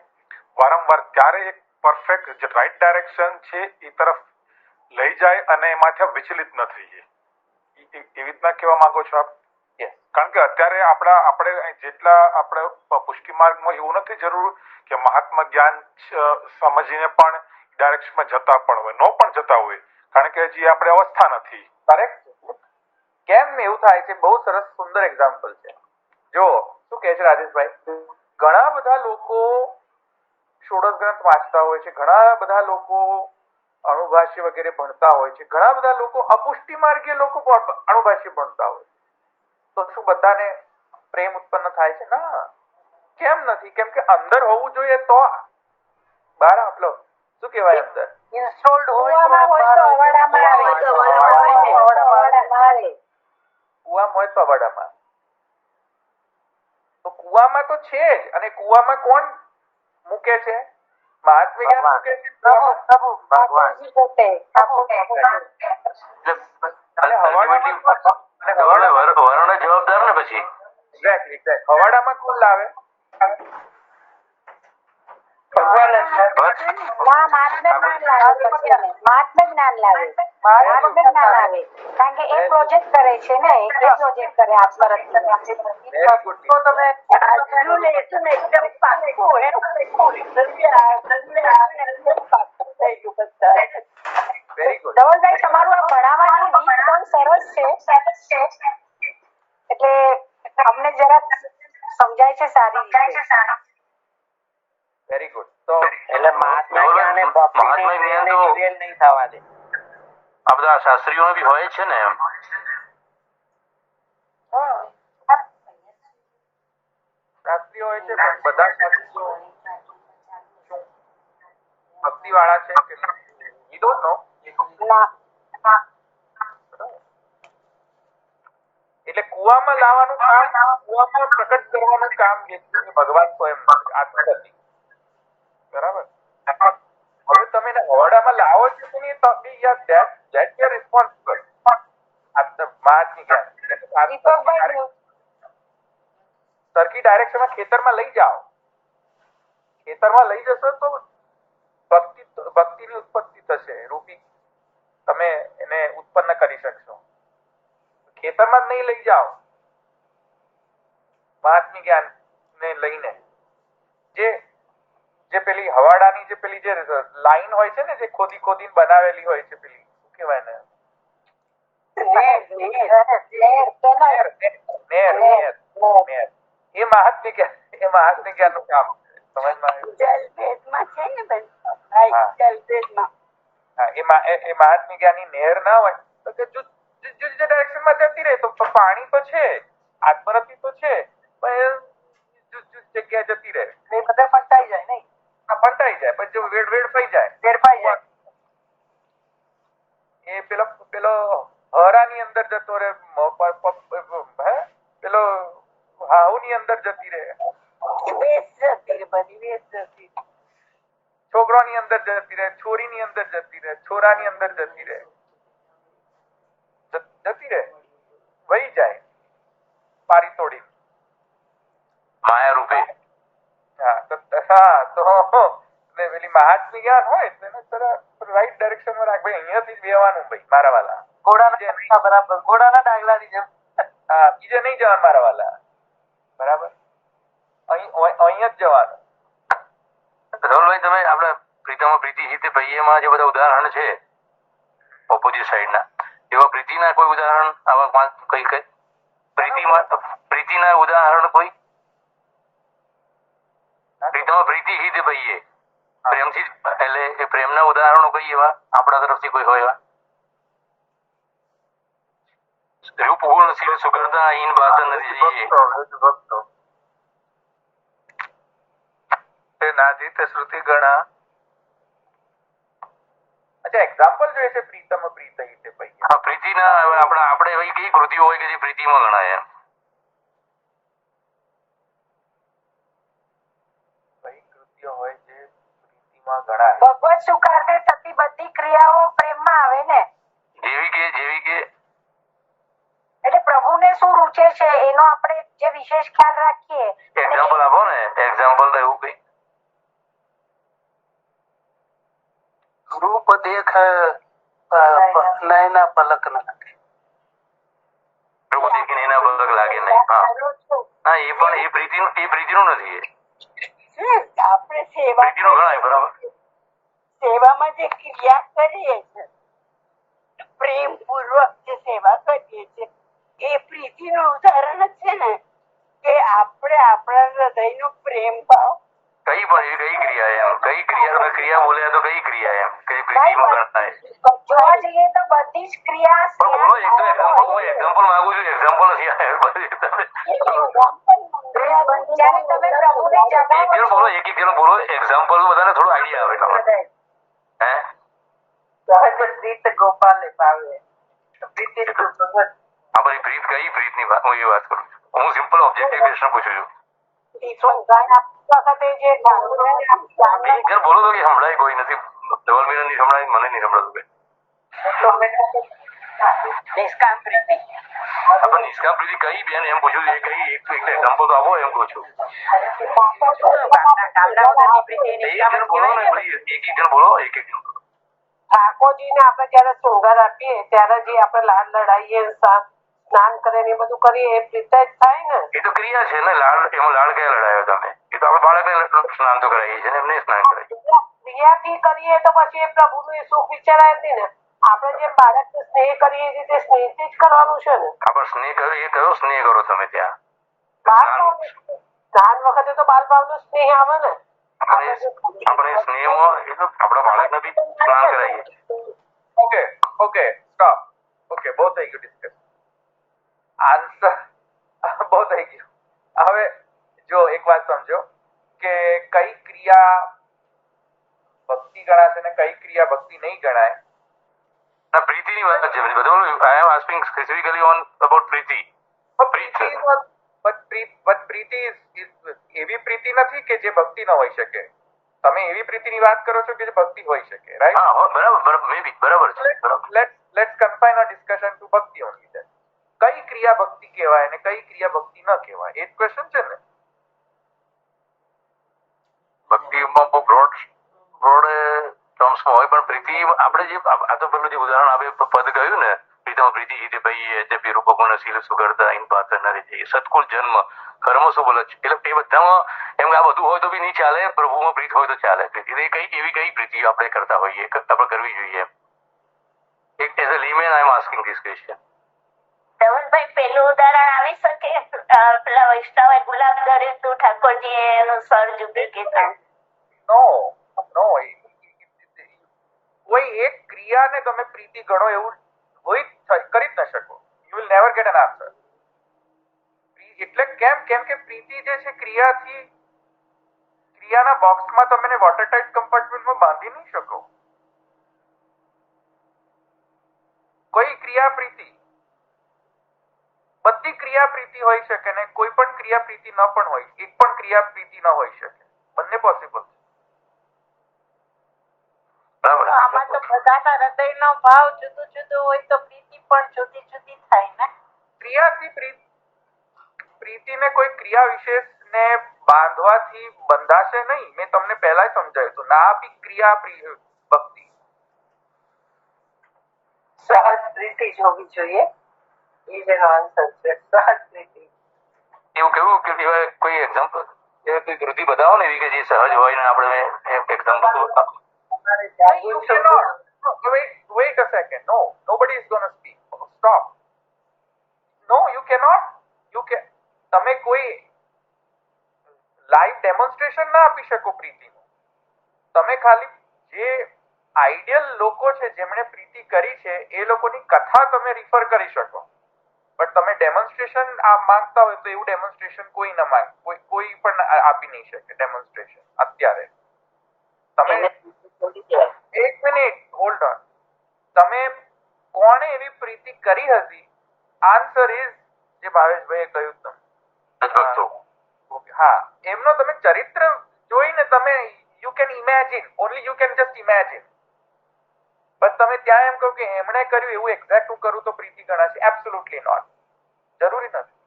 વારંવાર, ત્યારે એક પરફેક્ટ જે રાઈટ ડાયરેક્શન છે એ તરફ લઈ જાય અને એમાંથી વિચલિત ન થઈએ. એવી રીતના કહેવા માંગો છો આપ? કારણ કે અત્યારે આપણે જેટલા આપણે પુષ્ટિ માર્ગમાં એવું નથી જરૂર કે મહાત્મા જ્ઞાન સમજીને પણ ડાયરેક્શનમાં જતા પણ હોય, નો પણ જતા હોય, કારણ કે હજી આપણે અવસ્થા નથી. કરેક્ટ. કેમ એવું થાય છે? બહુ સરસ સુંદર એક્ઝામ્પલ છે. જો શું કહે છે રાજેશભાઈ, ઘણા બધા લોકો ષોડશ ગ્રંથ વાંચતા હોય છે, ઘણા બધા લોકો અણુભાષ્ય વગેરે ભણતા હોય છે, ઘણા બધા લોકો અપુષ્ટિ માર્ગીય લોકો અણુભાષ્ય ભણતા હોય, તો શું બધાને પ્રેમ ઉત્પન્ન થાય છે? ના, કેમ નથી? કેમ કે અંદર હોવું જોઈએ તો બહાર આપલો શું કહેવાય અંદર ઇન્સ્ટોલ્ડ કુવામાં હોય તો અવાડામાં આવે, અવાડામાં આવે. કુવામાં હોય તો અવાડામાં. તો કુવામાં તો છે જ, અને કુવામાં કોણ મૂકે છે? મહાત્મા જ્ઞાન મૂકે છે. ઠાકોરજી પોતે વરુણ જવાબદાર ને પછી એક્ઝેક્ટલી હવાડામાં કોણ લાવે? મહાત્મા જ્ઞાન લાવે, કારણ કે એ પ્રોજેક્ટ કરે છે ને, એ પ્રોજેક્ટ કરે આત્મરત્ન. તો તમે આટલું લેશું ને એકદમ પાક્કું વેરી ગુડ. ધવલભાઈ, તમારું આ ભણાવવાની રીત બહુ સરસ છે, એટલે અમને જરાક સમજાય છે સારી રીતે. Very good. તો એટલે મહાત્મા જ્ઞાન એ ભક્તિની રિયલ નહીં થવા દે. આ બધા શાસ્ત્રીઓ બી હોય છે ને એમ. શાસ્ત્રીઓ હોય છે, પણ બધા શાસ્ત્રીઓ ભક્તિ વાળા છે કે ઈ ડોન્ટ નો. એટલે કુવામાં લાવવાનું કામ, કુવામાં પ્રકટ કરવાનું કામ ભગવાન સ્વયં આત્મગતિ. બરાબર. હવે તમે એને હવાડામાં લાવો છો કે નહીં, તો બી યાર ધેટ યોર રિસ્પોન્સિબલ. મહાત્મા જ્ઞાન દીપકભાઈ, સરખી ડાયરેક્શનમાં ખેતરમાં લઈ જાઓ. ખેતરમાં લઈ જશો તો ભક્તિની ઉત્પત્તિ થશે, રૂપી તમે એને ઉત્પન્ન કરી શકશો. ખેતરમાં જ નહીં લઈ જાઓ મહાત્મા જ્ઞાન ને લઈને. જે પેલી હવાડાની જે પેલી જે લાઈન હોય છે ને, જે ખોદીને બનાવેલી હોય છે, પેલી શું કહેવાય ને, એ મહાત્મા જ્ઞાન નું કામ. સમજમાં જલભેદમાં છે ને બેન, જલભેદમાં એ મહાત્મા જ્ઞાનની નહેર ના હોય તો કે જુદી ડાયરેક્શનમાં જતી રહે, તો પાણી તો છે, આત્મરતિ તો છે, પણ જુદી જગ્યાએ જતી રહે. એ બધા ફંટાઈ જાય નહીં. ફંટાઈ જાય, પણ જો વેડફાઈ જાય, એ પેલો હરાની અંદર જતો રહે, પેલો હાહુ ની અંદર જતી રહે, છોકરાની અંદર જતી રહે, છોરીની અંદર જતી રહે, છોરાની અંદર જતી રહે, વહી જાય પારી તોડી માયા રૂપે. હા તો ને પેલી મહાત્મી જ્ઞાન હોય તો એને તરત રાઈટ ડાયરેક્શનમાં રાખ. ભાઈ અહીંયાથી જ બેવાનું ભાઈ મારા વાલા. ઘોડાના બરાબર, ઘોડાના ડાગલાની જેમ. હા, બીજે નહીં જવાનું મારા વાલા. બરાબર, અહીંયા જ જવાનું. ધવલભાઈ, તમે આપણે પ્રીતમ પ્રીતિ હિત ભાઈએમાં જે બધા ઉદાહરણ છે ઓપોઝિટ સાઈડના, એવા પ્રીતિના કોઈ ઉદાહરણ આવા કઈ પ્રીતિના ઉદાહરણ કોઈ? પ્રીતમ પ્રીતિ હિત ભાઈએ પ્રેમથી, એટલે એ પ્રેમના ઉદાહરણો કઈ એવા આપણા તરફથી કોઈ હોય એવા? રૂપગુણ શીલ સુગરતા ઈન બાત નથી જઈએ તે નાદિત શ્રુતિ ગણા. અચ્છા, એક્ઝામ્પલ જોઈએ છે પ્રીતમ પ્રીત હિતે ભાઈ. હા, પ્રીતિના આપણે એવી કઈ કૃતિઓ હોય કે જે પ્રીતિમાં ગણાય એમ? કઈ કૃતિઓ હોય જે પ્રીતિમાં ગણાય? ભગવત સુખાર્થે થતી બધી ક્રિયાઓ પ્રેમમાં આવે ને. જેવી કે એટલે પ્રભુને શું રૂચે છે એનો આપણે જે વિશેષ ખ્યાલ રાખીએ. એક્ઝામ્પલ આપો ને, એક્ઝામ્પલ તો એવું કઈ. રૂપ દેખ નયના પલક ન લાગે. રૂપ દેખીને એના પલક લાગે નહીં. હા, એ પણ એ પ્રીતિનું નથી. આપણે સેવા પ્રીતિનું ગણાય, બરાબર. સેવામાં જે ક્રિયા કરીએ છીએ, પ્રેમ પૂર્વક જે સેવા કરીએ છીએ, એ પ્રીતિનું ઉદાહરણ જ છે ને, કે આપણે આપણા હૃદયનો પ્રેમ ભાવ કઈ પણ કઈ ક્રિયા એમ, કઈ ક્રિયા બોલ્યા તો કઈ ક્રિયા એમ કે પ્રીતિમાં ગણાય? જોવા જઈએ તો બધી જ ક્રિયા પણ બોલો, એક તો એક્ઝામ્પલ માંગુ છું, એક્ઝામ્પલ નથી જ્યારે તમે પ્રભુને જગાવો બોલો, એક જણ બોલો એક્ઝામ્પલ, બધાને થોડું આઈડિયા આવે તમારે. હે, સહજ પ્રીત ગોપાલે પાવે. પ્રીતિ ભગવત. આ બધી પ્રીત કઈ પ્રીતની વાત, હું એ વાત કરું છું. હું સિમ્પલ ઓબ્જેક્ટિવ ક્વેશ્ચન પૂછું છું. વખતે જે એક જણ બોલો તો કે સંભળાય કોઈ નથી. ધવલબેન ની સંભળાય, મને નહીં સંભળાતું કઈ. નિષ્કામ પ્રીતિ. આપણે નિષ્કામ પ્રીતિ કઈ બેન એમ પૂછ્યું, એ કઈ એક એક્ઝામ્પલ તો આપો એમ કહું છું. એક જણ બોલો ને પ્લીઝ, એક જણ બોલો, એક જણ બોલો. ઠાકોરજીને આપણે જયારે શૃંગાર આપીએ ત્યારે જે આપણે લાડ લડાઈએ, સ્નાન કરીએ એ બધું કરીએ, એ પ્રીત જ થાય ને. એ તો ક્રિયા છે ને, લાડ એમાં લાડ કયા લડાયો તમે? એ તો આપણે બાળકને સ્નાન તો કરાવીએ છીએ ને, એમને સ્નાન કરાવીએ. ક્રિયાથી કરીએ તો પછી એ પ્રભુનું એ સુખ વિચારાય જ નહીં ને. આપણે જેમ બાળકને સ્નેહ કરીએ છીએ તે સ્નેહથી જ કરવાનું છે ને. આપણે સ્નેહ કર્યો, એ કયો સ્નેહ કરો તમે ત્યાં? સ્નાન વખતે તો બાલ ભાવનો સ્નેહ આવે ને. આપણે સ્નેહમાં એ તો આપણા બાળકને બી સ્નાન કરાવીએ. Okay stop. ઓકે, બહુ થઈ ગયું ડિસ્કસ. આન્સર બહુ થઈ ગયું. હવે જો એક વાત સમજો કે કઈ ક્રિયા ભક્તિ ગણાશે ને કઈ ક્રિયા ભક્તિ નહીં ગણાય. ના, પ્રીતિની વાત છે બધી. બધું આઈ am asking specifically on about પ્રીતિ. પ્રીતિ એવી પ્રીતિ નથી કે જે ભક્તિ ન હોઈ શકે. તમે એવી પ્રીતિની વાત કરો છો કે જે ભક્તિ હોઈ શકે, રાઈટ? હા, બરાબર, મે બી બરાબર છે. લેટ્સ કન્ફાઇન અ ડિસ્કશન ટુ ભક્તિ ઓનલી ધેન. કઈ ક્રિયા ભક્તિ કહેવાય અને કઈ ક્રિયા ભક્તિ ન કહેવાય, એ જ ક્વેશ્ચન છે ને. ભક્તિમાં બહુ બ્રોડ ટર્મ્સમાં હોય, પણ પ્રીતિ આપણે જે આ તો પેલું જે ઉદાહરણ આપે પદ કહ્યું ને, પ્રીતમ પ્રીતિ હિતે ભાઈ અદ્યપી રૂપગુણ શીલ સુગરતા ઈન પાત્ર નરે જઈએ સત્કુલ જન્મ કર્મ શુભલ. એટલે એ બધામાં એમ કે આ બધું હોય તો બી નહીં ચાલે, પ્રભુમાં પ્રીત હોય તો ચાલે. પ્રીતિ એવી કઈ પ્રીતિ આપણે કરતા હોઈએ, આપણે કરવી જોઈએ? એક as a layman I am asking this question. ધવલભાઈ, પેલું ઉદાહરણ આવી શકે? પેલા વૈષ્ણવે ગુલાબ ધર્યું તું, ઠાકોરજી એનું સર ઝૂકી કીધું. નો, કોઈ એક ક્રિયાને તમે પ્રીતિ ગણો એવું કોઈ કરી જ ન શકો. You will never get an answer. એટલે કેમ કે પ્રીતિ જે છે ક્રિયાના બોક્સમાં તમે વોટર ટાઇટ કમ્પાર્ટમેન્ટમાં બાંધી નહીં શકો. કોઈ ક્રિયા પ્રીતિ, બધી ક્રિયા પ્રીતિ હોઈ શકે ને કોઈ પણ ક્રિયા પ્રીતિ ન પણ હોય, એક પણ ક્રિયા પ્રીતિ ન હોઈ શકે. બંને પોસિબલ છે. આમાં તો બધાના હૃદયનો ભાવ જુદો જુદો હોય તો પ્રીતિ પણ જુદી જુદી થાય ને. ક્રિયાથી પ્રીતિને કોઈ ક્રિયા વિશેષ ને બાંધવાથી બંધાશે નહીં. મેં તમને પહેલા સમજાવ્યું હતું. નાપી ક્રિયા ભક્તિ. સહજ પ્રીતિ જોવી જોઈએ. એ જેનો આન્સર છે, સહજ પ્રીતિ. એવું કેવું કે કોઈ એક્ઝામ્પલ કોઈ કૃતિ બતાવો ને એવી કે જે સહજ હોય ને આપણે example. You cannot. No, wait a second. No, nobody is going to speak. Stop. No, you cannot. તમે કોઈ લાઈવ ડેમોન્સ્ટ્રેશન ના આપી શકો પ્રીતિનું. તમે ખાલી જે આઈડિયલ લોકો છે જેમણે પ્રીતિ કરી છે એ લોકોની કથા તમે રિફર કરી શકો. બટ તમે ડેમોન્સ્ટ્રેશન માંગતા હોય તો એવું ડેમોન્સ્ટ્રેશન કોઈ ન માંગે. કોઈ પણ આપી નહીં શકે ડેમોન્સ્ટ્રેશન અત્યારે. તમે એક મિનિટ હોલ્ડ ઓન. તમે કોણે એવી પ્રીતિ કરી હતી? આન્સર ઇઝ જે ભાવેશભાઈએ કહ્યું તમે. હા, એમનો તમે ચરિત્ર જોઈને તમે you can imagine, only you can just imagine. બસ તમે ત્યાં એમ કહો કે એમણે કર્યું એવું એક્ઝેક્ટ હું કરું તો પ્રીતિ ગણાશે? Absolutely not. જરૂરી નથી.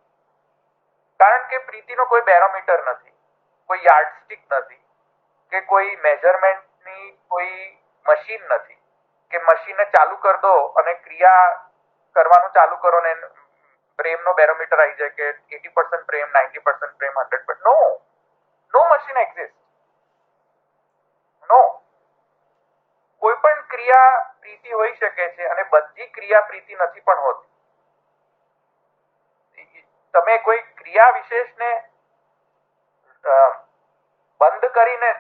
કારણ કે પ્રીતિનો કોઈ બેરોમીટર નથી, કોઈ યાર્ડસ્ટિક નથી, કે કોઈ મેઝરમેન્ટની કોઈ મશીન નથી કે મશીનને ચાલુ કરી દો અને ક્રિયા કરવાનું ચાલુ કરો ને પ્રેમનો બેરોમીટર આવી જાય કે 80% પ્રેમ, 90% પ્રેમ, 100%. નો મશીન એક્ઝિસ્ટ. નો. કોઈ પણ ક્રિયા પ્રીતિ હોઈ શકે છે અને બધી ક્રિયા પ્રીતિ નથી પણ હોતી. તમે કોઈ ક્રિયા વિશેષને બંધ કરીને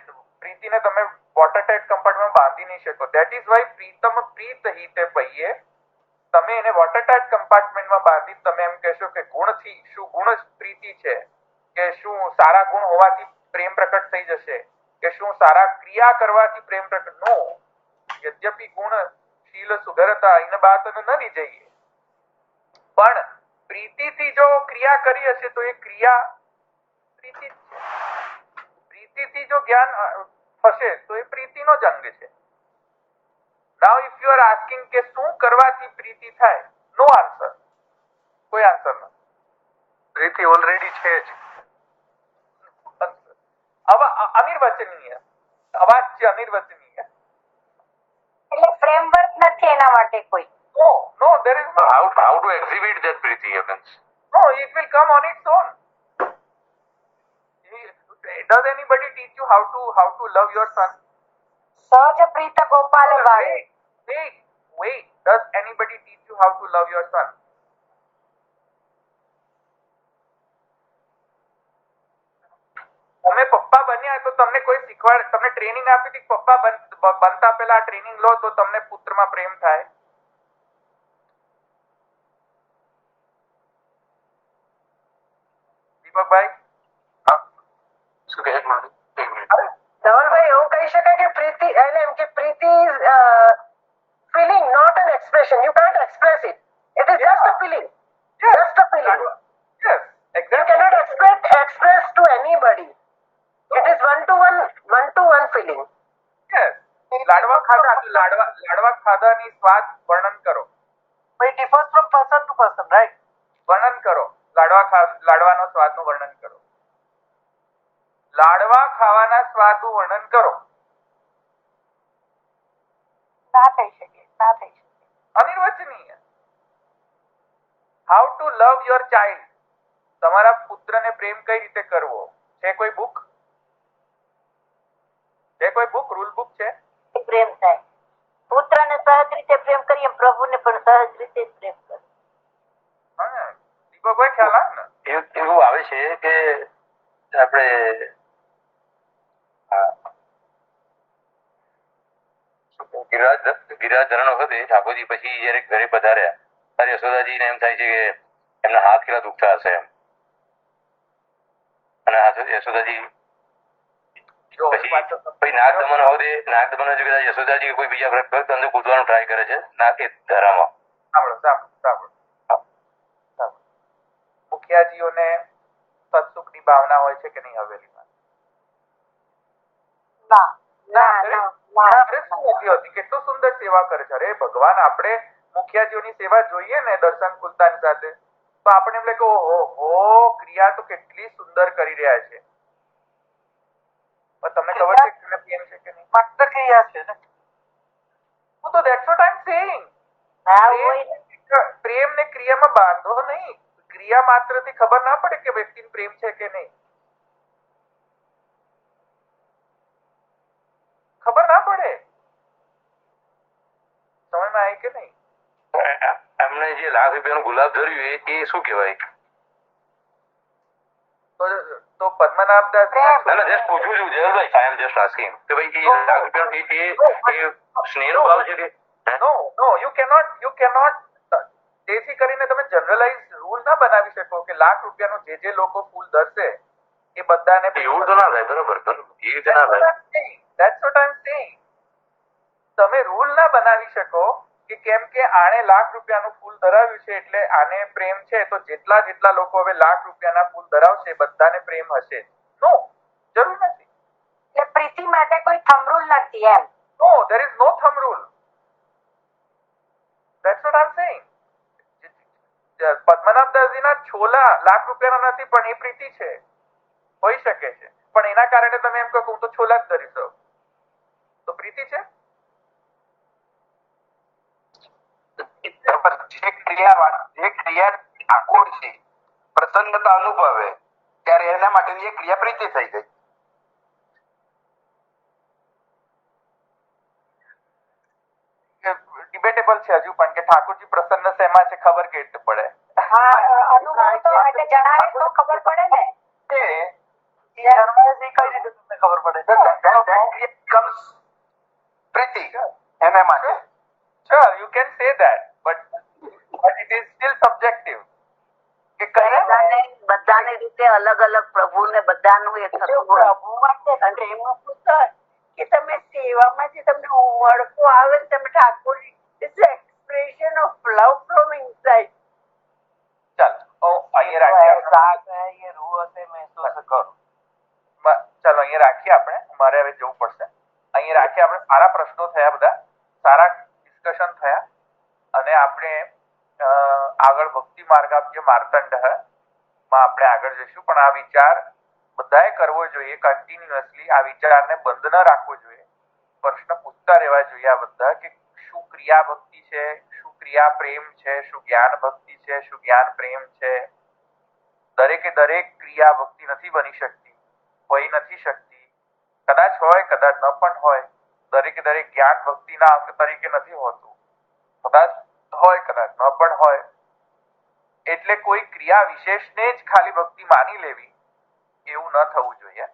પ્રીતિને તમે વોટરટાઇટ કમ્પાર્ટમેન્ટમાં બાંધી નહીં શકો. ધેટ ઇઝ વાય પ્રીતમ પ્રીત હિતે પહીએ. તમે એને વોટરટાઇટ કમ્પાર્ટમેન્ટમાં બાંધી તમે એમ કહેશો કે ગુણથી શું ગુણ પ્રીતિ છે, કે શું સારા ગુણ હોવાથી પ્રેમ પ્રકટ થઈ જશે, કે શું સારા ક્રિયા કરવાથી પ્રેમ પ્રકટ. નો. યદ્યપિ ગુણ શીલ સુધરતા એને બાત ન જઈએ, પણ પ્રીતિથી જો ક્રિયા કરી હશે તો એ ક્રિયા પ્રીતિ છે. પ્રીતિથી જો જ્ઞાન થશે તો એ પ્રીતિનો જ અંગ છે. નાઉ ઇફ યુ આર આસ્કિંગ કે શું કરવાથી પ્રીતિ થાય, નો આન્સર. કોઈ આન્સર નથી. પ્રીતિ ઓલરેડી છે જ. અનિર્વચનીય અવાજ છે, અનિર્વચનીય. એટલે ફ્રેમવર્ક નથી એના માટે કોઈ. No, there is no. How to exhibit that priti happens? No, it will come on its own. Does anybody teach you how to love your son? સહજ પ્રીત ગોપાલ વાળે. Wait. Does anybody teach you how to love your son? તમે પપ્પા બન્યા તો તમને કોઈ તમને training આપી હતી પપ્પા બનતા પહેલા ટ્રેનિંગ લો તો તમને પુત્રમાં પ્રેમ થાય? દીપકભાઈ શું કહે છે? ધવલભાઈ એવું કહી શકાય કે પ્રીતિ એટલે એમ કે પ્રીતિ feeling, not an expression. You can't express it. It is just a feeling. Just a feeling. Yes, exactly. You cannot express to anybody. It is one-to-one feeling. Yes. લાડવા ખાધાની સ્વાદ વર્ણન કરો. It differs from person to person, right? વર્ણન કરો. લાડવાનો સ્વાદનું વર્ણન કરો. લાડવા ખાવાના સ્વાદનું વર્ણન કરો. ના થઈ શકે. અનિર્વચનીય. How to love your child. તમારા પુત્રને પ્રેમ કઈ રીતે કરવો? છે કોઈ બુક? રૂલ બુક છે? પ્રેમ થાય. પુત્રને સહજ રીતે પ્રેમ કરીએ, પ્રભુને પણ સહજ રીતે જ પ્રેમ કરીએ. હા, દીપકભાઈ ખ્યાલ આવે ને? એવું આવે છે કે આપણે ગિરિરાજ ધરણ વખતે ઠાકોરજી પછી જયારે ઘરે પધાર્યા ત્યારે યશોદાજીને એમ થાય છે કે એમના હાથ કેટલા દુખતા હશે એમ. અને યશોદાજી પછી નાગદમન વખતે કદાચ યશોદાજી કોઈ બીજા ભક્ત અંદર કૂદવાનું ટ્રાય કરે છે નાગ એ ધરામાં. સાંભળો. મુખિયાજીઓને સત્સુખની ભાવના હોય છે કે નહીં હવેલીમાં? કેટલું સુંદર સેવા કરે છે. અરે ભગવાન, આપણે મુખિયાજીઓની સેવા જોઈએ ને દર્શન ખુલતાની સાથે. તો આપણને એમ લાગે કે ઓહો ક્રિયા તો કેટલી સુંદર કરી રહ્યા છે. પણ તમને ખબર છે કે પ્રેમ છે કે નહીં? માત્ર ક્રિયા છે ને. તો that's what I'm saying. પ્રેમ ને ક્રિયામાં બાંધો નહીં. ક્રિયા માત્રથી ખબર ના પડે કે વ્યક્તિને પ્રેમ છે કે નહીં. ખબર ના પડે. સમજમાં આવી કે નહીં? એમને જે ₹1,00,000 ગુલાબ ધર્યું એ શું કહેવાય? તો પદ્મનાભદાસ જસ્ટ પૂછું છું જયભાઈ, આઈ એમ જસ્ટ આસ્કિંગ કે ભાઈ એ ₹1,00,000 એ સ્નેહનો ભાવ છે કે નો યુ કેનોટ તેથી કરીને તમે જનરલાઇઝ રૂલ ના બનાવી શકો કે ₹1,00,000 જે લોકો ફૂલ ધરશે એ બધાને એવું તો ના થાય. બરોબર, એ રીતે ના થાય. That's what I'm saying. તમે રૂલ ના બનાવી શકો કે કેમ કે આણે ₹1,00,000 ફૂલ ધરાવ્યું છે એટલે આને પ્રેમ છે, તો જેટલા લોકો હવે ₹1,00,000 ફૂલ ધરાવશે બધાને પ્રેમ હશે. નો, જરૂર નથી. એટલે પ્રીતિ માટે કોઈ થંબ રૂલ નથી એમ. No, there is no thumb rule. That's what I'm saying. પદ્મનાભદાસજીના chola ₹1,00,000 નથી પણ એ પ્રીતિ છે, હોઈ શકે છે. પણ એના કારણે તમે એમ કહો હું તો છોલા જ ધરી દઉં તો પ્રીતિ છે? જે ક્રિયા ઠાકોર છે પ્રસન્નતા અનુભવે ત્યારે એના માટેની એક ક્રિયા પ્રીતિ થઈ ગઈ. ડિબેટેબલ છે હજુ પણ કે ઠાકોરજી પ્રસન્ન શેમાં છે ખબર કેવી રીતે પડે? અનુભવ તો એટલે જણાવે તો ખબર પડે ને. કઈ રીતે તમને ખબર પડે? પ્રીતિ એના માટે. Sure, you can say that, but it is still subjective. કે બધાની રીતે અલગ અલગ પ્રભુને બધાનું એ થતું હોય. પ્રભુ માટે પ્રેમનું પુસ્તક કે તમે સેવામાં જે તમને ઉમળકો આવે ને તમે Thakorji it's expression of love from inside. ચાલો અહીંયા રાખીએ. ચાલો અહીંયા રાખીએ આપણે. મારે હવે જવું પડશે. અહીંયા રાખીએ આપણે. સારા પ્રશ્નો થયા, બધા સારા ડિસ્કશન થયા અને આપણે આગળ ભક્તિ માર્ગાબ્જ માર્તંડ માં આપણે આગળ જઈશું. પણ આ વિચાર બધાએ કરવો જોઈએ કન્ટિન્યુઅસલી. આ વિચારને બંધ ન રાખવો જોઈએ. પ્રશ્ન પૂછતા રહેવા જોઈએ આ બધા કે શું ક્રિયા ભક્તિ છે, શું ક્રિયા પ્રેમ છે, શું જ્ઞાન ભક્તિ છે, શું જ્ઞાન પ્રેમ છે. દરેકે દરેક ક્રિયા ભક્તિ નથી બની શકતી, હોઈ નથી શકતી. કદાચ હોય, કદાચ ન પણ હોય. દરેકે દરેક જ્ઞાન ભક્તિના અંગ તરીકે નથી હોતું. કદાચ હોય, કદાચ ન પણ હોય. એટલે કોઈ ક્રિયા વિશેષને જ ખાલી ભક્તિ માની લેવી એવું ન થવું જોઈએ.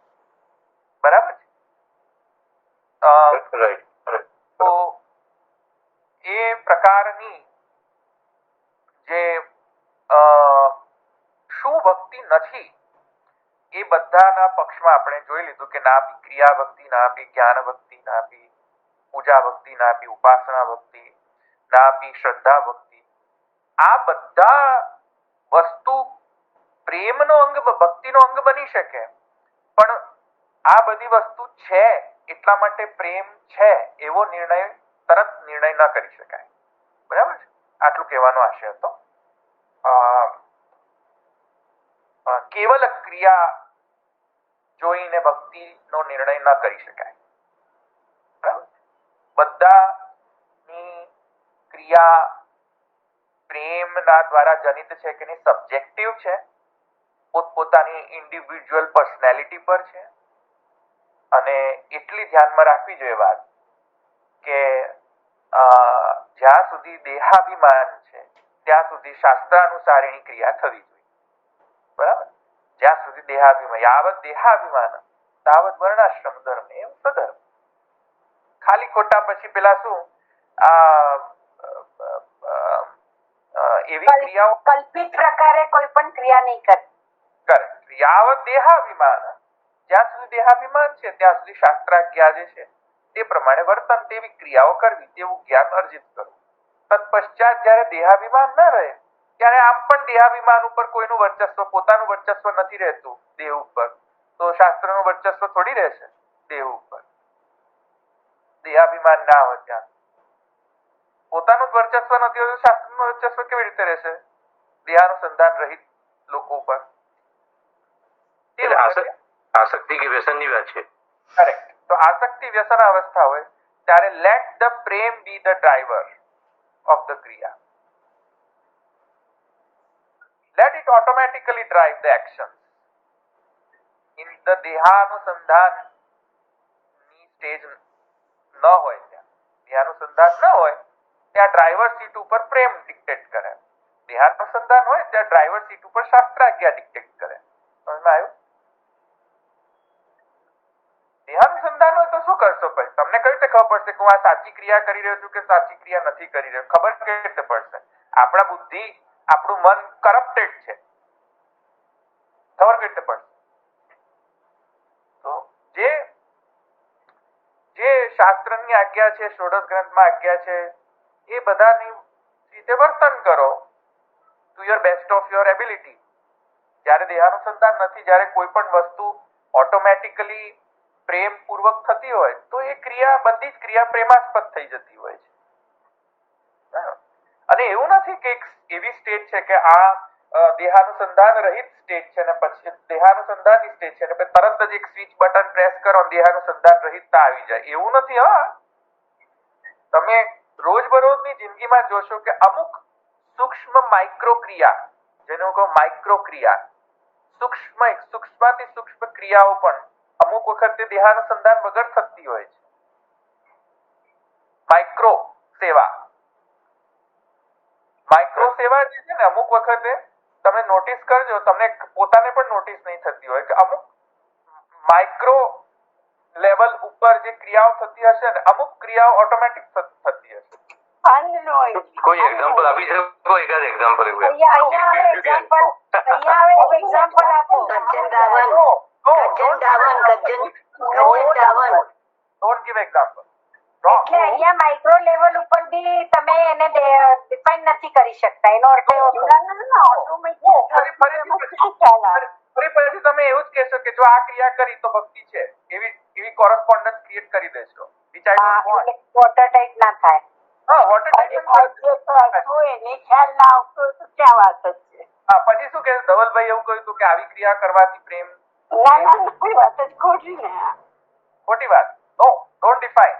બરાબર છે? તો એ પ્રકારની જે શું ભક્તિ નથી એ બધાના પક્ષમાં આપણે જોઈ લીધું કે ના આપી ક્રિયા ભક્તિ, ના આપી જ્ઞાન ભક્તિ, ના આપી પૂજા ભક્તિ, ના આપી ઉપાસના ભક્તિ, ના આપી શ્રદ્ધા ભક્તિ. આ બધા વસ્તુ પ્રેમનો અંગ, ભક્તિનો અંગ બની શકે. પણ આ બધી વસ્તુ છે એટલા માટે પ્રેમ છે એવો તરત નિર્ણય ન કરી શકાય. બરાબર છે? આટલું કહેવાનો આશય હતો. કેવલ ક્રિયા જોઈને ભક્તિનો નિર્ણય ન કરી શકાય. બરાબર? બધાની ક્રિયા પ્રેમના દ્વારા જનિત છે કે નહીં સબ્જેક્ટિવ છે, પોતપોતાની ઇન્ડિવિજ્યુઅલ પર્સનાલિટી પર છે. અને એટલી ધ્યાનમાં રાખવી જોઈએ વાત કે જ્યાં સુધી દેહાભિમાન છે ત્યાં સુધી શાસ્ત્રાનુસારીની ક્રિયા થવી જોઈએ. બરાબર? જ્યાં સુધી દેહાભિમાન, યાવત દેહાભિમાન તાવત વર્ણાશ્રમ ધર્મ એમ સ્વધર્મ. ખાલી ખોટા પછી પેલા શું એવી ક્રિયાઓ કલ્પિત પ્રકારે કોઈ પણ ક્રિયા નહીં કરે. યાવત દેહાભિમાન, જ્યાં સુધી દેહાભિમાન છે ત્યાં સુધી શાસ્ત્રાજ્ઞા જે છે તે પ્રમાણે વર્તન, તેવી ક્રિયાઓ કરવી, તેવું જ્ઞાન અર્જિત કરવું. તત્પશ્ચાત જયારે દેહાભિમાન ન રહે ત્યારે આમ પણ દેહાભિમાન ઉપર કોઈનું વર્ચસ્વ, પોતાનું વર્ચસ્વ નથી રહેતું દેહ ઉપર, તો શાસ્ત્રનું વર્ચસ્વ થોડી રહેશે દેહ ઉપર. દેહાભિમાન ના હોય ત્યાં પોતાનું જ વર્ચસ્વ નથી હોતું, શાસ્ત્રનું વર્ચસ્વ કેવી રીતે રહેશે? દેહાનુસંધાન રહિત લોકો ઉપર. એટલે આસક્તિ કે વ્યસનની વાત છે. કરેક્ટ. તો આસક્તિ વ્યસન અવસ્થા હોય ત્યારે late the Prem B the driver of the ક્રિયા. Let it automatically drive the actions. In the દેહાનુસંધાન ની સ્ટેજ ન હોય ત્યાં, દેહાનુસંધાન ન હોય ત્યાં ડ્રાઈવર સીટ ઉપર પ્રેમ ડિક્ટેટ કરે. દેહાનુસંધાન હોય ત્યાં ડ્રાઈવર સીટ ઉપર શાસ્ત્રાજ્ઞા ડિક્ટેટ કરે. સમજમાં આવ્યું? દેહાનુસંધાન હોય તો શું કરશો ભાઈ? તમને કઈ રીતે ખબર પડશે કે હું આ સાચી ક્રિયા કરી રહ્યો છું કે સાચી ક્રિયા નથી કરી રહ્યો? ખબર કઈ રીતે પડશે? આપણા બુદ્ધિ, આપણું મન કરપ્ટેડ છે, ખબર કઈ રીતે પડશે? તો જે શાસ્ત્રની આજ્ઞા છે, ષોડશ ગ્રંથમાં આજ્ઞા છે, એ બધાની રીતે વર્તન કરો to your best of your ability. જ્યારે દેહાનુસંધાન નથી, જ્યારે કોઈ પણ વસ્તુ ઓટોમેટિકલી પ્રેમ પૂર્વક થતી હોય તો એ ક્રિયા, બધી જ ક્રિયા પ્રેમાસ્પદ થઈ જતી હોય છે. અને એવું નથી કે એક એવી સ્ટેજ છે કે આ દેહાનુસંધાન રહિત સ્ટેજ છે ને પછી દેહાનુસંધાનની સ્ટેજ છે ને પછી તરત જ એક સ્વિચ બટન પ્રેસ કરો દેહાનુસંધાન રહિતતા આવી જાય, એવું નથી. હા, તમે રોજબરોજની જિંદગીમાં જોશો કે અમુક સૂક્ષ્મ માઇક્રો ક્રિયા, જેને હું કહું માઇક્રો ક્રિયા, સૂક્ષ્મથી સૂક્ષ્મ ક્રિયાઓ પણ અમુક વખતે દેહાનુસંધાન વગર થતી હોય છે. માઇક્રો સેવા જે છે ને, અમુક વખતે તમે નોટિસ કરજો, તમને પોતાને પણ નોટિસ નહીં થતી હોય કે અમુક માઇક્રો લેવલ ઉપર જે ક્રિયાઓ થતી હશે ને, અમુક ક્રિયાઓ ઓટોમેટિક થતી હશે. કોઈ એક્ઝામ્પલ આપી શકો? એકાદ એક્ઝામ્પલ ડોન્ટ ગિવ એક્ઝામ્પલ. એટલે અહીંયા માઇક્રો લેવલ ઉપર બી તમે એને ડિફાઇન નથી કરી શકતા. એનો અર્થ એવો પછી તમે એવું જ કહેશો કે જો આ ક્રિયા કરી તો ભક્તિ છે, એવી કોરસ્પોન્ડન્સ ક્રિએટ કરી દેશો. વોટર ટાઈપ ના થાય. હા, વોટર ટાઈપ એને ખ્યાલ ના આવતો તો ક્યાં વાત જ છે. હા, પછી શું કે ધવલભાઈ એવું કહ્યું હતું કે આવી ક્રિયા કરવાથી પ્રેમ? ના વાત જ ખોટી ને. ખોટી વાત. No, don't define.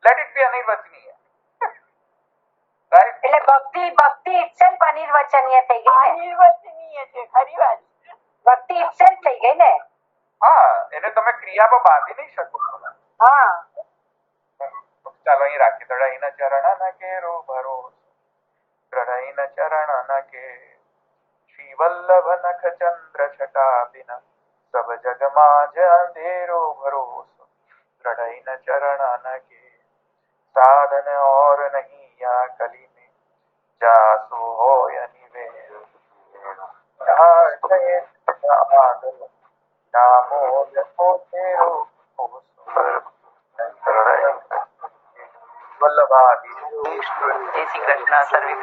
Let it be અનિર્વચનીય. રાઈટ? એટલે ભક્તિ ઇટસેલ્ફ અનિર્વચનીય થઈ ગઈ. અનિર્વચનીય છે, ખરી વાત. ભક્તિ ઇટસેલ્ફ થઈ ગઈ ને. હા, એને તમે ક્રિયામાં બાંધી નહીં શકો. હા, ચાલો અહીં રાખી. દડાઈના ચરણના કેરો ભરોસ, દડાઈના ચરણના કે શ્રી વલ્લભ નખ ચંદ્ર છટા બિન સબ જગ માં અંધેરો ભરોસો. દડાઈના ચરણના કે साधन और नहीं या कली में जासु होय निवेद नामो जपो तेरो वल्लभादि. જય શ્રી કૃષ્ણ. સર્વે